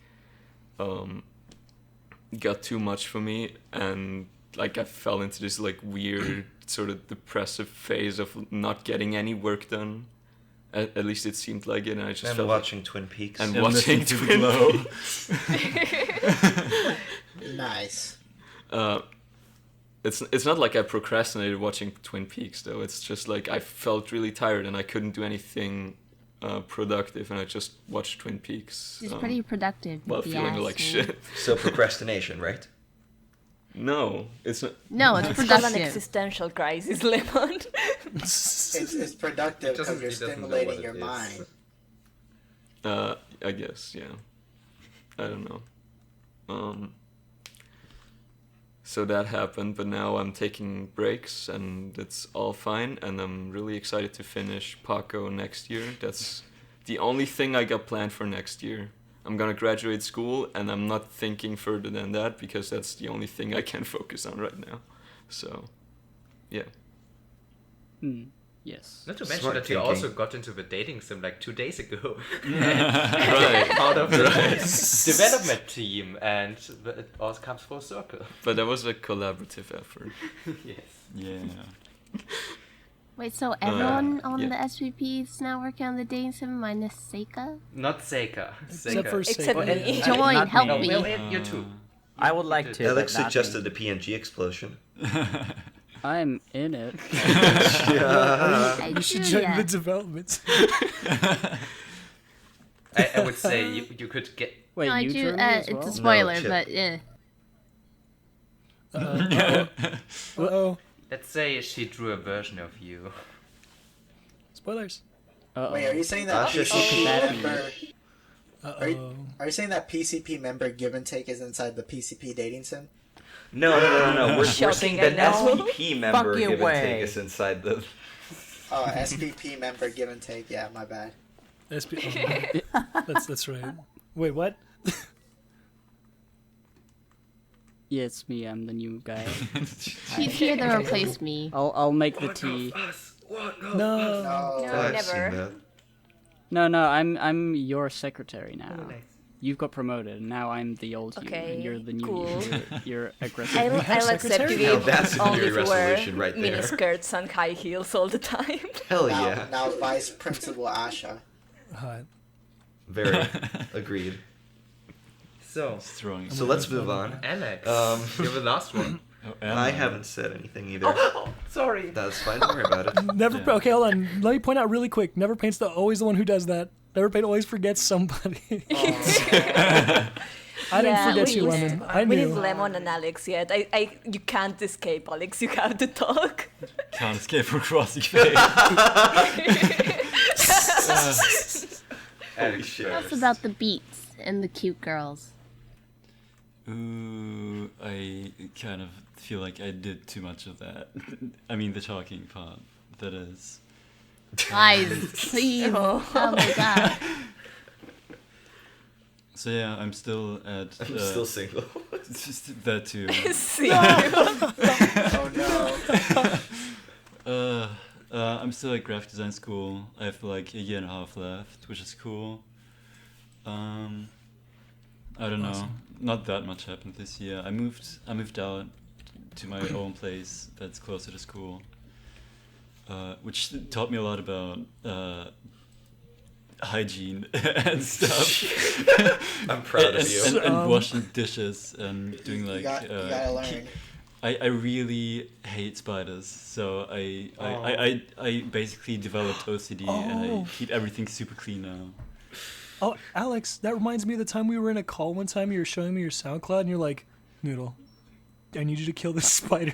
got too much for me, and like I fell into this like weird sort of depressive phase of not getting any work done. At least it seemed like it, and I just And felt watching Twin Peaks. and And watching listening to Twin Glow. Peaks. Nice. It's not like I procrastinated watching Twin Peaks though. It's just like I felt really tired and I couldn't do anything productive, and I just watched Twin Peaks. It's pretty productive. While with the feeling ass, like man. shit. So procrastination, right? No, it's not. No, it's It's not an productive. existential crisis, Lemon. It's productive because you're he doesn't know stimulating what your it mind. is. I guess, yeah. I don't know. So that happened, but now I'm taking breaks and it's all fine, and I'm really excited to finish Paco next year. That's the only thing I got planned for next year. I'm gonna graduate school, and I'm not thinking further than that because that's the only thing I can focus on right now. So, yeah. Yes. Not to mention Smart that you thinking. also got into the dating sim like 2 days ago. Right. Part of the Right. Development team, and it all comes full circle. But that was a collaborative effort. Yes. Yeah. Wait, so everyone on yeah. the SVP is now working on the dating sim minus Seika? Not Seika. Except for Except Seika. me. Join, not help me. me. Well, you too. I would like to. Alex but not suggested me. the PNG explosion. I'm in it. I You should do, join yeah. the development. I would say you could get. Wait, No, I you do. drew me as It's well? a spoiler, Chip. but yeah. Uh-oh. Let's say she drew a version of you. Spoilers. Uh-oh. Wait, are you saying that Asha, PCP that member? Uh-oh. Are you saying that PCP member Gibbontake is inside the PCP dating sim? No. We're Shouting saying that at no. SPP member Fuck you give and way. take is inside the. Oh, SPP member Gibbontake. Yeah, my bad. SP- that's right. Wait, what? Yeah, it's me. I'm the new guy. He's here to replace me. I'll make the tea. No. No. No, I've seen never. that. No, I'm your secretary now. You've got promoted, and now I'm the old you, Okay, and you're the new cool. you. You're aggressive. I'll accept secretary? you Now that's a only New if you Year's wear resolution right there. mini skirts and high heels all the time. Hell Now, yeah. now Vice Principal Asha. Hot. Very agreed. So, Throwing. So let's move on. Alex, Um, you're the last one. Oh, I Emma. haven't said anything either. Sorry. That's fine. Don't worry about it. Never. Yeah. Okay, hold on. Let me point out really quick. NeverPaint's always the one who does that. NeverPaint always forgets somebody. I didn't Yeah, forget we you, need- Lemon. I We need knew. Lemon and Alex yet. You can't escape, Alex. You have to talk. Can't escape from crossing fate. Holy shit. That's about the beats and the cute girls. Ooh, I kind of feel like I did too much of that. I mean, the talking part. That is. Guys, please. Oh my god. So yeah, I'm still at. I'm still single. Just that too. See? Oh no. I'm still at graphic design school. I have like a year and a half left, which is cool. I don't know. Not that much happened this year. I moved out to my own place that's closer to school, which taught me a lot about hygiene and stuff. I'm proud of you. And washing dishes and doing like. You gotta learn. I really hate spiders, so I basically developed OCD and I keep everything super clean now. Oh, Alex, that reminds me of the time we were in a call one time. You were showing me your SoundCloud, and you're like, "Noodle, I need you to kill this spider."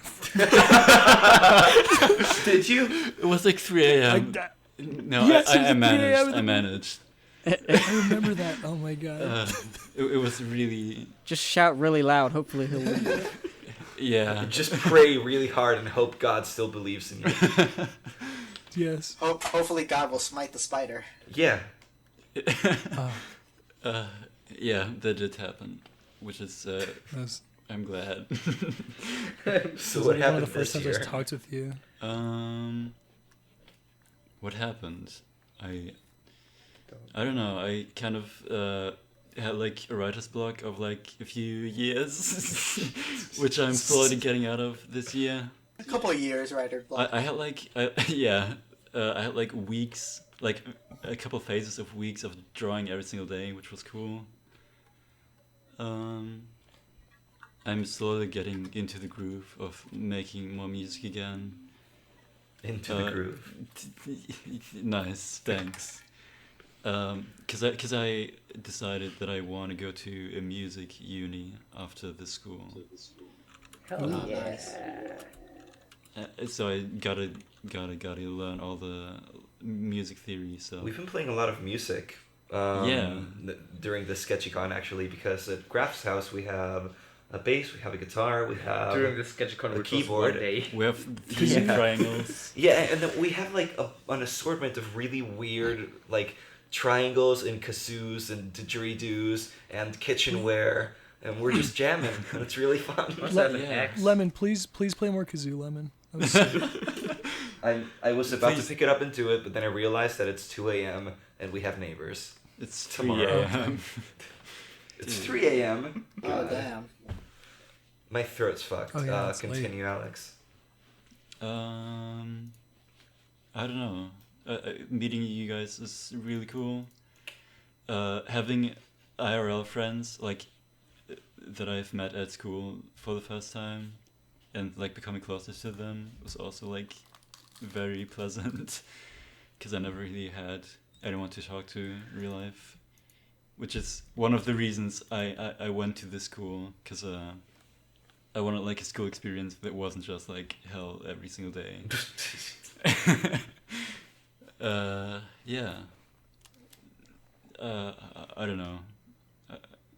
Did you? It was like 3 a.m. No, Yes, it was I at 3 a.m. managed. I managed. I remember that. Oh my god. It was really, Just shout really loud. Hopefully he'll leave. yeah. Just pray really hard and hope God still believes in you. Yes. Hopefully God will smite the spider. Yeah. Yeah, that did happen, which is That's I'm glad. So was what like one of happened the first this times I year? talked with you. what happened? I don't know. I kind of had like a writer's block of like a few years, which I'm slowly getting out of this year. A couple of years, writer block. I had like I had like weeks, like a couple phases of weeks of drawing every single day, which was cool. I'm slowly getting into the groove of making more music again. Into the groove. Nice, thanks. Cause I decided that I want to go to a music uni after the school. Hell yes. So I gotta learn all the music theory stuff. We've been playing a lot of music. Yeah. During the SketchyCon actually, because at Graf's house we have a bass, we have a guitar, we have During the SketchyCon, a which keyboard. was one day. We have three triangles. Yeah, and then we have like an assortment of really weird like triangles and kazoos and didgeridoos and kitchenware, and we're just jamming, and it's really fun. Lemon, please play more kazoo, Lemon. That was sick. I was about to pick it up and do it, but then I realized that it's 2 a.m. and we have neighbors. It's tomorrow. 3 a.m. It's 3 a.m. Oh, damn. My throat's fucked. Oh, yeah, it's continue, Alex. I don't know. Meeting you guys is really cool. Having IRL friends like that I've met at school for the first time, and like becoming closer to them was also like very pleasant, because I never really had anyone to talk to in real life, which is one of the reasons I went to this school, because I wanted like a school experience that wasn't just like hell every single day. Yeah. I don't know.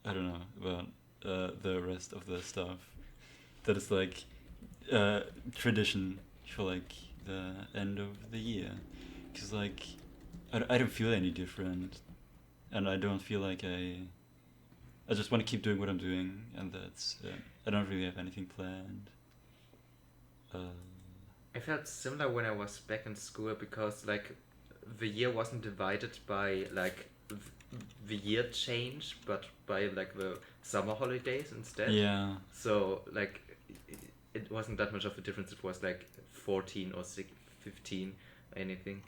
I don't know about the rest of the stuff. That is like tradition for like the end of the year, because like I don't feel any different, and I don't feel like I just want to keep doing what I'm doing, and that's I don't really have anything planned. I felt similar when I was back in school, because like the year wasn't divided by like the year change, but by like the summer holidays instead. Yeah. So like it wasn't that much of a difference. It was like 14 or 15 or anything.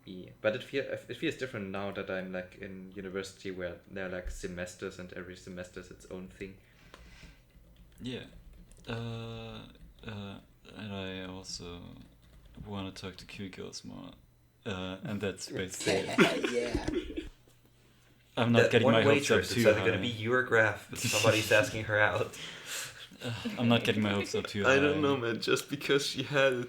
Yeah. But it feels different now that I'm like in university, where there are like semesters, and every semester is its own thing. Yeah. And I also want to talk to cute girls more. And that's basically it. Yeah. I'm not getting my hopes up It's too either high. going to be you or Graf, but somebody's asking her out. I'm not getting my hopes up too high. I don't know, man. Just because she had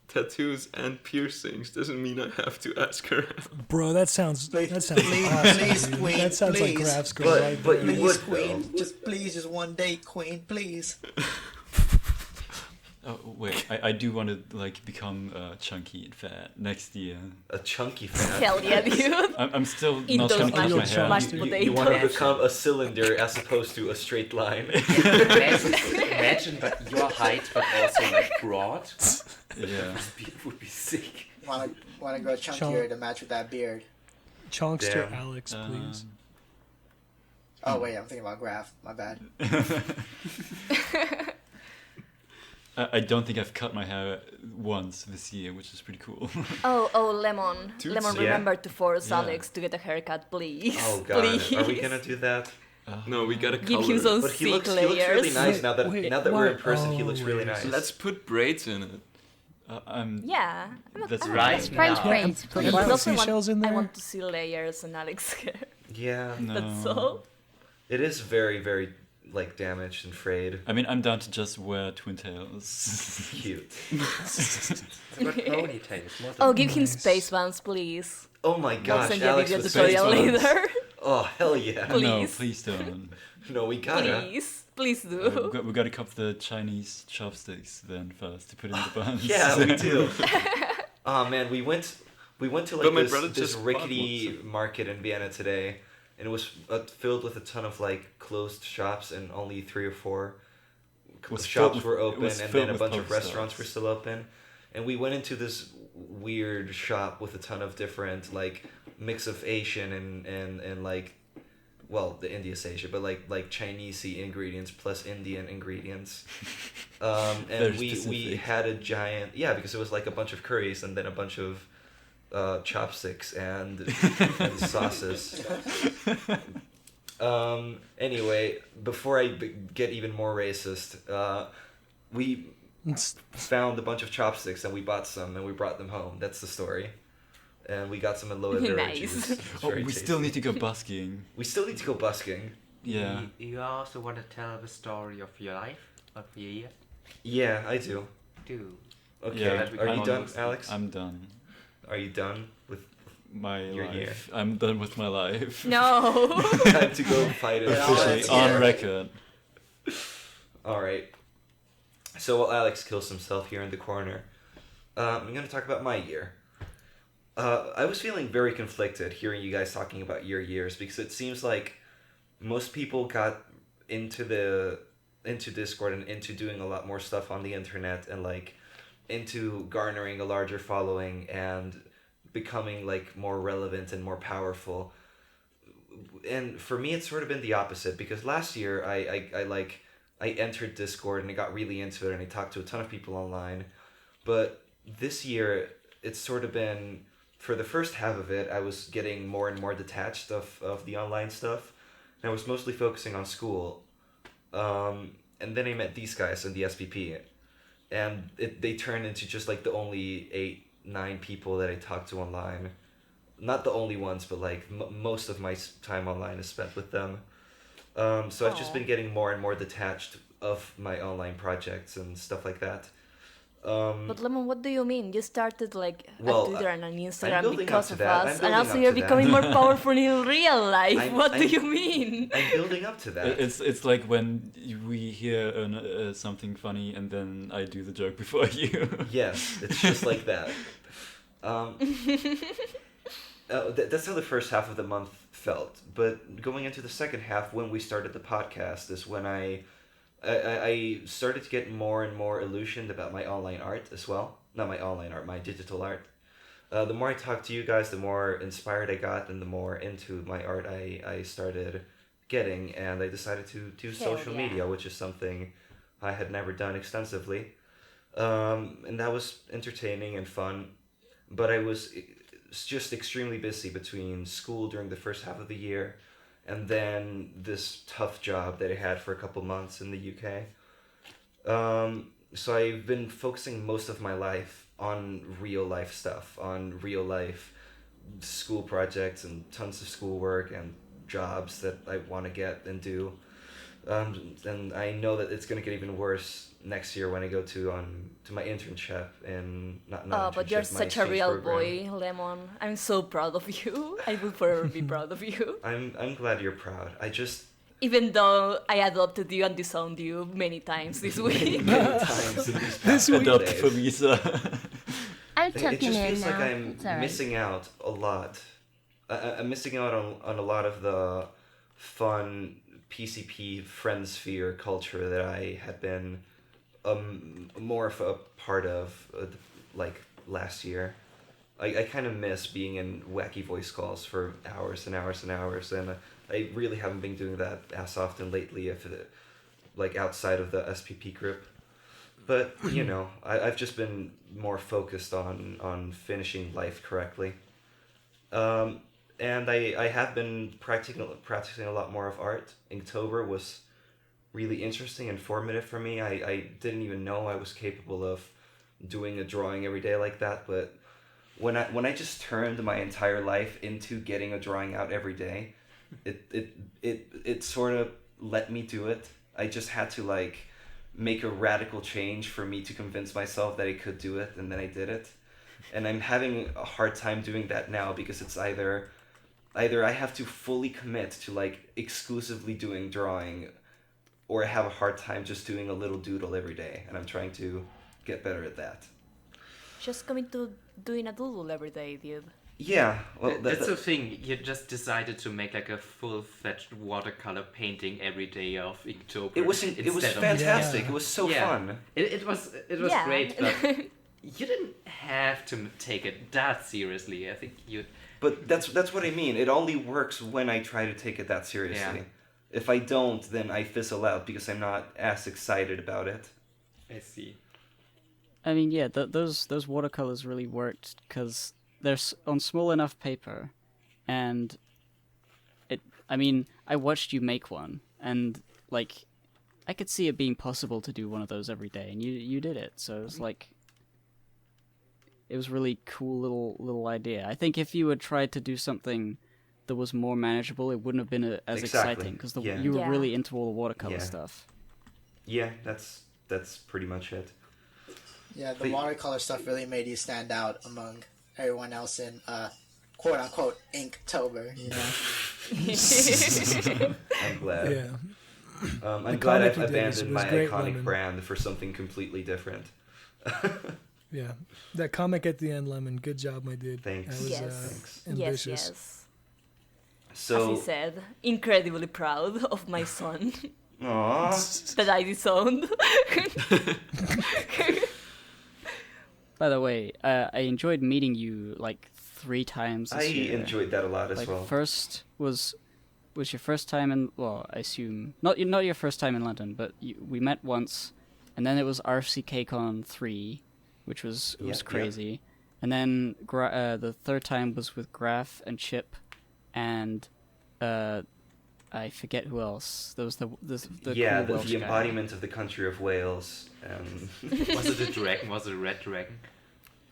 tattoos and piercings doesn't mean I have to ask her out. Bro, that sounds Please, awesome. please, dude. queen, That sounds like please. Graf's girl right But there. you Please, would, queen. though. Just one date, queen, please. Oh wait, I do want to like become chunky and fat next year. A chunky fan. Hell yeah, dude. I'm still Eat not those gonna cut my mashed- hair. mashed You potatoes. want to become a cylinder as opposed to a straight line. Imagine, but your height, but also like broad. Yeah. It would be sick. Want to grow chunkier to match with that beard. Chunkster Damn. Alex, please. Oh wait, I'm thinking about Graf. My bad. I don't think I've cut my hair once this year, which is pretty cool. Oh, Lemon. Toots, Lemon, yeah. remember to force Yeah. Alex to get a haircut, please. Oh god, Please. are we gonna do that? No, we gotta Give color him it. some But he sick looks layers. really nice now that Wait, now that we're in what? person. He Oh, looks really layers. nice. Let's put braids in it. Yeah. That's I right. want- French now. braids, Put please. I some also seashells in I there. want to see layers on Alex's hair. Yeah, No. That's all. it is very very like damaged and frayed. I mean, I'm down to just wear twin tails. Cute. What about ponytails? More Oh, than- give him Nice. space ones, please. Oh my I'll gosh, send you a Alex video with tutorial space buns. later. Oh hell yeah. Please. No, please don't. No, we gotta. Please do. We got to cup the Chinese chopsticks then first to put in the buns. Yeah, we do. Oh man, we went to But like my this, brother this just bought rickety one, market in Vienna today, and it was filled with a ton of like closed shops, and only 3 or 4 Was shops filled were with- it open, was and filled then a with bunch of Pokestops. restaurants were still open. And we went into this weird shop with a ton of different like mix of Asian and like, well, the India's Asia, but like Chinese-y ingredients plus Indian ingredients. And Very we specific. had a giant, because it was like a bunch of curries and then a bunch of chopsticks and sauces. Anyway, before I get even more racist, we found a bunch of chopsticks and we bought some and we brought them home. That's the story. And we got some aloe vera Nice. juice. It's Oh, very we tasty. still need to go busking. We still need to go busking. Yeah. You also want to tell the story of your life, of your year? Yeah, I do. Do. Okay, Yeah, are you done, almost- Alex? I'm done. Are you done with My Your life. year. I'm done with my life. No. time to go fight it? Officially it's on here. record. All right. So while Alex kills himself here in the corner, I'm going to talk about my year. I was feeling very conflicted hearing you guys talking about your years because it seems like most people got into Discord and into doing a lot more stuff on the internet and like into garnering a larger following and becoming like more relevant and more powerful. And for me, it's sort of been the opposite because last year I entered Discord and I got really into it and I talked to a ton of people online. But this year, it's sort of been, for the first half of it, I was getting more and more detached of the online stuff. And I was mostly focusing on school. And then I met these guys in the SPP. And they turned into just like the only 8-9 people that I talked to online. Not the only ones, but like most of my time online is spent with them. So I've just Aw. been getting more and more detached of my online projects and stuff like that. But Lemon, what do you mean? You started like Well, a Twitter and an I'm Instagram building because up to of that. I'm us, and building also up you're to that. becoming more powerful in real life. What do I'm- you mean? I'm building up to that. It's like when we hear something funny and then I do the joke before you. Yes, it's just like that. That's how the first half of the month felt. But going into the second half, when we started the podcast, is when I started to get more and more illusioned about my online art as well. Not my online art, my digital art. The more I talked to you guys, the more inspired I got, and the more into my art I started getting. And I decided to do Hell social yeah. media, which is something I had never done extensively. And that was entertaining and fun. But I was just extremely busy between school during the first half of the year and then this tough job that I had for a couple months in the UK. So I've been focusing most of my life on real life stuff, on real life school projects and tons of schoolwork and jobs that I want to get and do. And I know that it's going to get even worse next year when I go to my internship in not But you're internship, my such a exchange real program. boy, Lemon. I'm so proud of you. I will forever be proud of you. I'm glad you're proud. I just Even though I adopted you and disowned you many times this week. many times in these This past week. couple Adopt days. for Lisa. I'm It tucking just in feels now. like I'm It's alright. missing out a lot. I'm missing out on a lot of the fun PCP friend sphere culture that I had been more of a part of like last year. I kind of miss being in wacky voice calls for hours and hours and hours, and I really haven't been doing that as often lately, like outside of the SPP group. But you know, I've just been more focused on finishing life correctly, and I have been practicing a lot more of art. Inktober was really interesting and formative for me. I didn't even know I was capable of doing a drawing every day like that, but when I just turned my entire life into getting a drawing out every day, it sort of let me do it. I just had to like make a radical change for me to convince myself that I could do it, and then I did it. And I'm having a hard time doing that now because it's either I have to fully commit to like exclusively doing drawing, or I have a hard time just doing a little doodle every day, and I'm trying to get better at that. Just coming to doing a doodle every day, dude. Yeah, well, That's the thing. You just decided to make like a full-fledged watercolor painting every day of October. it was instead of- fantastic. Yeah. It was so Yeah. fun. It was Yeah. great, but you didn't have to take it that seriously. I think you. But that's what I mean. It only works when I try to take it that seriously. Yeah. If I don't, then I fizzle out because I'm not as excited about it. I see. I mean, yeah, those watercolors really worked because they're on small enough paper, and I mean, I watched you make one, and like, I could see it being possible to do one of those every day, and you did it. So it was like, it was really cool little idea. I think if you had tried to do something that was more manageable, it wouldn't have been as exciting because you were really into all the watercolor stuff. Yeah, that's pretty much it. Yeah, the watercolor stuff really made you stand out among everyone else in quote unquote Inktober. You know. I'm glad. Yeah. I'm glad I've comic you did abandoned was my great, iconic Lemon. brand for something completely different. Yeah, that comic at the end, Lemon. Good job, my dude. Thanks. That was Thanks. ambitious. Yes. So, As he said, incredibly proud of my son aww. that I disowned. By the way, I enjoyed meeting you like 3 times this I year. enjoyed that a lot as Like well. first was your first time in, well, I assume not your first time in London, but we met once, and then it was RCKCon 3, which was crazy, and then the third time was with Graf and Chip, and I forget who else. There was the yeah, cool Welsh the guy. embodiment of the country of Wales. Was it a dragon? Was it a red dragon?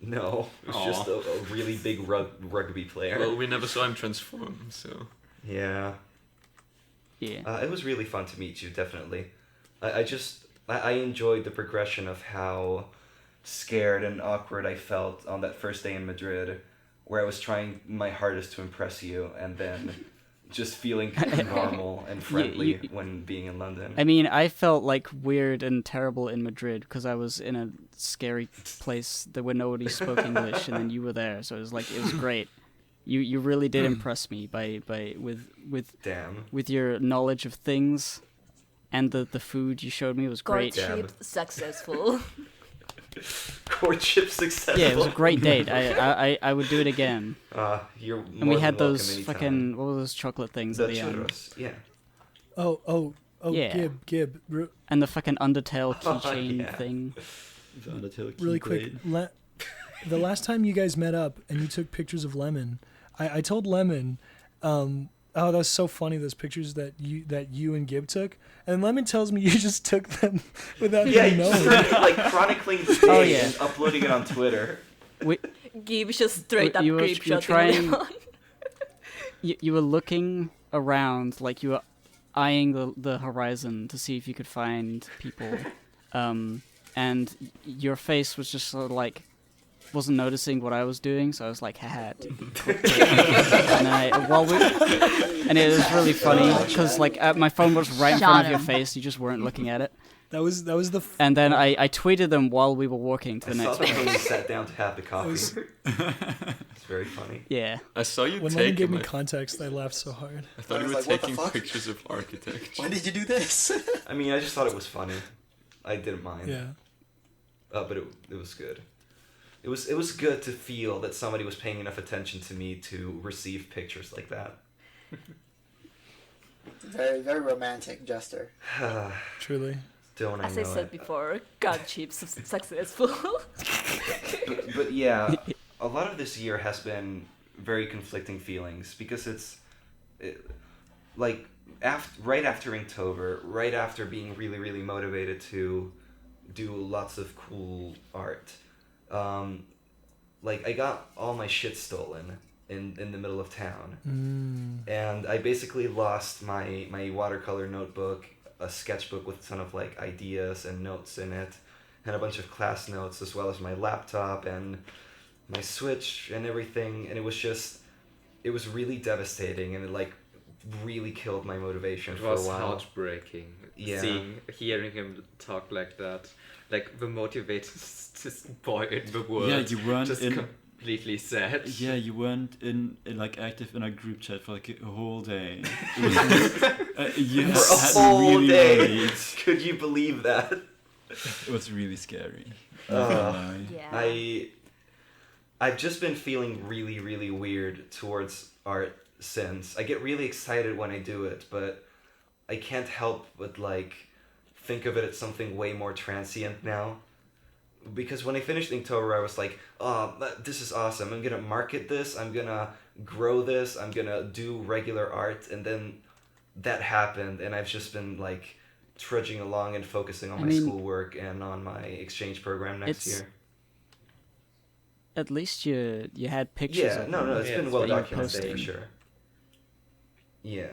No, it was just a really big rugby player. Well, we never saw him transform, so... Yeah. Yeah. It was really fun to meet you, definitely. I enjoyed the progression of how scared and awkward I felt on that first day in Madrid, where I was trying my hardest to impress you, and then just feeling normal and friendly when being in London. I mean, I felt like weird and terrible in Madrid because I was in a scary place where nobody spoke English, and then you were there, so it was great. You really did impress me with your knowledge of things, and the food you showed me was great. Courtship successful. Courtship successful. Yeah, it was a great date. I would do it again. You're And more we than had welcome those anytime. fucking, what were those chocolate things The at the end? churros, yeah. Oh, Yeah. Gib. And the fucking Undertale keychain yeah. thing. Really quick. The last time you guys met up and you took pictures of Lemon, I told Lemon, oh, that was so funny, those pictures that you and Gib took. And Lemon tells me you just took them without Yeah, him you knowing. started like chronicling the day Oh, yeah. and uploading it on Twitter. Give just straight up you were creep shot. trying- You were looking around, like you were eyeing the horizon to see if you could find people. And your face was just sort of like, wasn't noticing what I was doing, so I was like, haha. And it was really funny because like my phone was right in front of your face, you just weren't looking at it. That was the. And then I tweeted them while we were walking to the I saw next them place. when we sat down to have the coffee. It's very funny. Yeah. I saw you When Lemon take gave him. me context, I laughed so hard. I thought I you was were like, what the taking fuck? pictures of architecture. When did you do this? I mean, I just thought it was funny. I didn't mind. Yeah. But it was good. It was good to feel that somebody was paying enough attention to me to receive pictures like that. Very, very romantic gesture. Truly. Don't I As know I said it? before, courtship successful. But yeah, a lot of this year has been very conflicting feelings because like right after Inktober, right after being really, really motivated to do lots of cool art, like I got all my shit stolen in the middle of town, and I basically lost my watercolor notebook, a sketchbook with a ton of like ideas and notes in it, and a bunch of class notes, as well as my laptop and my Switch and everything, and it was really devastating, and it like really killed my motivation It for was a while. heartbreaking. Yeah. Hearing him talk like that, like the motivated boy in the world. Yeah, you weren't just in. completely sad. Yeah, you weren't in like active in a group chat for like a whole day. It was, you For a had whole really day. worried. Could you believe that? It was really scary. Yeah. I've just been feeling really, really weird towards art since. I get really excited when I do it, but I can't help but like think of it as something way more transient now. Because when I finished Inktober, I was like, oh, this is awesome. I'm gonna market this. I'm gonna grow this. I'm gonna do regular art. And then that happened, and I've just been like trudging along and focusing on my schoolwork and on my exchange program next year. At least you had pictures. Yeah, of no, them it's been well documented for sure. Yeah.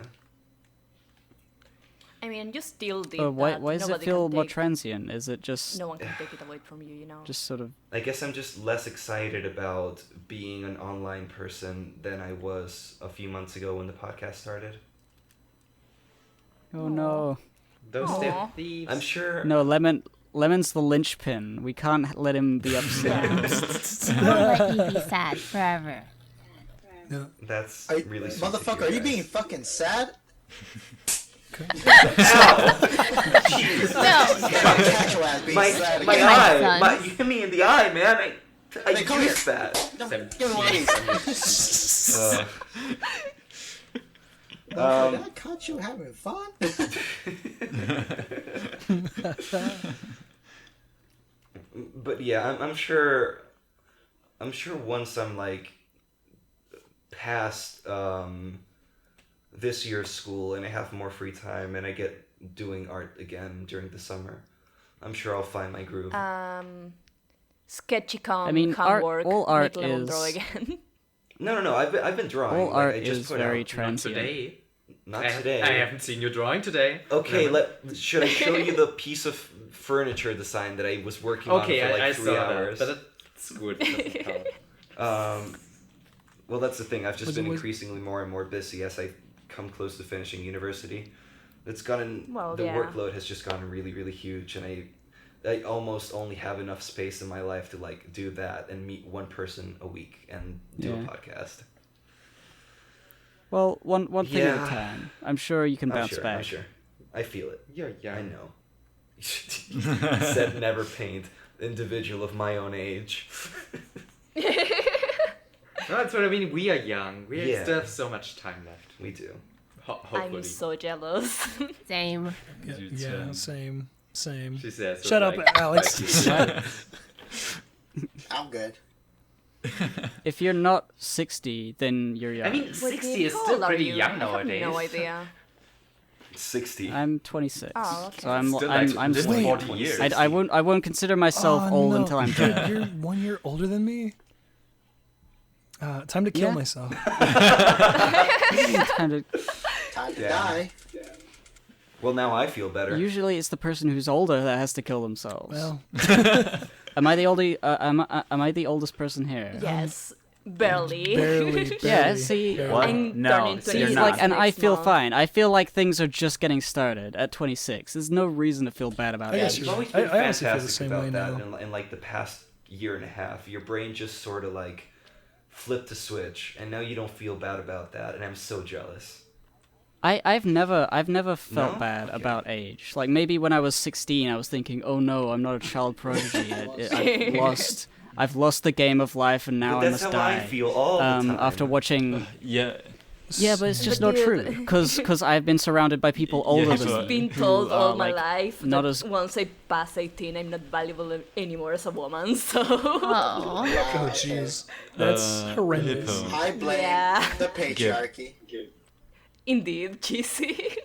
I mean, you still did Why that. does it Nobody feel can more take- transient? Is it just No one can take it away from you, you know? just sort of? I guess I'm just less excited about being an online person than I was a few months ago when the podcast started. Oh no! Those Aw. damn thieves. I'm sure. No, Lemon's the linchpin. We can't let him be upset. I won't let you be sad forever. No. That's Are you, really sweet to motherfucker, hear, are you guys. being fucking sad? No. Catch your ass being sad My again. eye, son. you hit me in the eye, man. I Hey, come used here. that. Give me one of these. I caught you having fun. But yeah, I'm sure. I'm sure once I'm like past this year's school and I have more free time and I get doing art again during the summer, I'm sure I'll find my groove. Sketchy I mean, work. all art make Lemon draw is- again. No. I've been drawing. All Like, art I just is put very out- transient. Today. Not I today. I haven't seen you drawing today. Okay, Lemon. should I show you the piece of furniture design that I was working Okay, on for like I 3 saw hours? that, but it's good. It doesn't count. Well, that's the thing. I've just Was been it- increasingly more and more busy as I come close to finishing university. It's gotten Well, the yeah. workload has just gotten really, really huge, and I almost only have enough space in my life to like do that and meet one person a week and do a Yeah. podcast. Well, one thing at Yeah. a time. I'm sure you can bounce back. I'm sure. I feel it. You're young. I know. Said NeverPaint, individual of my own age. No, that's what I mean. We are young. We Yeah. still have so much time left. We do. Hopefully. I'm so jealous. Same. Yeah, same. She says. with, Shut up, like, Alex. 5 years. I'm good. If you're not 60, then you're young. I mean, Wait, 60 is how still old are pretty you? young I nowadays. have no idea. 60. I'm 26. Oh, okay. So I'm Still, I'm this is Wait. 40 years. I won't consider myself Oh, old no. until I'm dead. You're 1 year older than me? Time to kill Yeah. myself. Kind of. Time to Yeah. die. Well, now I feel better. Usually, it's the person who's older that has to kill themselves. Well, Am I the oldest person here? Yes, barely. barely. Yeah. See, barely. What? I'm No, turning so see, you're 26 not. like, and I next feel month. fine. I feel like things are just getting started at 26. There's no reason to feel bad about I it. guess You've you're always right. been I honestly feel the fantastic same about way that now. in like the past year and a half. Your brain just sort of like flipped a switch, and now you don't feel bad about that, and I'm so jealous. I've never felt No? bad Okay. about age. Like maybe when I was 16, I was thinking, "Oh no, I'm not a child prodigy. I've lost the game of life, and now But I that's must how die." I feel all the time. After watching, Yeah. yeah, but it's just But not dude- true. Because I've been surrounded by people older Yeah, than so- I've me. been who told are, all my like, life not that as- once I pass 18, I'm not valuable anymore as a woman. So Oh. Oh, jeez. That's horrendous. Hippo. I blame Yeah. the patriarchy. indeed, cheesy.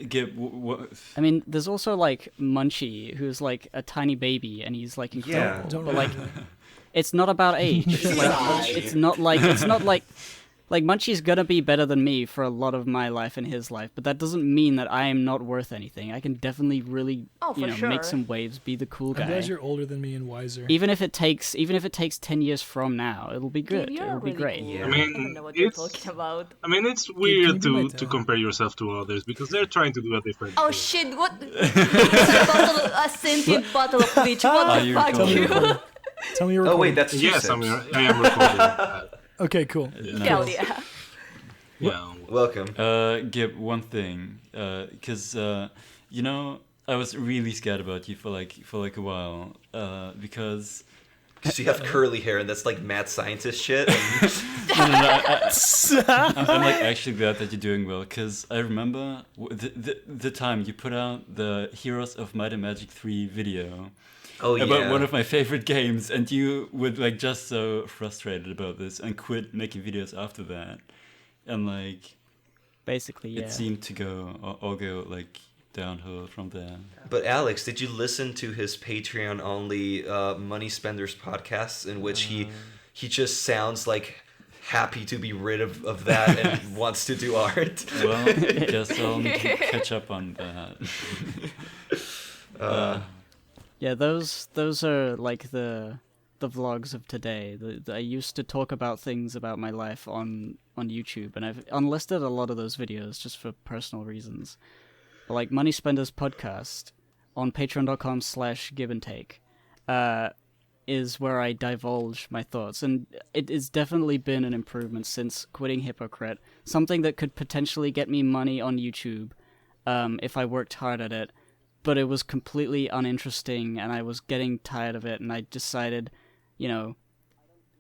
Gib, what? I mean, there's also like Munchie, who's like a tiny baby, and he's like incredible. Yeah. Don't But like, it's not about age. He's Like, not. it's not like Munchie's gonna be better than me for a lot of my life and his life, but that doesn't mean that I am not worth anything. I can definitely really, Oh, for make sure. some waves, be the cool I'm guy. glad you're older than me and wiser. Even if it takes 10 years from now, it'll be good. Dude, you're It'll be really great. cool. Yeah. I I don't mean, know what you're it's- talking about. I mean, it's can weird you be my to dad? compare yourself to others because they're trying to do a different Oh thing. shit! What? a sentient bottle of bleach. What Are the you fuck, recording? you? Tell me you're Oh recording. wait, that's Yes, I TwoSips. am recording. Okay, cool. Hell yeah. Yeah. Welcome. Gib, one thing, because I was really scared about you for like a while, because you have curly hair, and that's like mad scientist shit. I'm like actually glad that you're doing well, because I remember the time you put out the Heroes of Might and Magic 3 video about one of my favorite games, and you were like just so frustrated about this and quit making videos after that, and like basically, yeah, it seemed to all go like downhill from there. But Alex, did you listen to his Patreon only Money Spenders podcasts, in which he just sounds like happy to be rid of that and wants to do art? Well, I guess I'll need to catch up on that. Yeah, those are like the vlogs of today. I used to talk about things about my life on YouTube, and I've unlisted a lot of those videos just for personal reasons. But like Money Spenders podcast on patreon.com/Gibbontake is where I divulge my thoughts, and it has definitely been an improvement since quitting Hypocrite. Something that could potentially get me money on YouTube if I worked hard at it, but it was completely uninteresting, and I was getting tired of it, and I decided,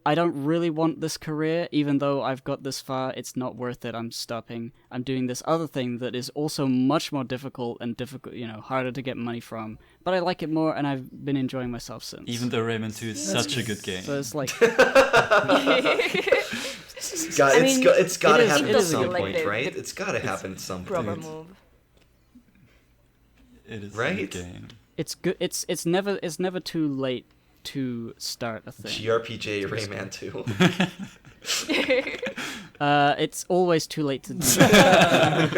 I don't really want this career, even though I've got this far. It's not worth it. I'm stopping. I'm doing this other thing that is also much more difficult, harder to get money from. But I like it more, and I've been enjoying myself since. Even though Rayman 2 is such a good game. So it's like... it's got to happen at some like point, right? It's got to happen at some point. Proper move. It is right? a good game. It's good. It's never too late to start a thing. GRPJ Rayman 2. It's always too late to do that.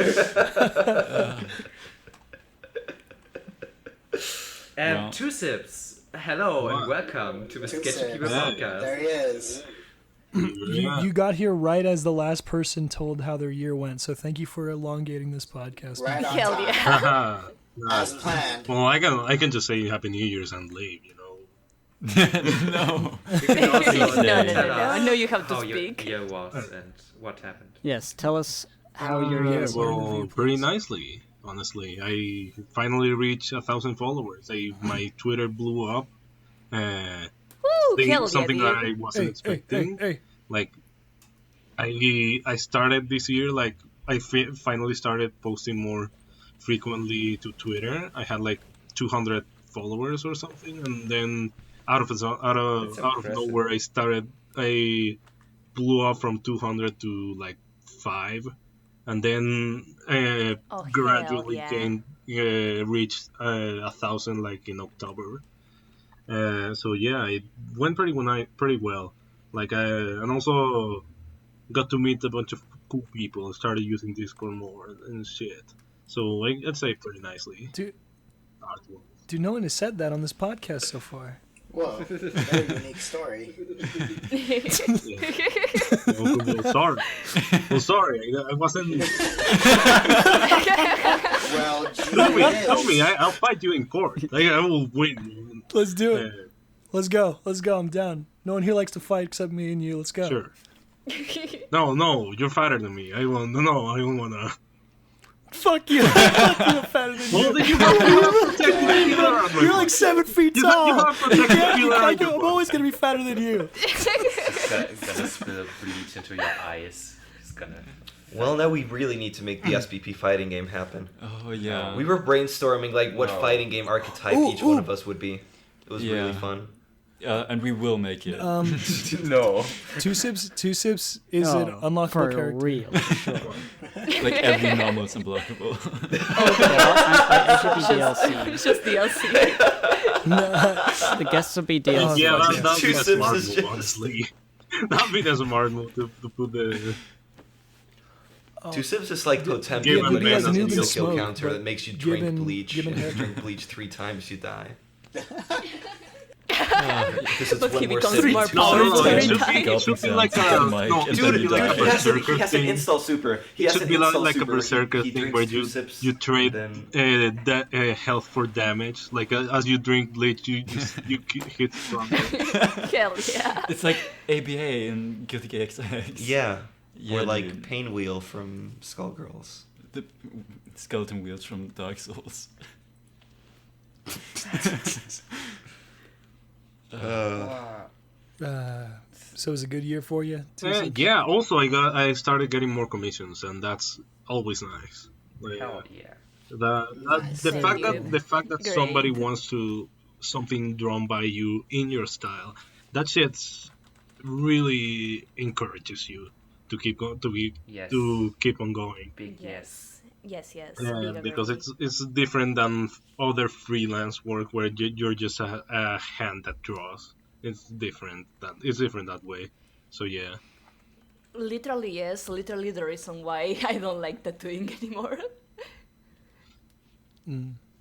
Two Sips, hello and welcome to the Sketchy People podcast. There he is. You got here right as the last person told how their year went, so thank you for elongating this podcast. Right on Hell time. yeah. As planned. Well, I can just say Happy New Year's and leave, No. You can also No. tell us I know you have to how speak. your year was and what happened. Yes, tell us how your year was. well, pretty nicely, honestly. I finally reached 1,000 followers. My Twitter blew up. Woo, hell Something yeah, that I wasn't expecting. Hey. Like, I started this year, like, I finally started posting more frequently to Twitter. I had like 200 followers or something, and then out of nowhere I blew up from 200 to like 5, and then gradually reached 1,000 like in October. So yeah, it went pretty well. Like and also got to meet a bunch of cool people. Started using Discord more and shit. So I'd say pretty nicely. Dude, no one has said that on this podcast so far. Whoa, very unique story. Well, sorry, I wasn't. Well, tell me, I'll fight you in court. I will win. Let's do it. Let's go. I'm down. No one here likes to fight except me and you. Let's go. Sure. No, you're fatter than me. I don't wanna. Fuck you. I'm fatter than you. You're like 7 feet tall. I'm always gonna be fatter than you. Gonna spill bleach into your eyes. It's gonna. Well, now we really need to make the SPP fighting game happen. Oh yeah. We were brainstorming like what fighting game archetype each one of us would be. It was really fun. And we will make it. No. Two sips is an unlockable character. Real, sure. Like every normal is unblockable. I should be DLC. It's just DLC. The guests will be DLC. Yeah, that'd be Two a smart Sips is move, honestly. That'd be a smart move to put the. Two Sips is like Potemkin, Gibbon but it has a Gibbon kill smoke, counter but that makes you drink Gibbon- bleach. Gibbon And if you haircut. drink bleach 3 times, you die. Ah, Because it's But one he more becomes sip. more Two powerful sips. every it time. should be like Get a the mic no, and it Dude, should be dude, like a he has berserker an thing. install super. He It has should an be install like a super. berserker He thing drinks where 2 sips, you trade then health for damage. Like as you drink bleach, you hit stronger. Hell yeah. it's like ABA in Guilty Gear XX. yeah. Yeah, Or like dude. Pain Wheel from Skullgirls. The skeleton wheels from Dark Souls. So it was a good year for you? Yeah. Also, I started getting more commissions, and that's always nice. Like, Hell yeah. The Same fact here. that Great. somebody wants to something drawn by you in your style, that shit's really encourages you to keep Yes. to keep on going. Big yes. Yes. Yeah, Big because agree. it's different than other freelance work where you're just a hand that draws. It's different that way. So yeah. Literally, yes. Literally the reason why I don't like tattooing anymore.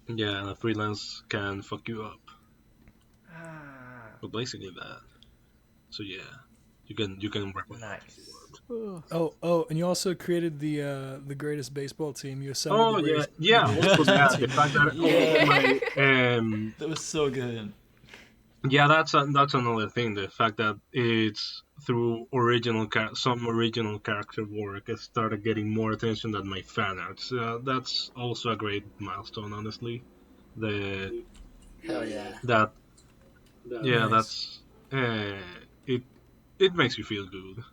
Yeah, freelance can fuck you up. Ah, But basically that. So yeah, you can work with nice. Oh, and you also created the greatest baseball team. You assembled Oh the yeah, greatest, yeah. the greatest Also baseball that the team. fact that all my That was so good. yeah, that's another thing. The fact that it's through some original character work, it started getting more attention than my fan arts. That's also a great milestone, honestly. The Hell yeah. that yeah, Nice. that's it. It makes you feel good.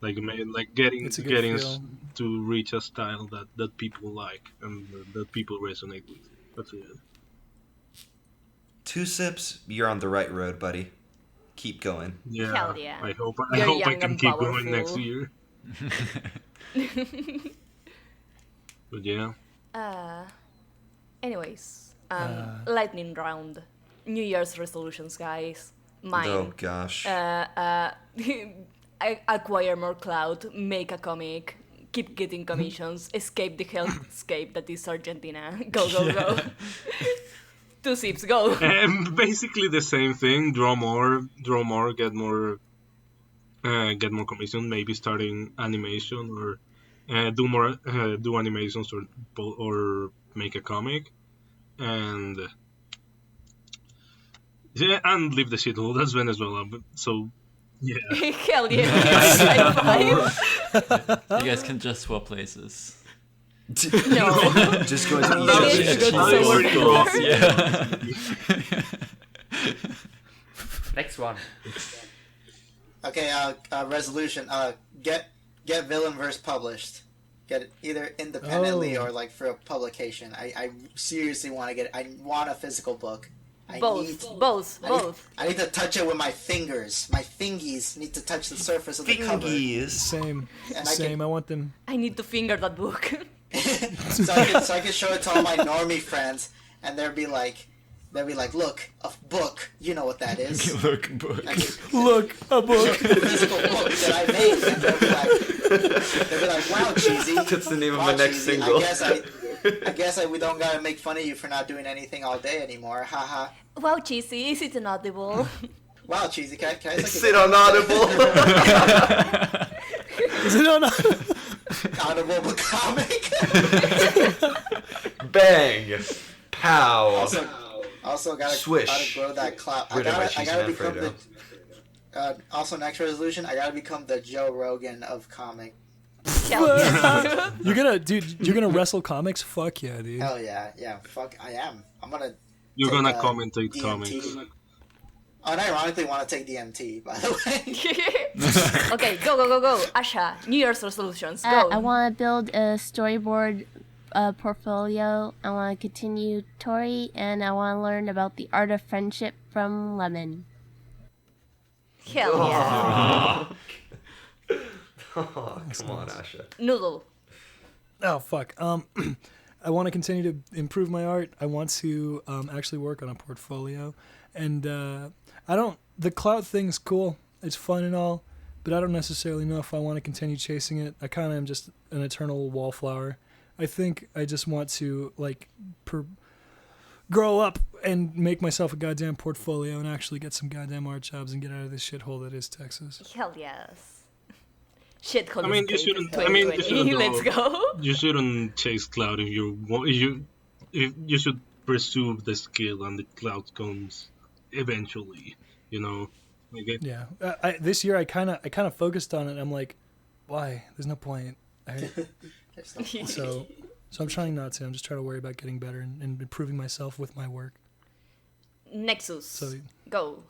Like It's a good getting feel. to reach a style that people like and that people resonate with. That's good. Two Sips, you're on the right road, buddy. Keep going. Yeah, Hell yeah. I hope You're I young can and keep going next powerful. year. But yeah. Anyways, lightning round. New Year's resolutions, guys. Mine. Oh gosh. Acquire more clout, make a comic, keep getting commissions, escape the hellscape that is Argentina. Go. Two sips, go. Basically the same thing. Draw more, get more commission. Maybe starting animation or do animations or make a comic, and yeah, and leave the shithole. That's Venezuela. So yeah, Hell yeah. High five. You guys can just swap places. No. Just go to Maybe each I should other's go places. somewhere. Yeah. Next one. Okay, resolution. Get Villainverse published. Get it either independently or like for a publication. I seriously want to get it. I want a physical book. Both. I need to touch it with my fingers. My fingies need to touch the surface of the cover. Fingies. Same. And I want them. I need to finger that book. so I can show it to all my normie friends, and they'll be like, look, a book. You know what that is. Look, book. Look, a book. Physical book that I made, and they'll be like, wow, cheesy. That's the name of Wow, my next cheesy. single. I guess we don't gotta make fun of you for not doing anything all day anymore. Haha. Wow, cheesy. Is it inaudible? Wow, cheesy. Can I Is it unaudible? Is it on? Audible comic? Bang. Pow. Also gotta Swish. grow that clout. I Rid of my gotta cheesy become Manfredo. also next resolution, I gotta become the Joe Rogan of comic. Hell yeah. You're gonna wrestle comics? Fuck yeah, dude. Hell yeah. Fuck, I am. I'm gonna. you're take, gonna commentate DMT. comics. Unironically, want to take DMT, by the way. Okay, go. Asha, New Year's resolutions, go. I want to build a storyboard portfolio. I want to continue Tori, and I want to learn about the art of friendship from Lemon. Hell yeah. Oh, come on, Asha. Noodle. Oh fuck. I want to continue to improve my art. I want to actually work on a portfolio, and the clout thing's cool. It's fun and all, but I don't necessarily know if I want to continue chasing it. I kind of am just an eternal wallflower. I think I just want to grow up and make myself a goddamn portfolio and actually get some goddamn art jobs and get out of this shithole that is Texas. Hell yes. Shit, I mean, you shouldn't. Let's go. You shouldn't chase cloud if you should pursue the skill, and the cloud comes eventually. You know. Yeah. This year I kind of focused on it. I'm like, why? There's no point. So I'm trying not to. I'm just trying to worry about getting better and improving myself with my work. Nexus, So go.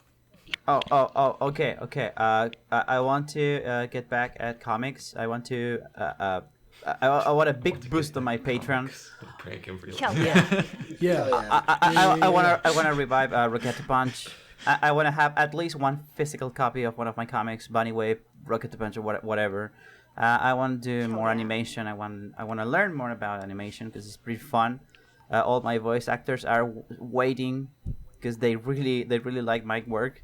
Okay. I want to get back at comics. I want to. I want a big boost on my Patreon. Prank him for Hell yeah. yeah. I wanna revive Rocket Punch. I wanna have at least one physical copy of one of my comics, Bunny Wave, Rocket Punch, or whatever. I want to do more animation. I want to learn more about animation because it's pretty fun. All my voice actors are waiting because they really like my work.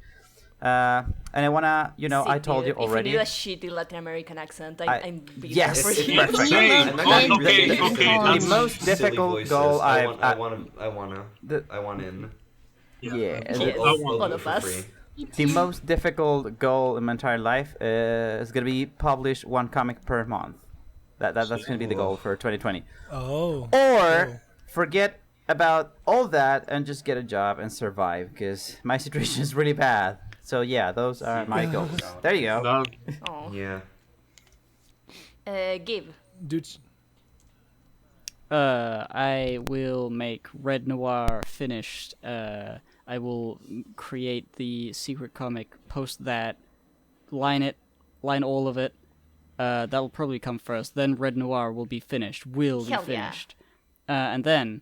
And I wanna, I told you already. If you do a shitty Latin American accent, I'm beating yes, for you. perfect. The most difficult goal I want in. Yeah, All of us. the most difficult goal in my entire life is gonna be publish one comic per month. That's gonna be the goal for 2020. Oh. Or forget about all that and just get a job and survive because my situation is really bad. So yeah, those are my goals. There you go. Oh. Yeah. Give. Dude. I will make Red Noir finished. I will create the secret comic, post that, line all of it. That'll probably come first. Then Red Noir will be finished. Hell yeah. Finished. And then,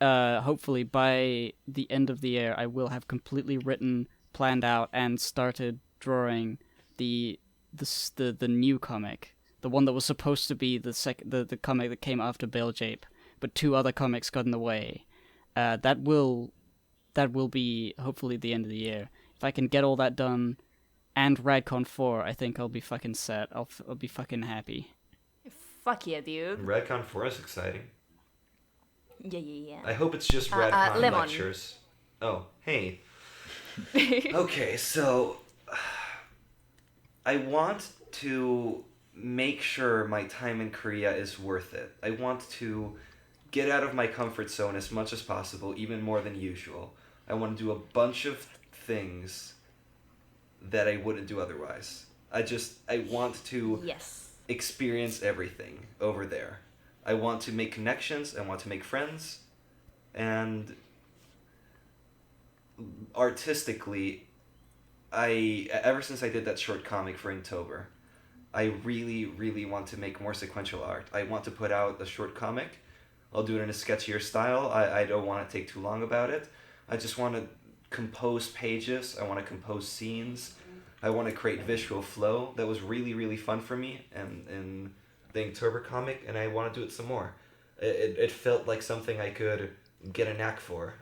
hopefully by the end of the year, I will have completely written, planned out, and started drawing the new comic. The one that was supposed to be the comic that came after Jape, but 2 other comics got in the way. That will be hopefully the end of the year. If I can get all that done, and Radcon 4, I think I'll be fucking set. I'll be fucking happy. Fuck yeah, dude. Radcon 4 is exciting. Yeah. I hope it's just Radcon Lemon. lectures. Oh, hey. Okay, so I want to make sure my time in Korea is worth it. I want to get out of my comfort zone as much as possible, even more than usual. I want to do a bunch of things that I wouldn't do otherwise. I want to experience everything over there. I want to make connections, I want to make friends, and artistically, ever since I did that short comic for Inktober, I really, really want to make more sequential art. I want to put out a short comic. I'll do it in a sketchier style. I don't want to take too long about it. I just want to compose pages. I want to compose scenes. I want to create visual flow. That was really, really fun for me in the Inktober comic, and I want to do it some more. It felt like something I could get a knack for.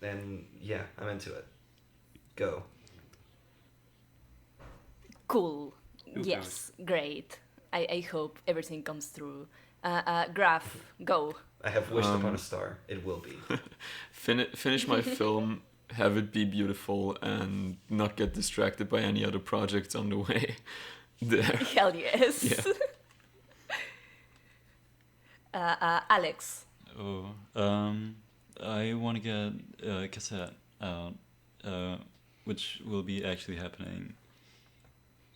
And yeah, I'm into it. Go. Cool. Yes, great. I hope everything comes through. Graf, go. I have wished upon a star. It will be. Finish my film, have it be beautiful, and not get distracted by any other projects on the way. There. Hell yes. Yeah. Alex. I want to get a cassette out, which will be actually happening.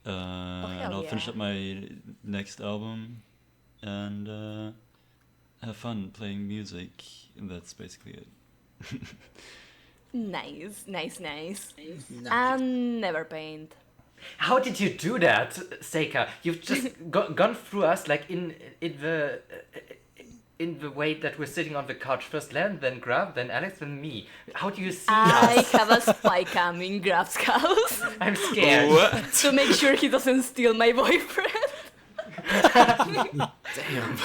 And I'll finish up my next album and have fun playing music. And that's basically it. Nice. And NeverPaint. How did you do that, Seika? You've just gone through us like in the way that we're sitting on the couch. First Len, then Graf, then Alex, then me. How do you see I us? have a spy cam in Graf's house. I'm scared. What? To make sure he doesn't steal my boyfriend. Damn.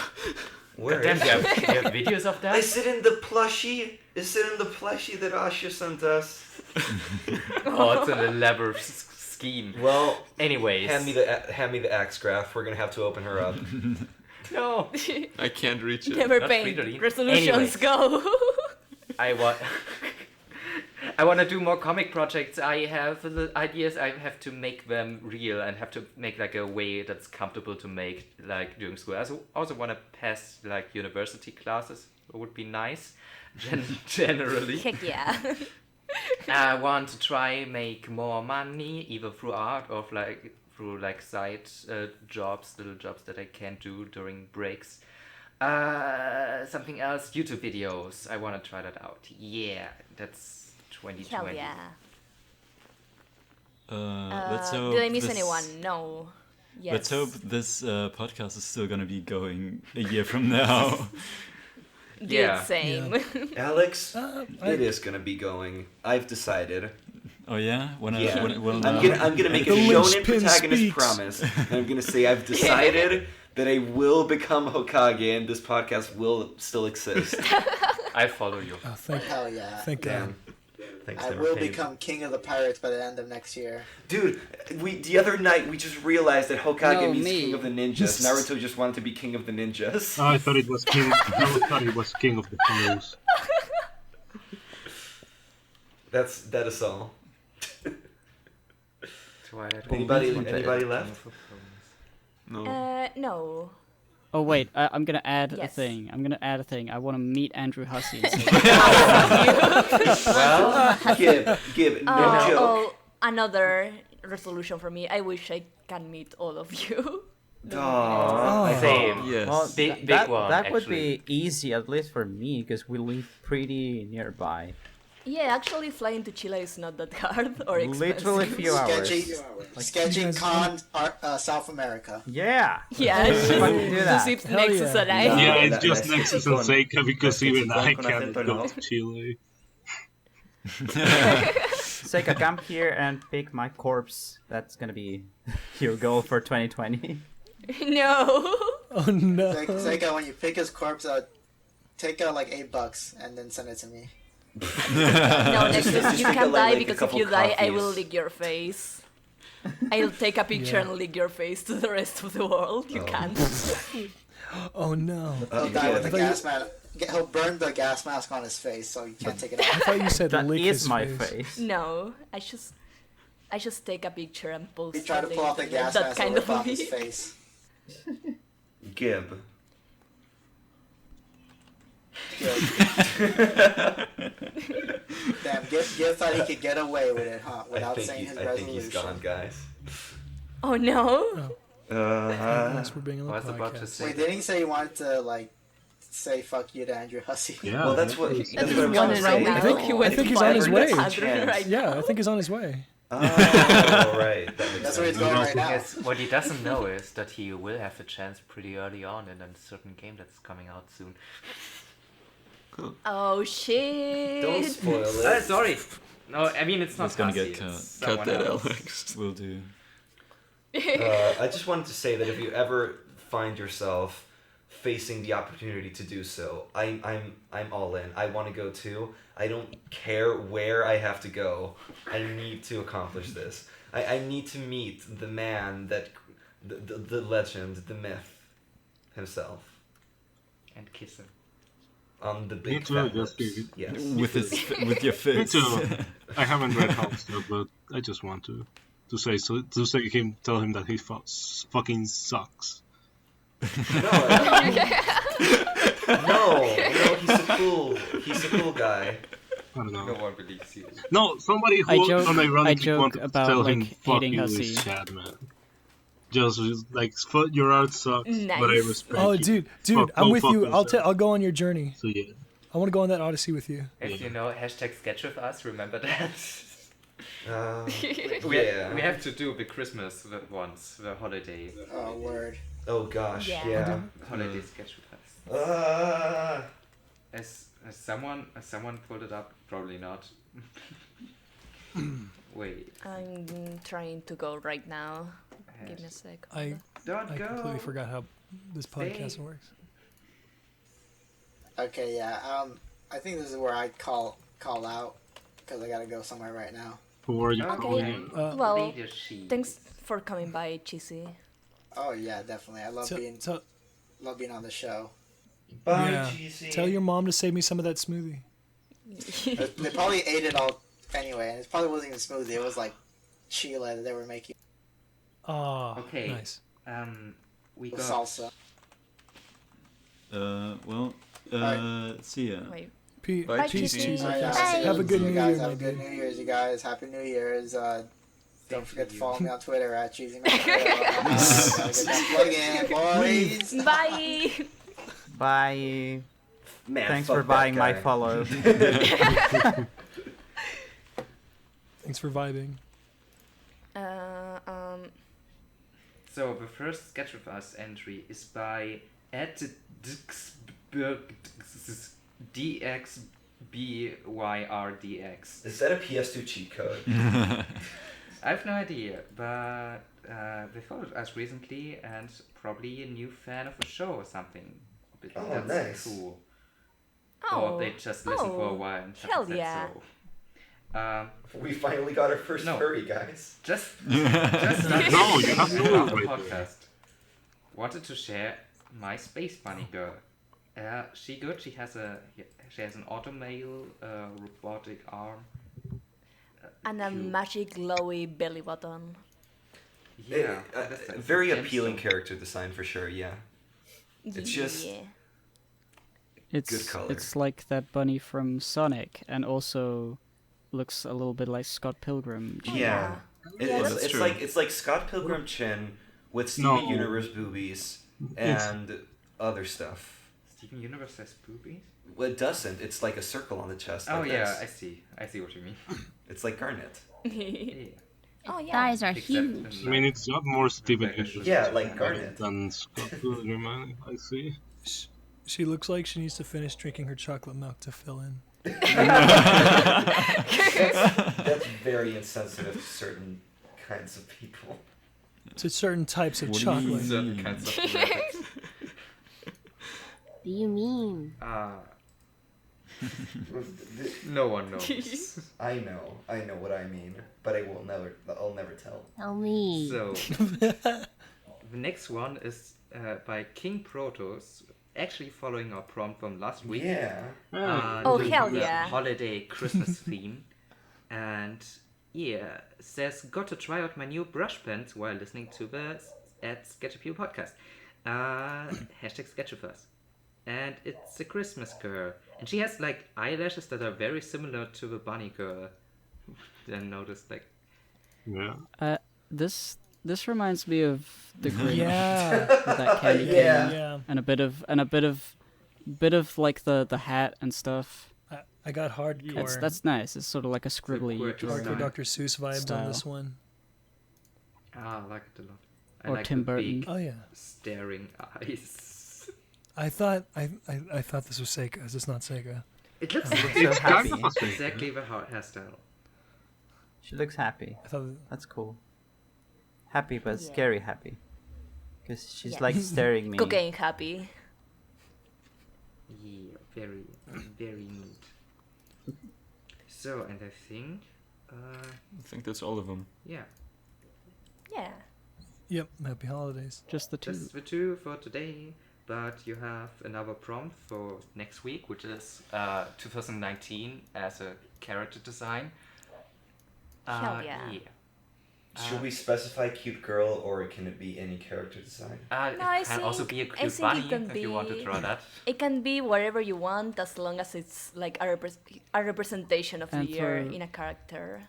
Where Damn, is you it? have videos of that? Is it in the plushie? Is it in the plushie that Asha sent us? Oh, it's an elaborate scheme. Well, anyways. Hand me the axe, Graf. We're gonna have to open her up. No. I can't reach it. NeverPaint. Resolutions, Anyways. go. I want to do more comic projects. I have the ideas. I have to make them real and have to make like a way that's comfortable to make like during school. I also want to pass like university classes. It would be nice, generally. Heck yeah. I want to try make more money either through art or through side jobs, little jobs that I can do during breaks. Something else, YouTube videos. I want to try that out. Yeah, that's 2020. Hell yeah. Let's hope. Did I miss this- anyone? No. Yes. Let's hope this podcast is still gonna be going a year from now. Dude, Yeah. same. Alex, I- it is gonna be going. I've decided. Oh yeah. Yeah. When, I'm gonna make a The shonen linchpin protagonist speaks. promise. And I'm gonna say I've decided that I will become Hokage and this podcast will still exist. I follow you. Oh, thank yeah. God. Damn. Thanks, I will NeverPaint. become king of the pirates by the end of next year. Dude, the other night we just realized that Hokage No, means me. king of the ninjas. Naruto just wanted to be king of the ninjas. I thought it was king. I thought it was king of the heroes. That is all. Twilight. Anybody Twilight. left? No. No. Oh wait, I'm gonna add a Yes. thing. I want to meet Andrew Hussey. Well, Gib, no joke. Oh, another resolution for me. I wish I can meet all of you. Aww. Same. Yes. Well, Big that, one, that would actually. be easy, at least for me, because we live pretty nearby. Yeah, actually flying to Chile is not that hard or expensive. Literally a few hours. Sketchy you guys- Con, South America. Yeah. Yeah, Let's fucking do that. Sips, Hell Nexus, yeah. and I. Yeah, that- it's just that's Nexus and con- Seika because that's even I con can't acento, go no? to Chile. Seika, come here and pick my corpse. That's gonna be your goal for 2020. No. Oh no. Seika, when you pick his corpse out, take out like $8 and then send it to me. No, Nexus, just you think can't of, die like, a because if couple you die, I will coffees. lick your face. I'll take a picture Yeah. and lick your face to the rest of the world. You Oh. can't. Oh no. He'll die with I a thought you- gas mask. He'll burn the gas mask on his face, so you can't take it I off. thought you said That lick is his my face. face. No, I just take a picture and post He tried to on the pull off the internet. gas That mask kind and of rip off his leak. face. Gib. Damn, Gib thought he could get away with it, huh? I Without think, saying his I think resolution. he's gone, guys. Oh no. Yes, we're being on the I was about to podcast. say. Wait, didn't he say he wanted to, like, say fuck you to Andrew Hussey? Yeah. Well, that's what That that's is what I'm one trying to right say. now. I think he's on his way. Right Yeah, now. I think he's on his way. Oh, right. That makes That's where he's sense. going right now. Yes, what he doesn't know is that he will have a chance pretty early on in a certain game that's coming out soon. Oh shit. Don't spoil it. Sorry. No, I mean it's not That's gonna Hussey, get cut. it's Cut someone that, else. Alex. Will do. I just wanted to say that if you ever find yourself facing the opportunity to do so, I'm all in. I want to go too. I don't care where I have to go. I need to accomplish this. I need to meet the man that the legend, the myth himself And kiss him. on the Me big too, fat just lips. kidding. Yes. with your Me face. too. I haven't read Hulk yet, but I just want to tell him that he fucking sucks. No, he's a cool guy. I don't know. No one believes you. No, somebody who I joke unironically wanted to about, tell him like, fuck hating you Hussey. is Chad, man. Just like your art sucks, but I Nice. respect Oh, you. dude, Fuck- I'm go with fuck you. yourself. I'll go on your journey. So yeah, I want to go on that odyssey with you. As you know, hashtag sketch with us, remember that? Yeah. We have to do the Christmas once, the holiday. Oh, word. Oh gosh, Yeah. yeah. Holiday sketch with us. As someone pulled it up? Probably not. Wait, I'm trying to go right now. Give me a sec. I don't go. completely forgot how this podcast Stay. works. Okay, yeah. I think this is where I call out because I gotta go somewhere right now. who are you Okay. calling? Well, Leave your sheet. thanks for coming by, Cheesy. Oh yeah, definitely. I love being on the show. Bye, Yeah. GC. Tell your mom to save me some of that smoothie. They probably ate it all anyway, and it probably wasn't even smoothie. It was like Chile that they were making Ah, Okay. nice. We with got salsa. See ya. Wait. Peace, Bye, peace, Cheesy. cheese. Alright, Bye. Have a good See you New guys. Year, Have my a good dude. New Year's, you guys. Happy New Year's. Don't forget to you. follow me on Twitter at Cheesy Plug in, boys. Bye. Bye. Man, Thanks fuck for that buying my guy. follow. Thanks for vibing. So the first Sketch with Us entry is by DXBYRDX. Is that a PS2 cheat code? I have no idea, but they followed us recently and probably a new fan of the show or something. But Oh, that's nice. cool. Oh, Or they just listened for a while and hell said yeah. so. We finally got our first No. furry, guys. Just No, you have to about the wait. podcast. Wanted to share my space bunny girl. She good. She has an automail robotic arm. And a magic glowy belly button. Yeah, that's a Very gemstone. appealing character design for sure. Yeah. It's just Yeah. It's color. it's like that bunny from Sonic, and also looks a little bit like Scott Pilgrim. yeah. Yeah, It's that's true. like Scott Pilgrim chin with Steven No. Universe boobies It's- and other stuff. Steven Universe has boobies. Well, it doesn't. It's like a circle on the chest. Oh like yeah, this. I see. I see what you mean. It's like Garnet. Yeah. Oh yeah. Thighs are Except huge. I mean, it's got more Steven Rebecca Universe Yeah, like Garnet. than Scott Pilgrim, I see. She looks like she needs to finish drinking her chocolate milk to fill in. That's very insensitive to certain kinds of people. To certain types of What do you chocolate. mean? Certain kinds of rabbits. What do you mean? No one knows. I know what I mean, but I'll never tell. Tell me. So the next one is by King Protos, actually following our prompt from last week. Yeah. Oh, with hell the yeah. Holiday Christmas theme, and yeah, says got to try out my new brush pens while listening to the Sketchy People podcast. Hashtag Sketchifers. And it's a Christmas girl, and she has like eyelashes that are very similar to the bunny girl. Then noticed like Yeah. This reminds me of the Grinch. Yeah. With that candy Yeah. cane Yeah. and a bit of like the hat and stuff. I got hardcore. That's nice. It's sort of like a scribbly quirky drawing. style. hardcore Dr. Seuss vibes Style. on this one. I like it a lot. I Or like Tim the Burton. big Oh yeah. staring eyes. I thought this was Seika. Is this not Seika? It looks so it's happy. exactly the hairstyle. She looks happy. I thought That's cool. Happy but Yeah. scary happy. Because she's Yeah. like staring me. Cocaine happy. Yeah, very, very neat. So, and I think, I think that's all of them. yeah, Yeah. Yep. Happy holidays. Just the two. just the two for today. But you have another prompt for next week, which is 2019 as a character design. Hell yeah. Should we specify cute girl or can it be any character design? It No, I can also think- be a I cute think bunny it can if you want to be- draw that. It can be whatever you want as long as it's like a representation of the And year for- in a character.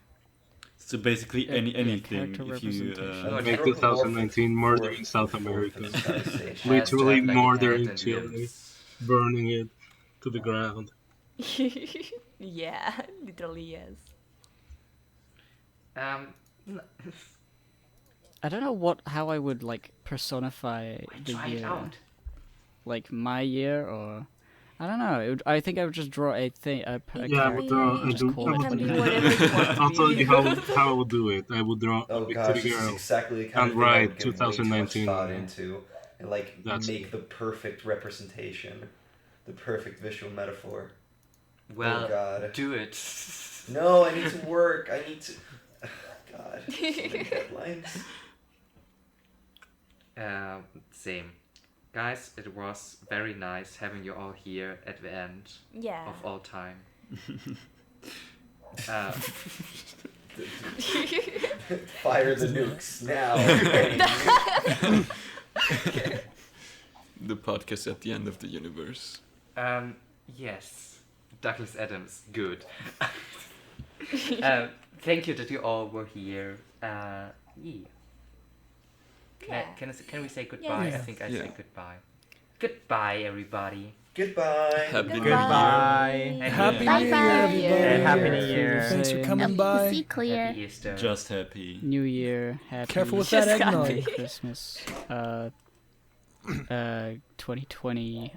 So basically, Yeah, anything. character If you representation. No, Make it's 2019 murder in South for America. disguisation. Literally Hashtag like murdering hand and children, limbs. burning it to the ground. Yeah, literally yes. N- I don't know how I would like personify the try it year. out. Like my year, or I don't know. I think I would just draw a thing. A Yeah, I character. would draw. I just do. call I it It can would, be bunny. whatever you want to I'll tell be. you how I would do it. I would draw Oh a gosh, pretty this is girl. exactly the kind And of thing I write would give way too much 2019. thought into, and like That's- make the perfect representation, the perfect visual metaphor. Well, God. do it. No, I need to work. I need to. God, so many deadlines. Same. Guys, it was very nice having you all here at the end Yeah. of all time. Uh, Fire the nukes now. The podcast at the end of the universe. yes, Douglas Adams, good. Thank you that you all were here. Yeah. Yeah. Can we say goodbye? I Yeah. think I Yeah. say goodbye. Goodbye, everybody. Goodbye. Happy New Year. Goodbye. Happy Bye New Year, bye. everybody. And Happy New Year. Thanks for coming Yep, by. see clear. Happy Easter. Just happy. New Year, happy. Careful with that eggnog. Merry Christmas. 2020.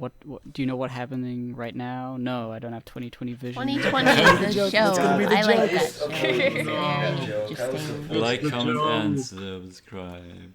What do you know what happening right now? No, I don't have 2020 vision. 2020 is the show. It's gonna be the I like joke. that show. It's very Joke. That was interesting. the Like, the comment, joke. and subscribe.